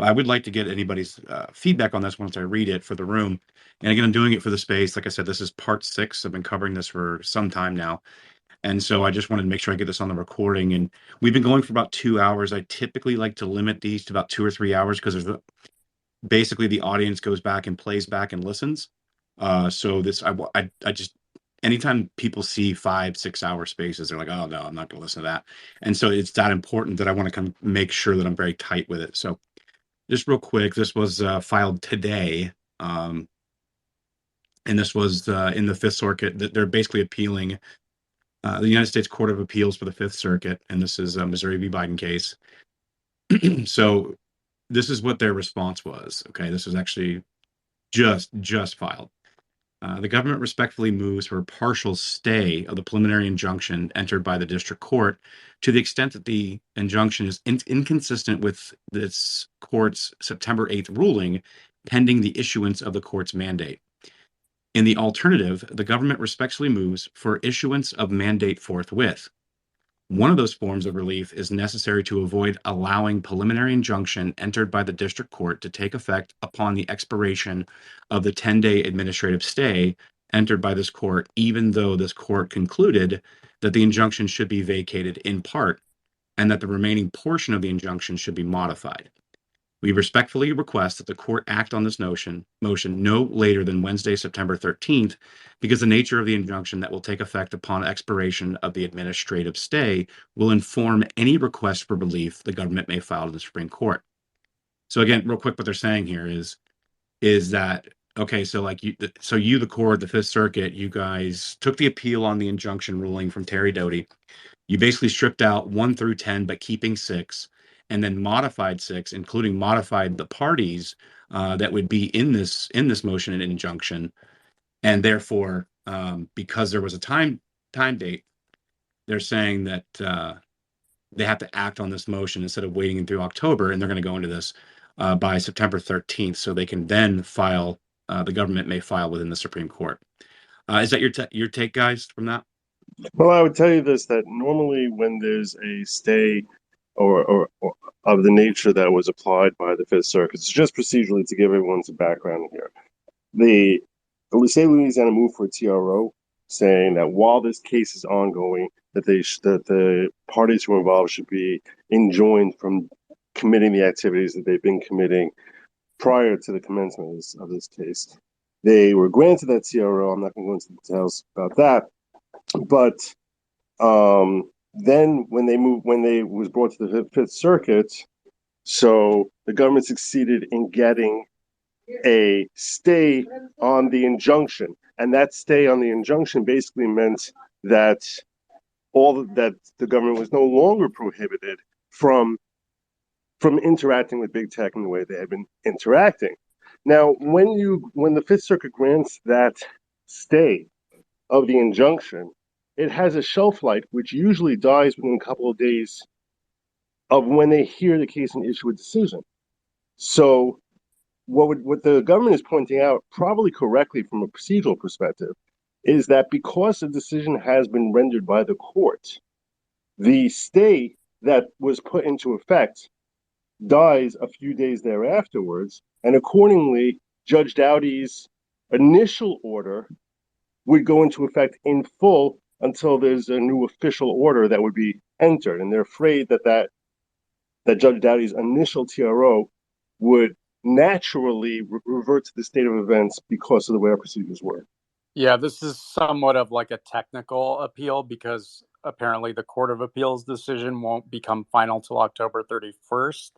I would like to get anybody's feedback on this once I read it for the room. And again, I'm doing it for the space. Like I said, this is part 6. I've been covering this for some time now. And so I just wanted to make sure I get this on the recording. And we've been going for about 2 hours. I typically like to limit these to about 2 or 3 hours because basically the audience goes back and plays back and listens. So I just, anytime people see 5-6 hour spaces, they're like, oh no, I'm not going to listen to that. And so it's that important that I want to kind of make sure that I'm very tight with it. So just real quick, this was filed today. And this was in the Fifth Circuit. They're basically appealing the United States Court of Appeals for the Fifth Circuit, and this is a Missouri v. Biden case. So this is what their response was. Okay, this was actually just filed. The government respectfully moves for a partial stay of the preliminary injunction entered by the district court to the extent that the injunction is inconsistent with this court's September 8th ruling, pending the issuance of the court's mandate. In the alternative, the government respectfully moves for issuance of mandate forthwith. One of those forms of relief is necessary to avoid allowing preliminary injunction entered by the district court to take effect upon the expiration of the 10-day administrative stay entered by this court, even though this court concluded that the injunction should be vacated in part and that the remaining portion of the injunction should be modified. We respectfully request that the court act on this motion no later than Wednesday, September 13th, because the nature of the injunction that will take effect upon expiration of the administrative stay will inform any request for relief the government may file to the Supreme Court. So again, real quick, what they're saying here is that, okay, so like the court, the Fifth Circuit, you guys took the appeal on the injunction ruling from Terry Doty. You basically stripped out 1 through 10, but keeping 6, and then modified 6, including modified the parties that would be in this motion and injunction, and therefore, because there was a time date, they're saying that they have to act on this motion instead of waiting through October, and they're going to go into this by September 13th, so they can then file. The government may file within the Supreme Court. Is that your take, guys, from that?
Well, I would tell you this, that normally when there's a stay or of the nature that was applied by the Fifth Circuit, it's just procedurally to give everyone some background here. The state of Louisiana moved for a TRO, saying that while this case is ongoing, that the parties who are involved should be enjoined from committing the activities that they've been committing prior to the commencement of this case. They were granted that TRO. I'm not going to go into details about that, but then when they was brought to the Fifth Circuit, so the government succeeded in getting a stay on the injunction, and that stay on the injunction basically meant that that the government was no longer prohibited from interacting with big tech in the way they had been interacting. Now, when the Fifth Circuit grants that stay of the injunction, it has a shelf life which usually dies within a couple of days of when they hear the case and issue a decision. So what the government is pointing out, probably correctly from a procedural perspective, is that because a decision has been rendered by the court, the stay that was put into effect dies a few days thereafterwards, and accordingly, Judge Doughty's initial order would go into effect in full until there's a new official order that would be entered. And they're afraid that Judge Doughty's initial TRO would naturally revert to the state of events because of the way our procedures were.
Yeah, this is somewhat of like a technical appeal because apparently the Court of Appeals decision won't become final till October 31st.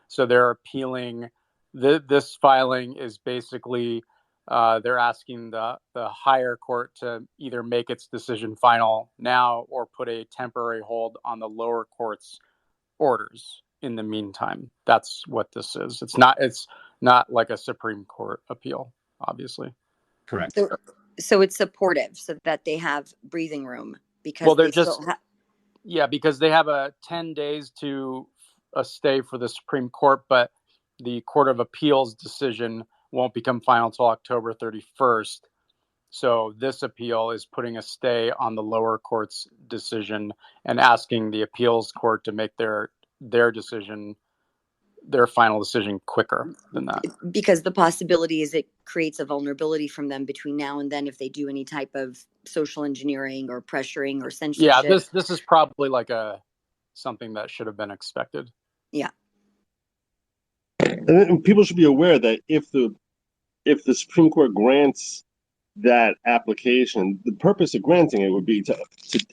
So they're appealing. This filing is basically they're asking the higher court to either make its decision final now or put a temporary hold on the lower court's orders in the meantime. That's what this is. It's not like a Supreme Court appeal, obviously.
Correct.
So it's supportive so that they have breathing room because
well, they're
they
just
still
yeah, because they have a 10 days to a stay for the Supreme Court, but the Court of Appeals decision won't become final until October 31st. So this appeal is putting a stay on the lower court's decision and asking the appeals court to make their decision, their final decision quicker than that.
because the possibility is it creates a vulnerability from them between now and then if they do any type of social engineering or pressuring or censorship.
Yeah, this is probably like something that should have been expected.
Yeah.
And people should be aware that if the Supreme Court grants that application, the purpose of granting it would be to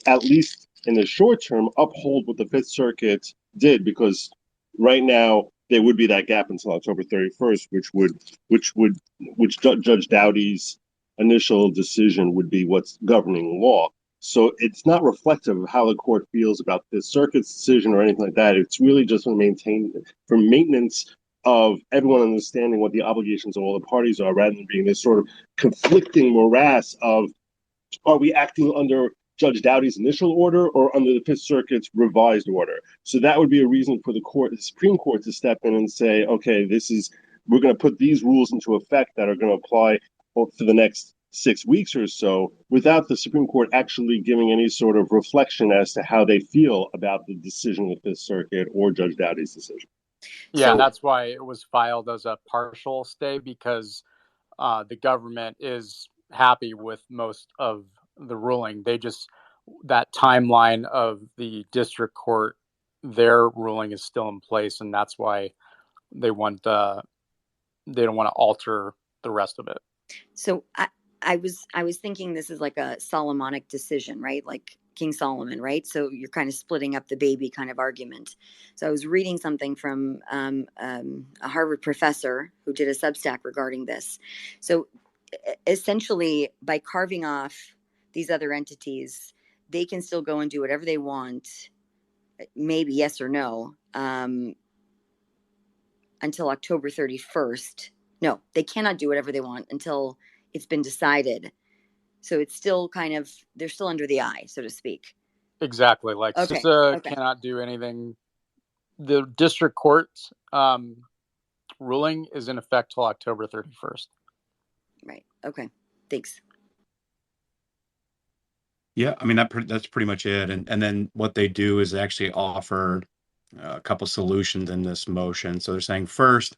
at least in the short term uphold what the Fifth Circuit did, because right now there would be that gap until October 31st, which Judge Doughty's initial decision would be what's governing law. So it's not reflective of how the court feels about the circuit's decision or anything like that. It's really just for maintenance of everyone understanding what the obligations of all the parties are, rather than being this sort of conflicting morass of, are we acting under Judge Doughty's initial order or under the Fifth Circuit's revised order? So that would be a reason for the Supreme Court to step in and say, okay, we're going to put these rules into effect that are going to apply for the next 6 weeks or so, without the Supreme Court actually giving any sort of reflection as to how they feel about the decision of the Fifth Circuit or Judge Doughty's decision.
Yeah,
So,
that's why it was filed as a partial stay, because the government happy with most of the ruling. They just, that timeline of the district court, their ruling is still in place, and that's why they want they don't want to alter the rest of it.
So I was thinking this is like a Solomonic decision, right? Like King Solomon, right? So you're kind of splitting up the baby kind of argument. So I was reading something from a Harvard professor who did a Substack regarding this. So essentially, by carving off these other entities, they can still go and do whatever they want, maybe yes or no, until October 31st. No, they cannot do whatever they want until it's been decided. So it's still kind of, they're still under the eye, so to speak.
Exactly. Like
Okay.
CISA
Okay.
cannot do anything. The district court's ruling is in effect till October 31st.
Right. Okay. Thanks.
Yeah, I mean that's pretty much it. And then what they do is they actually offer a couple solutions in this motion. So they're saying first,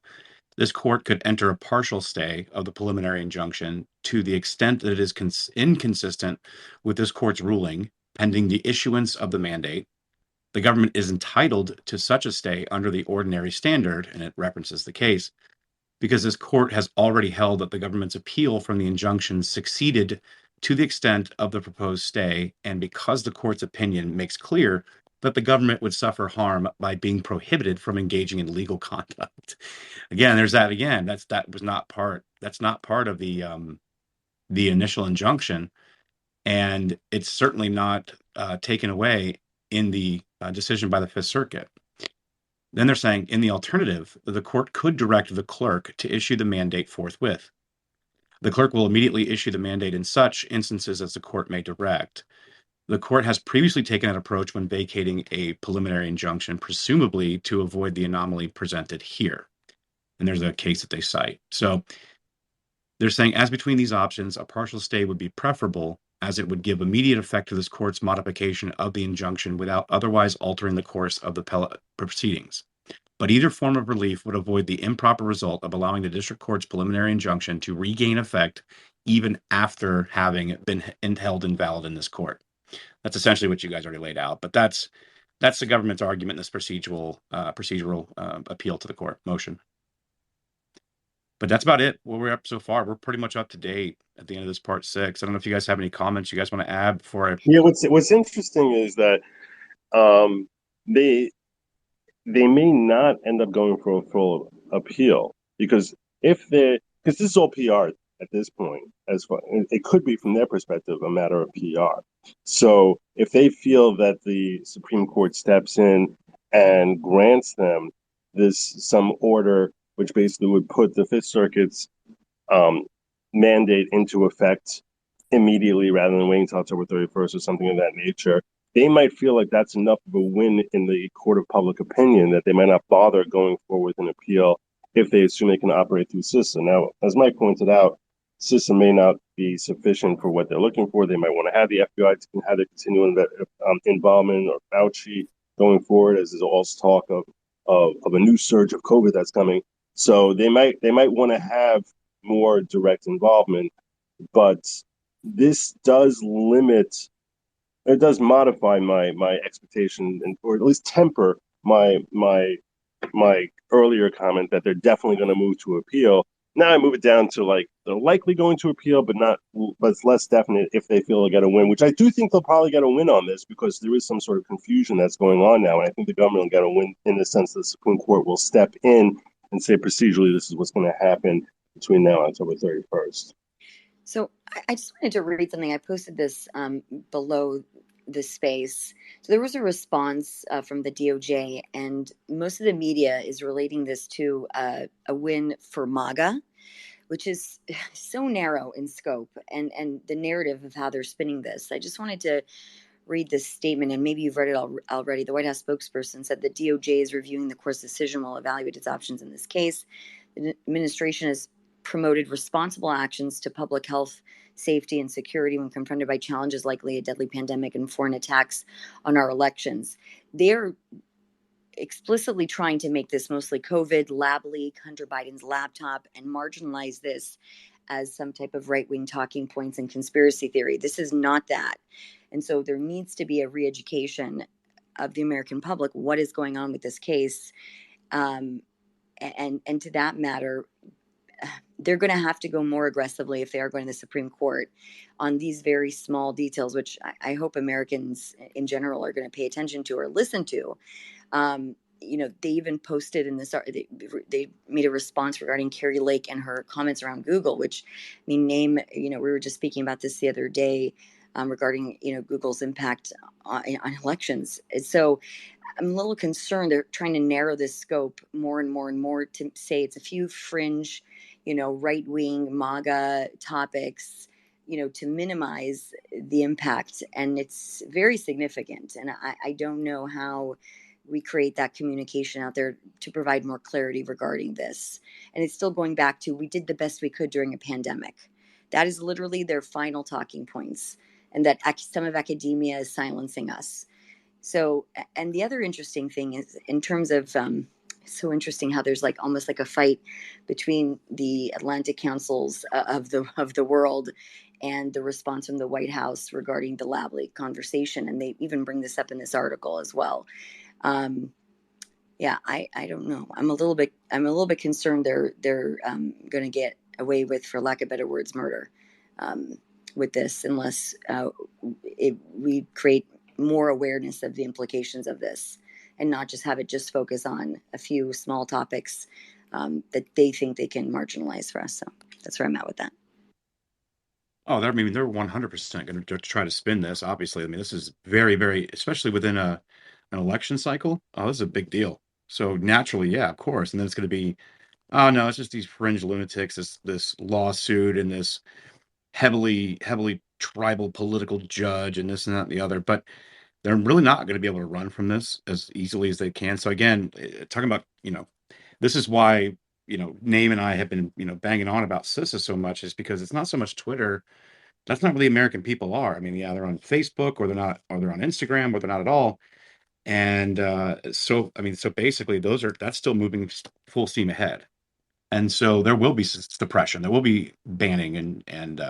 this court could enter a partial stay of the preliminary injunction to the extent that it is inconsistent with this court's ruling, pending the issuance of the mandate. The government is entitled to such a stay under the ordinary standard, and it references the case, because this court has already held that the government's appeal from the injunction succeeded to the extent of the proposed stay, and because the court's opinion makes clear that the government would suffer harm by being prohibited from engaging in legal conduct. Again, there's that again. That's not part of the initial injunction, and it's certainly not taken away in the decision by the Fifth Circuit. Then they're saying, in the alternative, the court could direct the clerk to issue the mandate forthwith. The clerk will immediately issue the mandate in such instances as the court may direct. The court has previously taken that approach when vacating a preliminary injunction, presumably to avoid the anomaly presented here. And there's a case that they cite. So they're saying, as between these options, a partial stay would be preferable, as it would give immediate effect to this court's modification of the injunction without otherwise altering the course of the proceedings. But either form of relief would avoid the improper result of allowing the district court's preliminary injunction to regain effect even after having been held invalid in this court. That's essentially what you guys already laid out. But that's the government's argument in this procedural appeal to the court motion. But that's about it. What we're up so far. We're pretty much up to date at the end of this part 6. I don't know if you guys have any comments you guys want to add before I.
Yeah, what's interesting is that they may not end up going for a full appeal because because this is all PR at this point, as far it could be from their perspective a matter of PR. So if they feel that the Supreme Court steps in and grants them some order, which basically would put the Fifth Circuit's mandate into effect immediately rather than waiting until October 31st or something of that nature, they might feel like that's enough of a win in the court of public opinion that they might not bother going forward with an appeal if they assume they can operate through CISA. Now, as Mike pointed out, CISA may not be sufficient for what they're looking for. They might want to have the FBI to have the continuing involvement or Fauci going forward, as there's also talk of a new surge of COVID that's coming. So they might want to have more direct involvement, but this does modify my expectation, or at least temper my earlier comment that they're definitely going to move to appeal. Now I move it down to like they're likely going to appeal, but it's less definite if they feel they get a win, which I do think they'll probably get a win on this because there is some sort of confusion that's going on now, and I think the government will get a win in the sense that the Supreme Court will step in and say procedurally this is what's going to happen between now and October 31st.
So I just wanted to read something. I posted this below the space. So there was a response from the DOJ, and most of the media is relating this to a win for MAGA, which is so narrow in scope and the narrative of how they're spinning this. I just wanted to read this statement, and maybe you've read it already. The White House spokesperson said the DOJ is reviewing the court's decision, will evaluate its options in this case. The administration has promoted responsible actions to public health, safety, and security when confronted by challenges likely a deadly pandemic and foreign attacks on our elections. They're explicitly trying to make this mostly COVID, lab leak, Hunter Biden's laptop, and marginalize this as some type of right-wing talking points and conspiracy theory. This is not that. And so there needs to be a re-education of the American public. What is going on with this case? And to that matter, they're going to have to go more aggressively if they are going to the Supreme Court on these very small details, which I hope Americans in general are going to pay attention to or listen to. They even posted in this, they made a response regarding Carrie Lake and her comments around Google, which, we were just speaking about this the other day regarding, Google's impact on elections. So I'm a little concerned they're trying to narrow this scope more and more and more to say it's a few fringe, right-wing MAGA topics, to minimize the impact. And it's very significant. And I don't know how we create that communication out there to provide more clarity regarding this. And it's still going back to, we did the best we could during a pandemic. That is literally their final talking points. And that some of academia is silencing us. So, and the other interesting thing is, in terms of, so interesting how there's like almost like a fight between the Atlantic councils of the world and the response from the White House regarding the lab leak conversation, and they even bring this up in this article as well. I don't know. I'm a little bit concerned they're going to get away with, for lack of better words, murder with this, unless we create more awareness of the implications of this and not just have it just focus on a few small topics that they think they can marginalize for us. So that's where I'm at with that.
Oh, they're 100% going to try to spin this. Obviously, I mean, this is very, very, especially within an election cycle. Oh, this is a big deal. So naturally, yeah, of course. And then it's going to be, oh no, it's just these fringe lunatics, this lawsuit, and this heavily tribal political judge, and this and that and the other. But they're really not going to be able to run from this as easily as they can. So again, talking about, this is why, Name and I have been, banging on about CISA so much, is because it's not so much Twitter. That's not really American people are. I mean, yeah, they're on Facebook, or they're not, or they're on Instagram, or they're not at all. And so basically that's still moving full steam ahead. And so there will be suppression. There will be banning and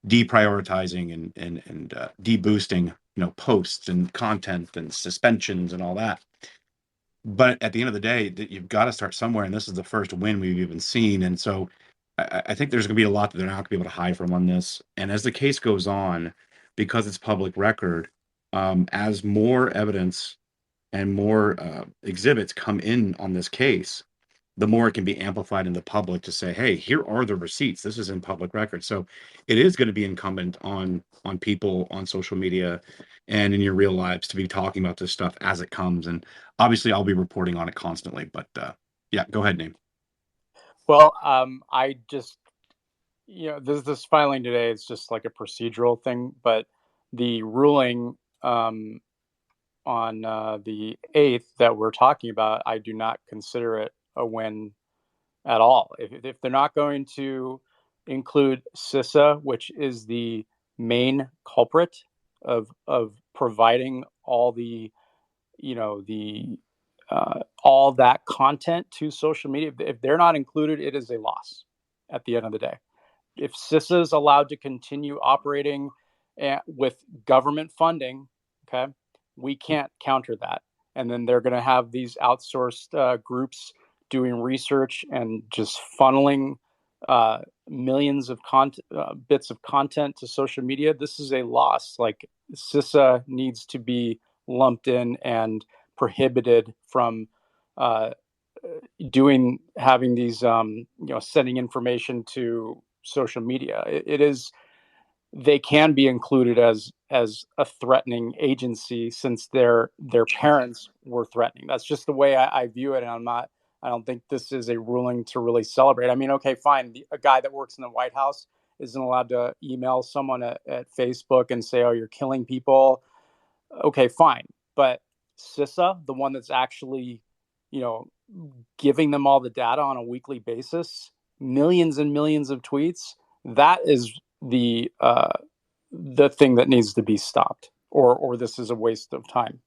deprioritizing and deboosting, posts and content and suspensions and all that. But at the end of the day, you've got to start somewhere, and this is the first win we've even seen. And so I think there's going to be a lot that they're not going to be able to hide from on this. And as the case goes on, because it's public record, as more evidence and more exhibits come in on this case, the more it can be amplified in the public to say, hey, here are the receipts. This is in public record. So it is going to be incumbent on people on social media and in your real lives to be talking about this stuff as it comes. And obviously I'll be reporting on it constantly. But yeah, go ahead, Name.
Well, I just, this filing today is just like a procedural thing, but the ruling on the 8th that we're talking about, I do not consider it a win at all. If they're not going to include CISA, which is the main culprit of providing all the, all that content to social media, if they're not included, it is a loss at the end of the day. If CISA is allowed to continue operating with government funding, okay, we can't counter that. And then they're going to have these outsourced groups doing research and just funneling millions of bits of content to social media. This is a loss. Like, CISA needs to be lumped in and prohibited from having these sending information to social media. It is, they can be included as a threatening agency since their parents were threatening. That's just the way I view it, and I don't think this is a ruling to really celebrate. I mean, okay, fine. A guy that works in the White House isn't allowed to email someone at Facebook and say, "Oh, you're killing people." Okay, fine. But CISA, the one that's actually, giving them all the data on a weekly basis, millions and millions of tweets, that is the thing that needs to be stopped, or this is a waste of time.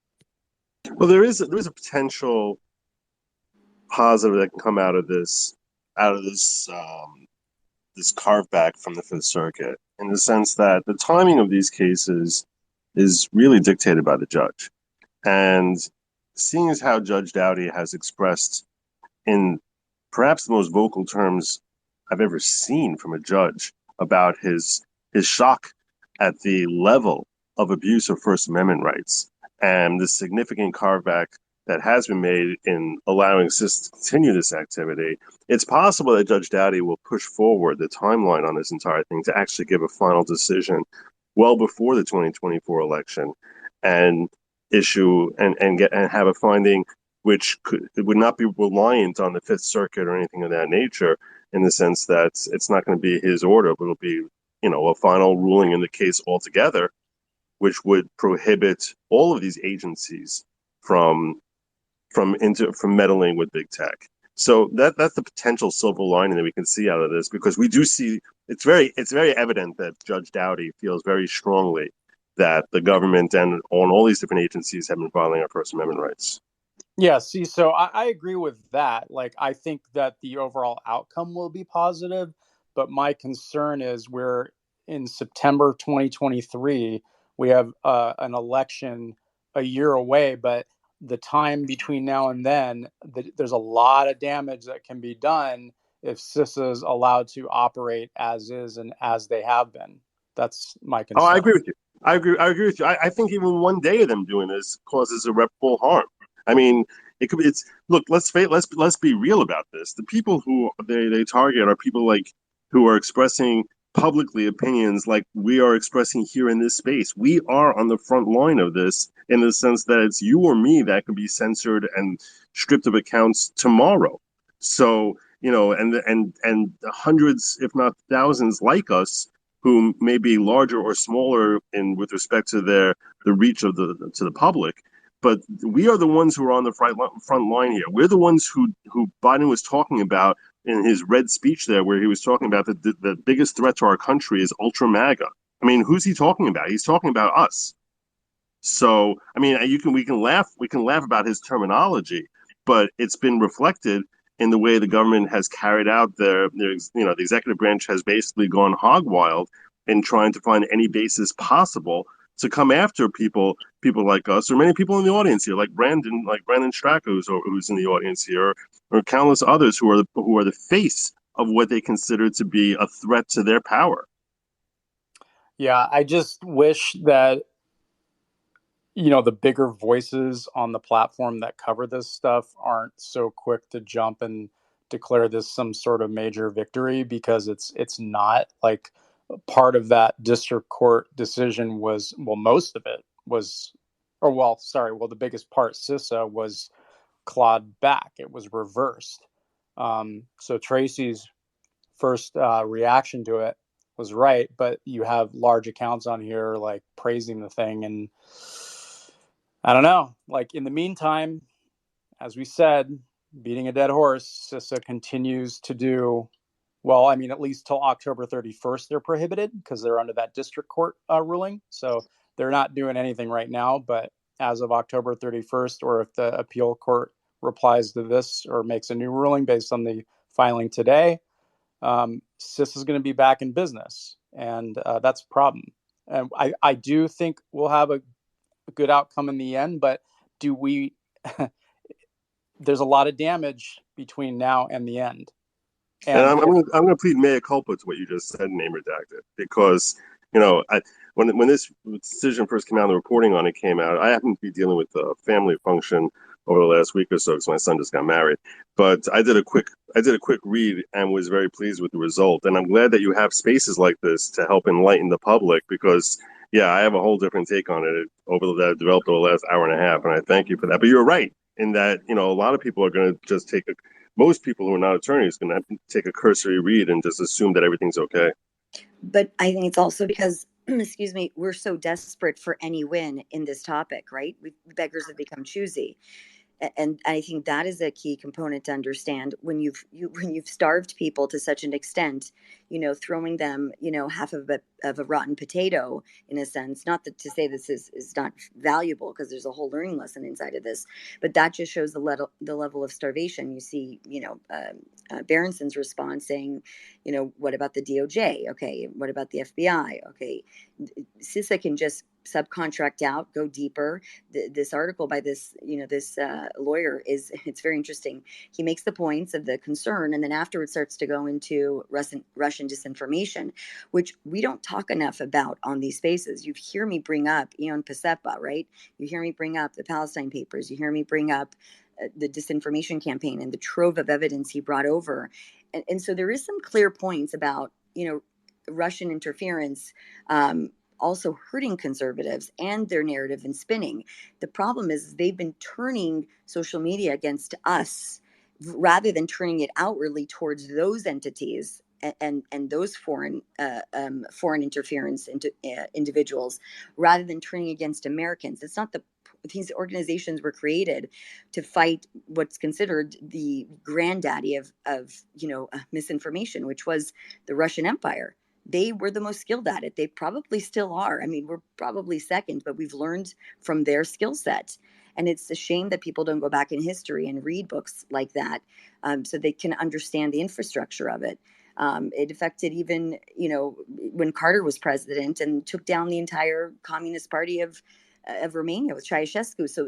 Well, there is a potential positive that can come out of this this carve back from the Fifth Circuit in the sense that the timing of these cases is really dictated by the judge. And seeing as how Judge Doughty has expressed in perhaps the most vocal terms I've ever seen from a judge about his shock at the level of abuse of First Amendment rights and the significant carve back that has been made in allowing CIS to continue this activity, it's possible that Judge Doughty will push forward the timeline on this entire thing to actually give a final decision well before the 2024 election and issue and get and have a finding which would not be reliant on the Fifth Circuit or anything of that nature, in the sense that it's not going to be his order, but it'll be, a final ruling in the case altogether, which would prohibit all of these agencies from meddling with big tech. So that's the potential silver lining that we can see out of this, because we do see it's very evident that Judge Doughty feels very strongly that the government and on all these different agencies have been violating our First Amendment rights.
Yeah, see, so I agree with that. Like, I think that the overall outcome will be positive, but my concern is we're in September 2023. We have an election a year away, but the time between now and then, there's a lot of damage that can be done if CISA is allowed to operate as is and as they have been. That's my concern.
Oh, I agree with you. I agree with you. I think even one day of them doing this causes irreparable harm. I mean, it could be. Look. Let's be real about this. The people who they target are people like who are expressing publicly opinions like we are expressing here in this space. We are on the front line of this in the sense that it's you or me that can be censored and stripped of accounts tomorrow. So and hundreds, if not thousands, like us who may be larger or smaller in with respect to the reach of the public. But we are the ones who are on the front line here. We're the ones who Biden was talking about in his red speech there, where he was talking about the biggest threat to our country is ultra MAGA. I mean, who's he talking about? He's talking about us. So, I mean, we can laugh about his terminology, but it's been reflected in the way the government has carried out the executive branch has basically gone hog wild in trying to find any basis possible to come after people like us, or many people in the audience here, like Brandon Straka, who's in the audience here, or countless others who are the face of what they consider to be a threat to their power.
Yeah, I just wish that the bigger voices on the platform that cover this stuff aren't so quick to jump and declare this some sort of major victory, because it's not. Like, part of that district court decision was, well, most of it was, the biggest part, CISA, was clawed back. It was reversed. So Tracy's first reaction to it was right, but you have large accounts on here like praising the thing, and I don't know. Like, in the meantime, as we said, beating a dead horse, CISA continues to do well. I mean, at least till October 31st, they're prohibited because they're under that district court ruling. So they're not doing anything right now. But as of October 31st, or if the appeal court replies to this or makes a new ruling based on the filing today, CISA is going to be back in business. And that's a problem. And I do think we'll have a good outcome in the end, but there's a lot of damage between now and the end.
And I'm going to plead mea culpa to what you just said, name redacted, because when this decision first came out, the reporting on it came out, I happened to be dealing with a family function over the last week or so because my son just got married. But I did a quick read and was very pleased with the result. And I'm glad that you have spaces like this to help enlighten the public, because I have a whole different take on it that I've developed over the last hour and a half, and I thank you for that. But you're right in that a lot of people are going to just most people who are not attorneys going to take a cursory read and just assume that everything's okay.
But I think it's also because, excuse me, we're so desperate for any win in this topic, right? Beggars have become choosy. And I think that is a key component to understand when when you've starved people to such an extent, throwing them, half of a rotten potato in a sense. Not that to say this is not valuable, because there's a whole learning lesson inside of this, but that just shows the level of starvation. You see, Berenson's response saying, what about the DOJ? Okay, what about the FBI? Okay, CISA can just subcontract out, go deeper. This article by this lawyer it's very interesting. He makes the points of the concern, and then afterwards starts to go into Russian disinformation, which we don't talk enough about on these spaces. You hear me bring up Ion Pacepa, right? You hear me bring up the Palestine Papers. You hear me bring up the disinformation campaign and the trove of evidence he brought over. And so there is some clear points about, Russian interference, also hurting conservatives and their narrative and spinning. The problem is they've been turning social media against us rather than turning it outwardly towards those entities and those foreign interference into individuals, rather than turning against Americans. It's not these organizations were created to fight what's considered the granddaddy of misinformation, which was the Russian Empire. They were the most skilled at it. They probably still are. I mean, we're probably second, but we've learned from their skill set. And it's a shame that people don't go back in history and read books like that, so they can understand the infrastructure of it. It affected even, when Carter was president and took down the entire Communist Party of Romania with Ceausescu. So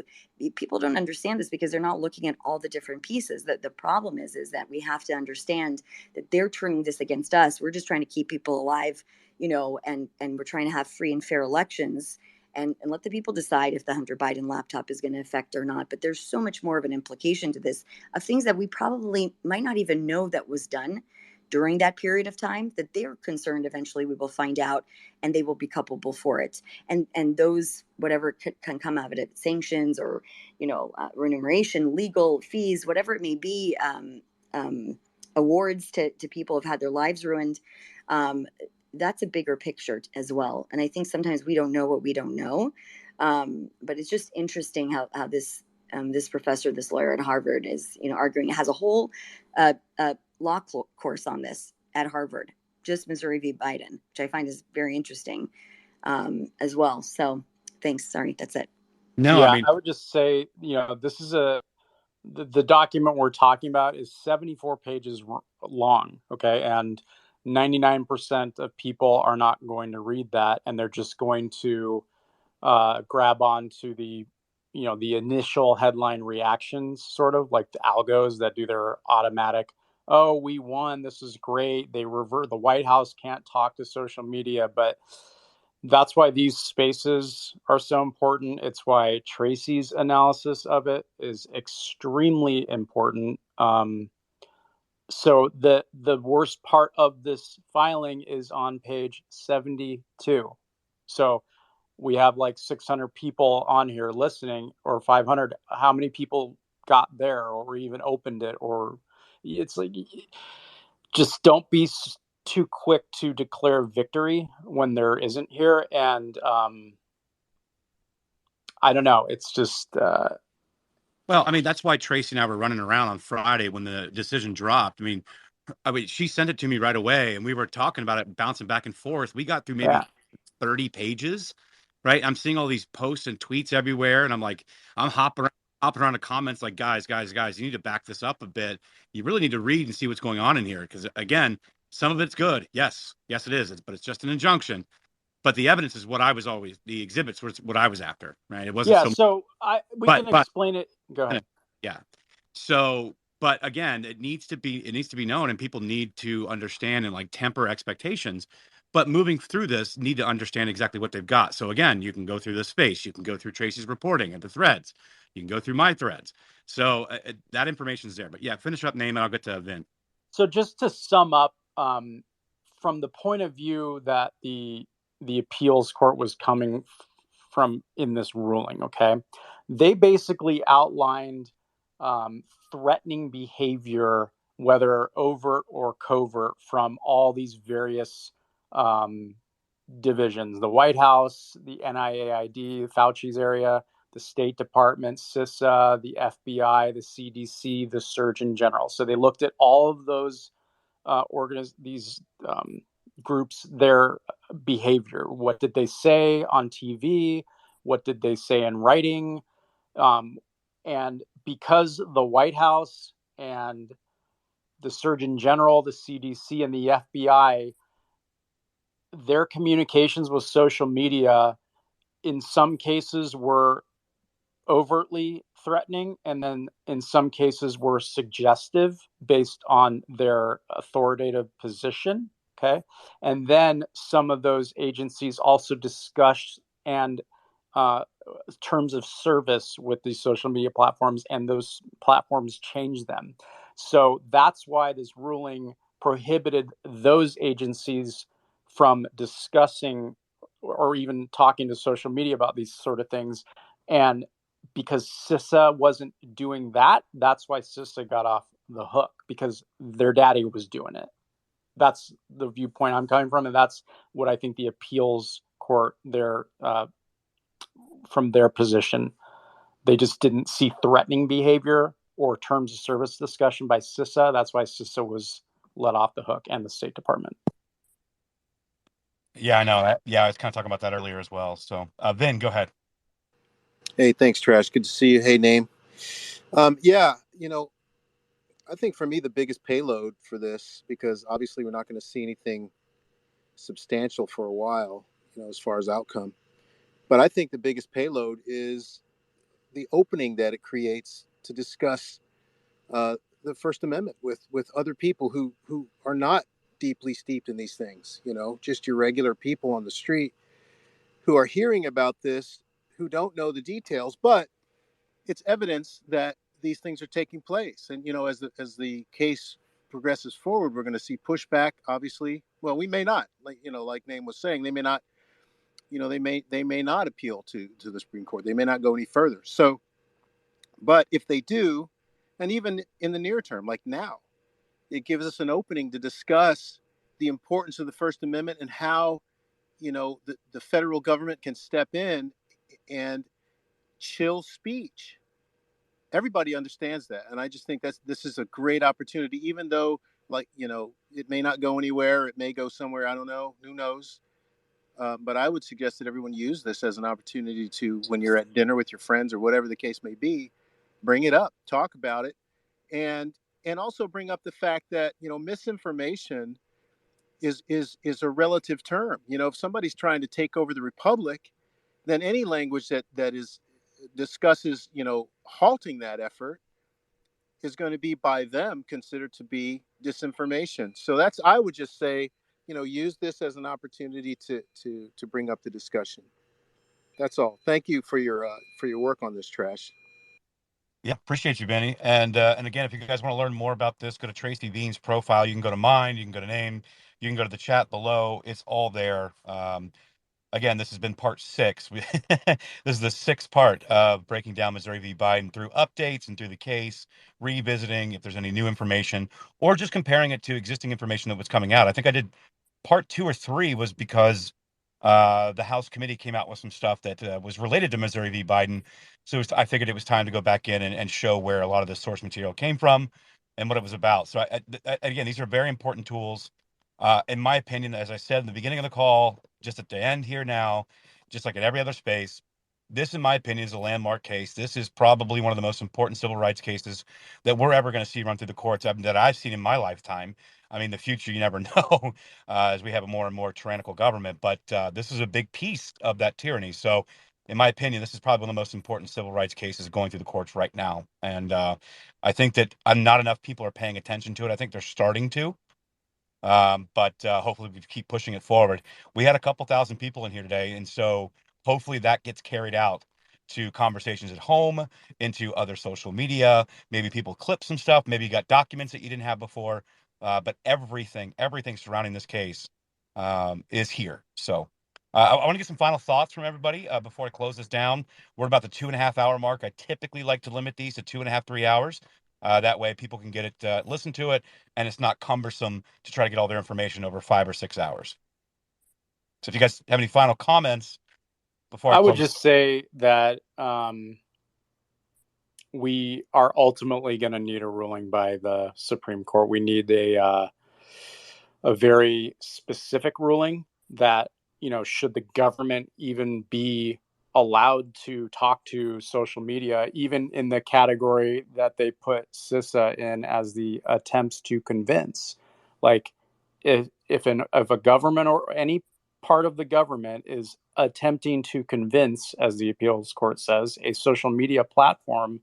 people don't understand this because they're not looking at all the different pieces. That the problem is that we have to understand that they're turning this against us. We're just trying to keep people alive, and we're trying to have free and fair elections. And let the people decide if the Hunter Biden laptop is going to affect or not. But there's so much more of an implication to this, of things that we probably might not even know that was done during that period of time, that they're concerned eventually we will find out, and they will be culpable for it. And those, whatever can come out of it, sanctions or remuneration, legal fees, whatever it may be, awards to people who've had their lives ruined. That's a bigger picture as well. And I think sometimes we don't know what we don't know. But it's just interesting how this professor, this lawyer at Harvard, is arguing. It has a whole law course on this at Harvard, just Missouri v. Biden, which I find is very interesting as well. So thanks. Sorry, that's it.
No, I
Yeah,
mean,
I would just say, this is the document we're talking about is 74 pages long. Okay. And 99% of people are not going to read that. And they're just going to grab onto the initial headline reactions, sort of like the algos that do their automatic, oh, we won, this is great, they revert, the White House can't talk to social media. But that's why these spaces are so important. It's why Tracy's analysis of it is extremely important. So the worst part of this filing is on page 72. So we have like 600 people on here listening, or 500. How many people got there or even opened it? Or it's like, just don't be too quick to declare victory when there isn't here. And I don't know. It's just
well, I mean, that's why Tracy and I were running around on Friday when the decision dropped. I mean, she sent it to me right away, and we were talking about it, bouncing back and forth. We got through maybe
yeah.
30 pages, right? I'm seeing all these posts and tweets everywhere, and I'm like, I'm hopping around the comments like, guys, you need to back this up a bit. You really need to read and see what's going on in here, because again, some of it's good. Yes, it is, but it's just an injunction. But the evidence is what I was always, the exhibits were what I was after, right? It wasn't
Yeah.
so,
So we can
but
explain it. Go ahead.
yeah. So, but again, it needs to be known, and people need to understand and like temper expectations. But moving through this, need to understand exactly what they've got. So again, you can go through this space, you can go through Tracy's reporting and the threads, you can go through my threads. So that information is there. But yeah, finish up, name, and I'll get to Vin.
So just to sum up, from the point of view that the appeals court was coming from in this ruling, okay, they basically outlined threatening behavior, whether overt or covert, from all these various divisions: the White House, the NIAID, Fauci's area, the State Department, CISA, the FBI, the CDC, the Surgeon General. So they looked at all of those these groups, their behavior. What did they say on TV? What did they say in writing? And because the White House and the Surgeon General, the CDC, and the FBI, their communications with social media in some cases were overtly threatening, and then in some cases were suggestive based on their authoritative position. Okay. And then some of those agencies also discuss and uh, terms of service with these social media platforms, and those platforms change them. So that's why this ruling prohibited those agencies from discussing or even talking to social media about these sort of things. And because CISA wasn't doing that, that's why CISA got off the hook, because their daddy was doing it. That's the viewpoint I'm coming from, and that's what I think the appeals court there from their position. They just didn't see threatening behavior or terms of service discussion by CISA. That's why CISA was let off the hook, and the State Department.
Yeah, I know. Yeah, I was kind of talking about that earlier as well. So, Vin, go ahead.
Hey, thanks, Trash. Good to see you. Hey, Name. Yeah, I think for me the biggest payload for this, because obviously we're not going to see anything substantial for a while, as far as outcome. But I think the biggest payload is the opening that it creates to discuss the First Amendment with other people who are not deeply steeped in these things. Just your regular people on the street who are hearing about this, who don't know the details, but it's evidence that these things are taking place. And as the case progresses forward, we're going to see pushback. Obviously, well, we may not, like Name was saying, they may not, they may not appeal to the Supreme Court. They may not go any further. So, but if they do, and even in the near term, like now, it gives us an opening to discuss the importance of the First Amendment and how the federal government can step in and chill speech. Everybody understands that, and I just think this is a great opportunity, even though, like, it may not go anywhere. It may go somewhere, I don't know, who knows. But I would suggest that everyone use this as an opportunity to, when you're at dinner with your friends or whatever the case may be, bring it up, talk about it, and also bring up the fact that misinformation is a relative term. If somebody's trying to take over the republic, then any language that is discusses halting that effort is going to be by them considered to be disinformation. So I would just say, use this as an opportunity to bring up the discussion. That's all. Thank you for your work on this, Trash.
Yeah, appreciate you, Benny. And again, if you guys want to learn more about this, go to Tracy Bean's profile. You can go to mine. You can go to Name. You can go to the chat below. It's all there. Again, this has been part 6. This is the 6th part of breaking down Missouri v. Biden through updates and through the case, revisiting if there's any new information, or just comparing it to existing information that was coming out. I think I did part 2 or 3 was because the House committee came out with some stuff that was related to Missouri v. Biden. So I figured it was time to go back in and show where a lot of the source material came from and what it was about. So again, these are very important tools. In my opinion, as I said in the beginning of the call, just at the end here now, just like at every other space, this, in my opinion, is a landmark case. This is probably one of the most important civil rights cases that we're ever going to see run through the courts that I've seen in my lifetime. I mean, the future, you never know, as we have a more and more tyrannical government. But this is a big piece of that tyranny. So, in my opinion, this is probably one of the most important civil rights cases going through the courts right now. And I think that not enough people are paying attention to it. I think they're starting to. But hopefully we keep pushing it forward. We had a couple thousand people in here today, and so hopefully that gets carried out to conversations at home, into other social media. Maybe people clip some stuff. Maybe you got documents that you didn't have before. But everything surrounding this case is here. So I want to get some final thoughts from everybody before I close this down. We're about the 2.5 hour mark. I typically like to limit these to 2.5, 3 hours. That way people can get it, listen to it, and it's not cumbersome to try to get all their information over 5 or 6 hours. So if you guys have any final comments,
before I
I would
close?
just say that we are ultimately going to need a ruling by the Supreme Court. We need a very specific ruling that, should the government even be allowed to talk to social media, even in the category that they put CISA in as the attempts to convince, like if a government or any part of the government is attempting to convince, as the appeals court says, a social media platform,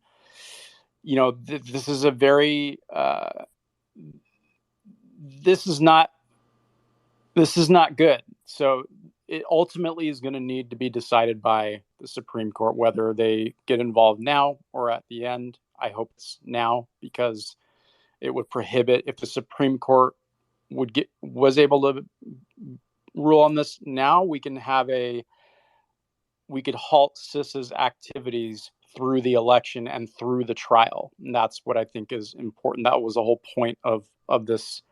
this is a very this is not good. So it ultimately is going to need to be decided by the Supreme Court, whether they get involved now or at the end. I hope it's now, because it would prohibit, if the Supreme Court was able to rule on this now, we could halt CISA's activities through the election and through the trial. And that's what I think is important. That was the whole point of this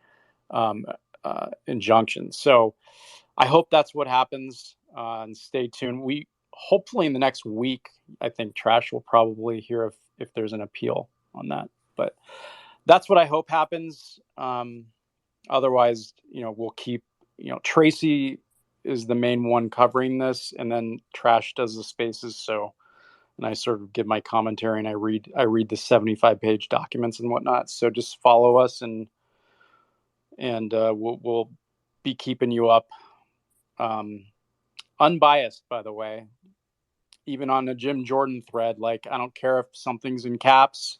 injunction. So I hope that's what happens, and stay tuned. We hopefully in the next week, I think Trash will probably hear if there's an appeal on that. But that's what I hope happens. Otherwise, we'll keep, Tracy is the main one covering this, and then Trash does the spaces. So, and I sort of give my commentary, and I read the 75-page documents and whatnot. So just follow us, and we'll be keeping you up. Unbiased, by the way, even on the Jim Jordan thread. Like, I don't care if something's in caps.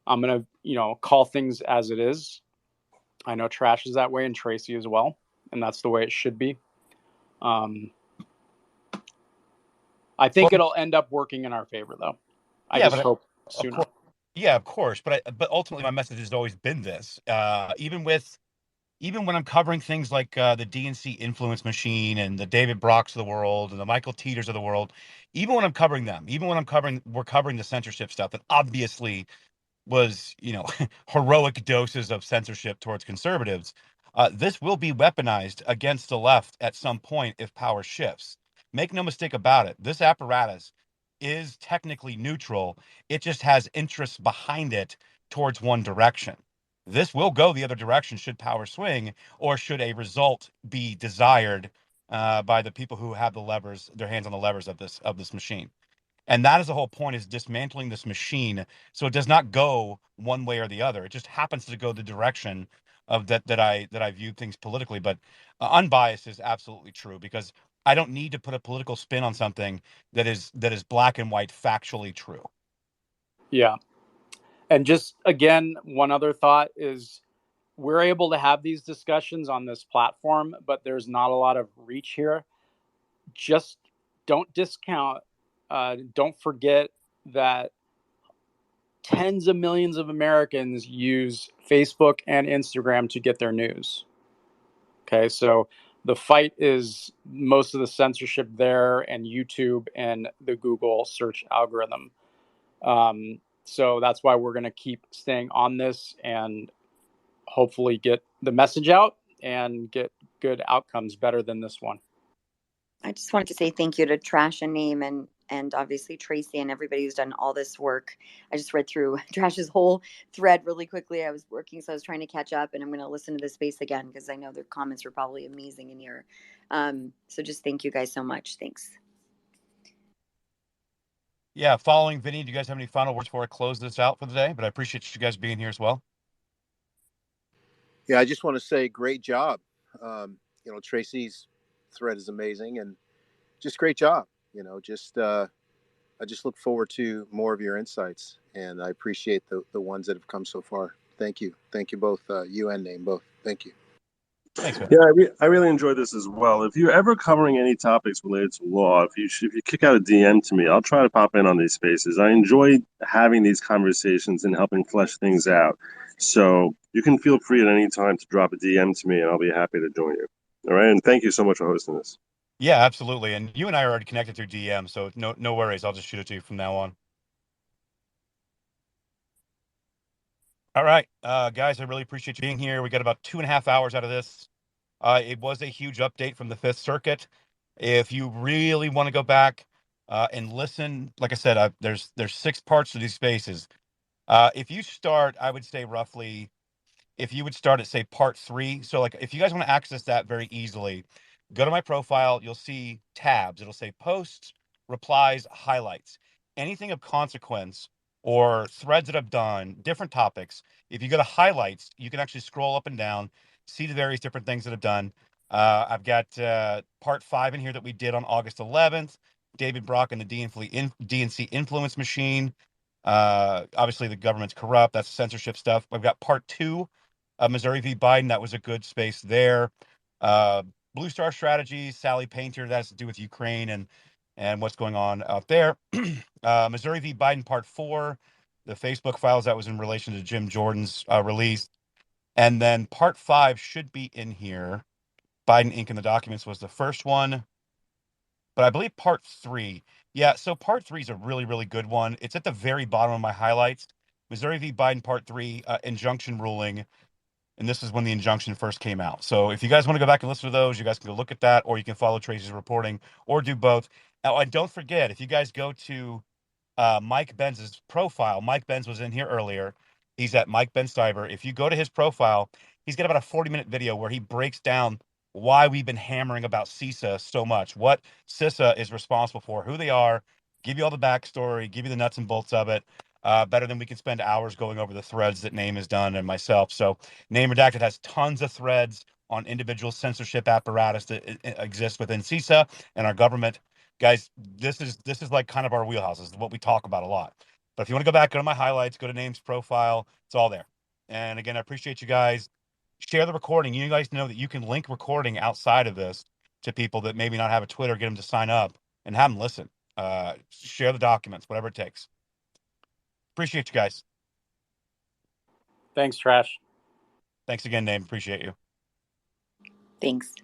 I'm going to, call things as it is. I know Trash is that way, and Tracy as well. And that's the way it should be. I think it'll end up working in our favor, though. I just hope sooner.
Yeah, of course. But ultimately, my message has always been this. Even when I'm covering things like the DNC influence machine and the David Brocks of the world and the Michael Teeters of the world, even when I'm covering them, we're covering the censorship stuff that obviously was, heroic doses of censorship towards conservatives. This will be weaponized against the left at some point if power shifts. Make no mistake about it. This apparatus is technically neutral. It just has interests behind it towards one direction. This will go the other direction should power swing, or should a result be desired by the people who have their hands on the levers of this machine. And that is the whole point, is dismantling this machine so it does not go one way or the other. It just happens to go the direction of that I view things politically. But unbiased is absolutely true, because I don't need to put a political spin on something that is black and white, factually true.
Yeah. And just, again, one other thought is, we're able to have these discussions on this platform, but there's not a lot of reach here. Just don't discount, don't forget that tens of millions of Americans use Facebook and Instagram to get their news. Okay, so the fight is most of the censorship there, and YouTube and the Google search algorithm. So that's why we're going to keep staying on this, and hopefully get the message out and get good outcomes better than this one.
I just wanted to say thank you to Trash and Name, and obviously Tracy and everybody who's done all this work. I just read through Trash's whole thread really quickly. I was working, so I was trying to catch up, and I'm going to listen to this space again because I know their comments were probably amazing in here. So just thank you guys so much. Thanks.
Yeah, following Vinny, do you guys have any final words before I close this out for the day? But I appreciate you guys being here as well.
Yeah, I just want to say great job. Tracy's thread is amazing, and just great job. I just look forward to more of your insights, and I appreciate the ones that have come so far. Thank you both, you and Name both. Thank you.
Thanks, man.
Yeah, I really enjoyed this as well. If you're ever covering any topics related to law, if you kick out a DM to me, I'll try to pop in on these spaces. I enjoy having these conversations and helping flesh things out. So you can feel free at any time to drop a DM to me, and I'll be happy to join you. All right, and thank you so much for hosting this.
Yeah, absolutely. And you and I are already connected through DM, so no worries. I'll just shoot it to you from now on. All right, guys, I really appreciate you being here. We got about 2.5 hours out of this. It was a huge update from the Fifth Circuit. If you really want to go back and listen, like I said, there's 6 parts to these spaces. If you start, I would say roughly, if you would start at say part 3. So like if you guys want to access that very easily, go to my profile. You'll see tabs. It'll say posts, replies, highlights, anything of consequence or threads that I've done, different topics. If you go to highlights, you can actually scroll up and down, see the various different things that I've done. I've got part 5 in here that we did on August 11th. David Brock and the DNC influence machine. Obviously, the government's corrupt. That's censorship stuff. We've got part 2, Missouri v. Biden. That was a good space there. Uh, Blue Star Strategies, Sally Painter. That has to do with Ukraine and what's going on out there. Missouri v. Biden, part 4, the Facebook files. That was in relation to Jim Jordan's release. And then part 5 should be in here. Biden Inc. in the documents was the first one, but I believe part 3. Yeah, so part 3 is a really, really good one. It's at the very bottom of my highlights. Missouri v. Biden, part 3, injunction ruling. And this is when the injunction first came out. So if you guys want to go back and listen to those, you guys can go look at that, or you can follow Tracy's reporting, or do both. Oh, and don't forget, if you guys go to Mike Benz's profile. Mike Benz was in here earlier. He's at Mike Ben Stiver. If you go to his profile, he's got about a 40-minute video where he breaks down why we've been hammering about CISA so much, what CISA is responsible for, who they are, give you all the backstory, give you the nuts and bolts of it. Better than we can spend hours going over the threads that Name has done and myself. So Name Redacted has tons of threads on individual censorship apparatus that exists within CISA and our government. Guys, this is like kind of our wheelhouse. This is what we talk about a lot. But if you want to go back, go to my highlights, go to Name's profile. It's all there. And again, I appreciate you guys. Share the recording. You guys know that you can link recording outside of this to people that maybe not have a Twitter, get them to sign up and have them listen. Share the documents, whatever it takes. Appreciate you guys.
Thanks, Trash.
Thanks again, Name. Appreciate you.
Thanks.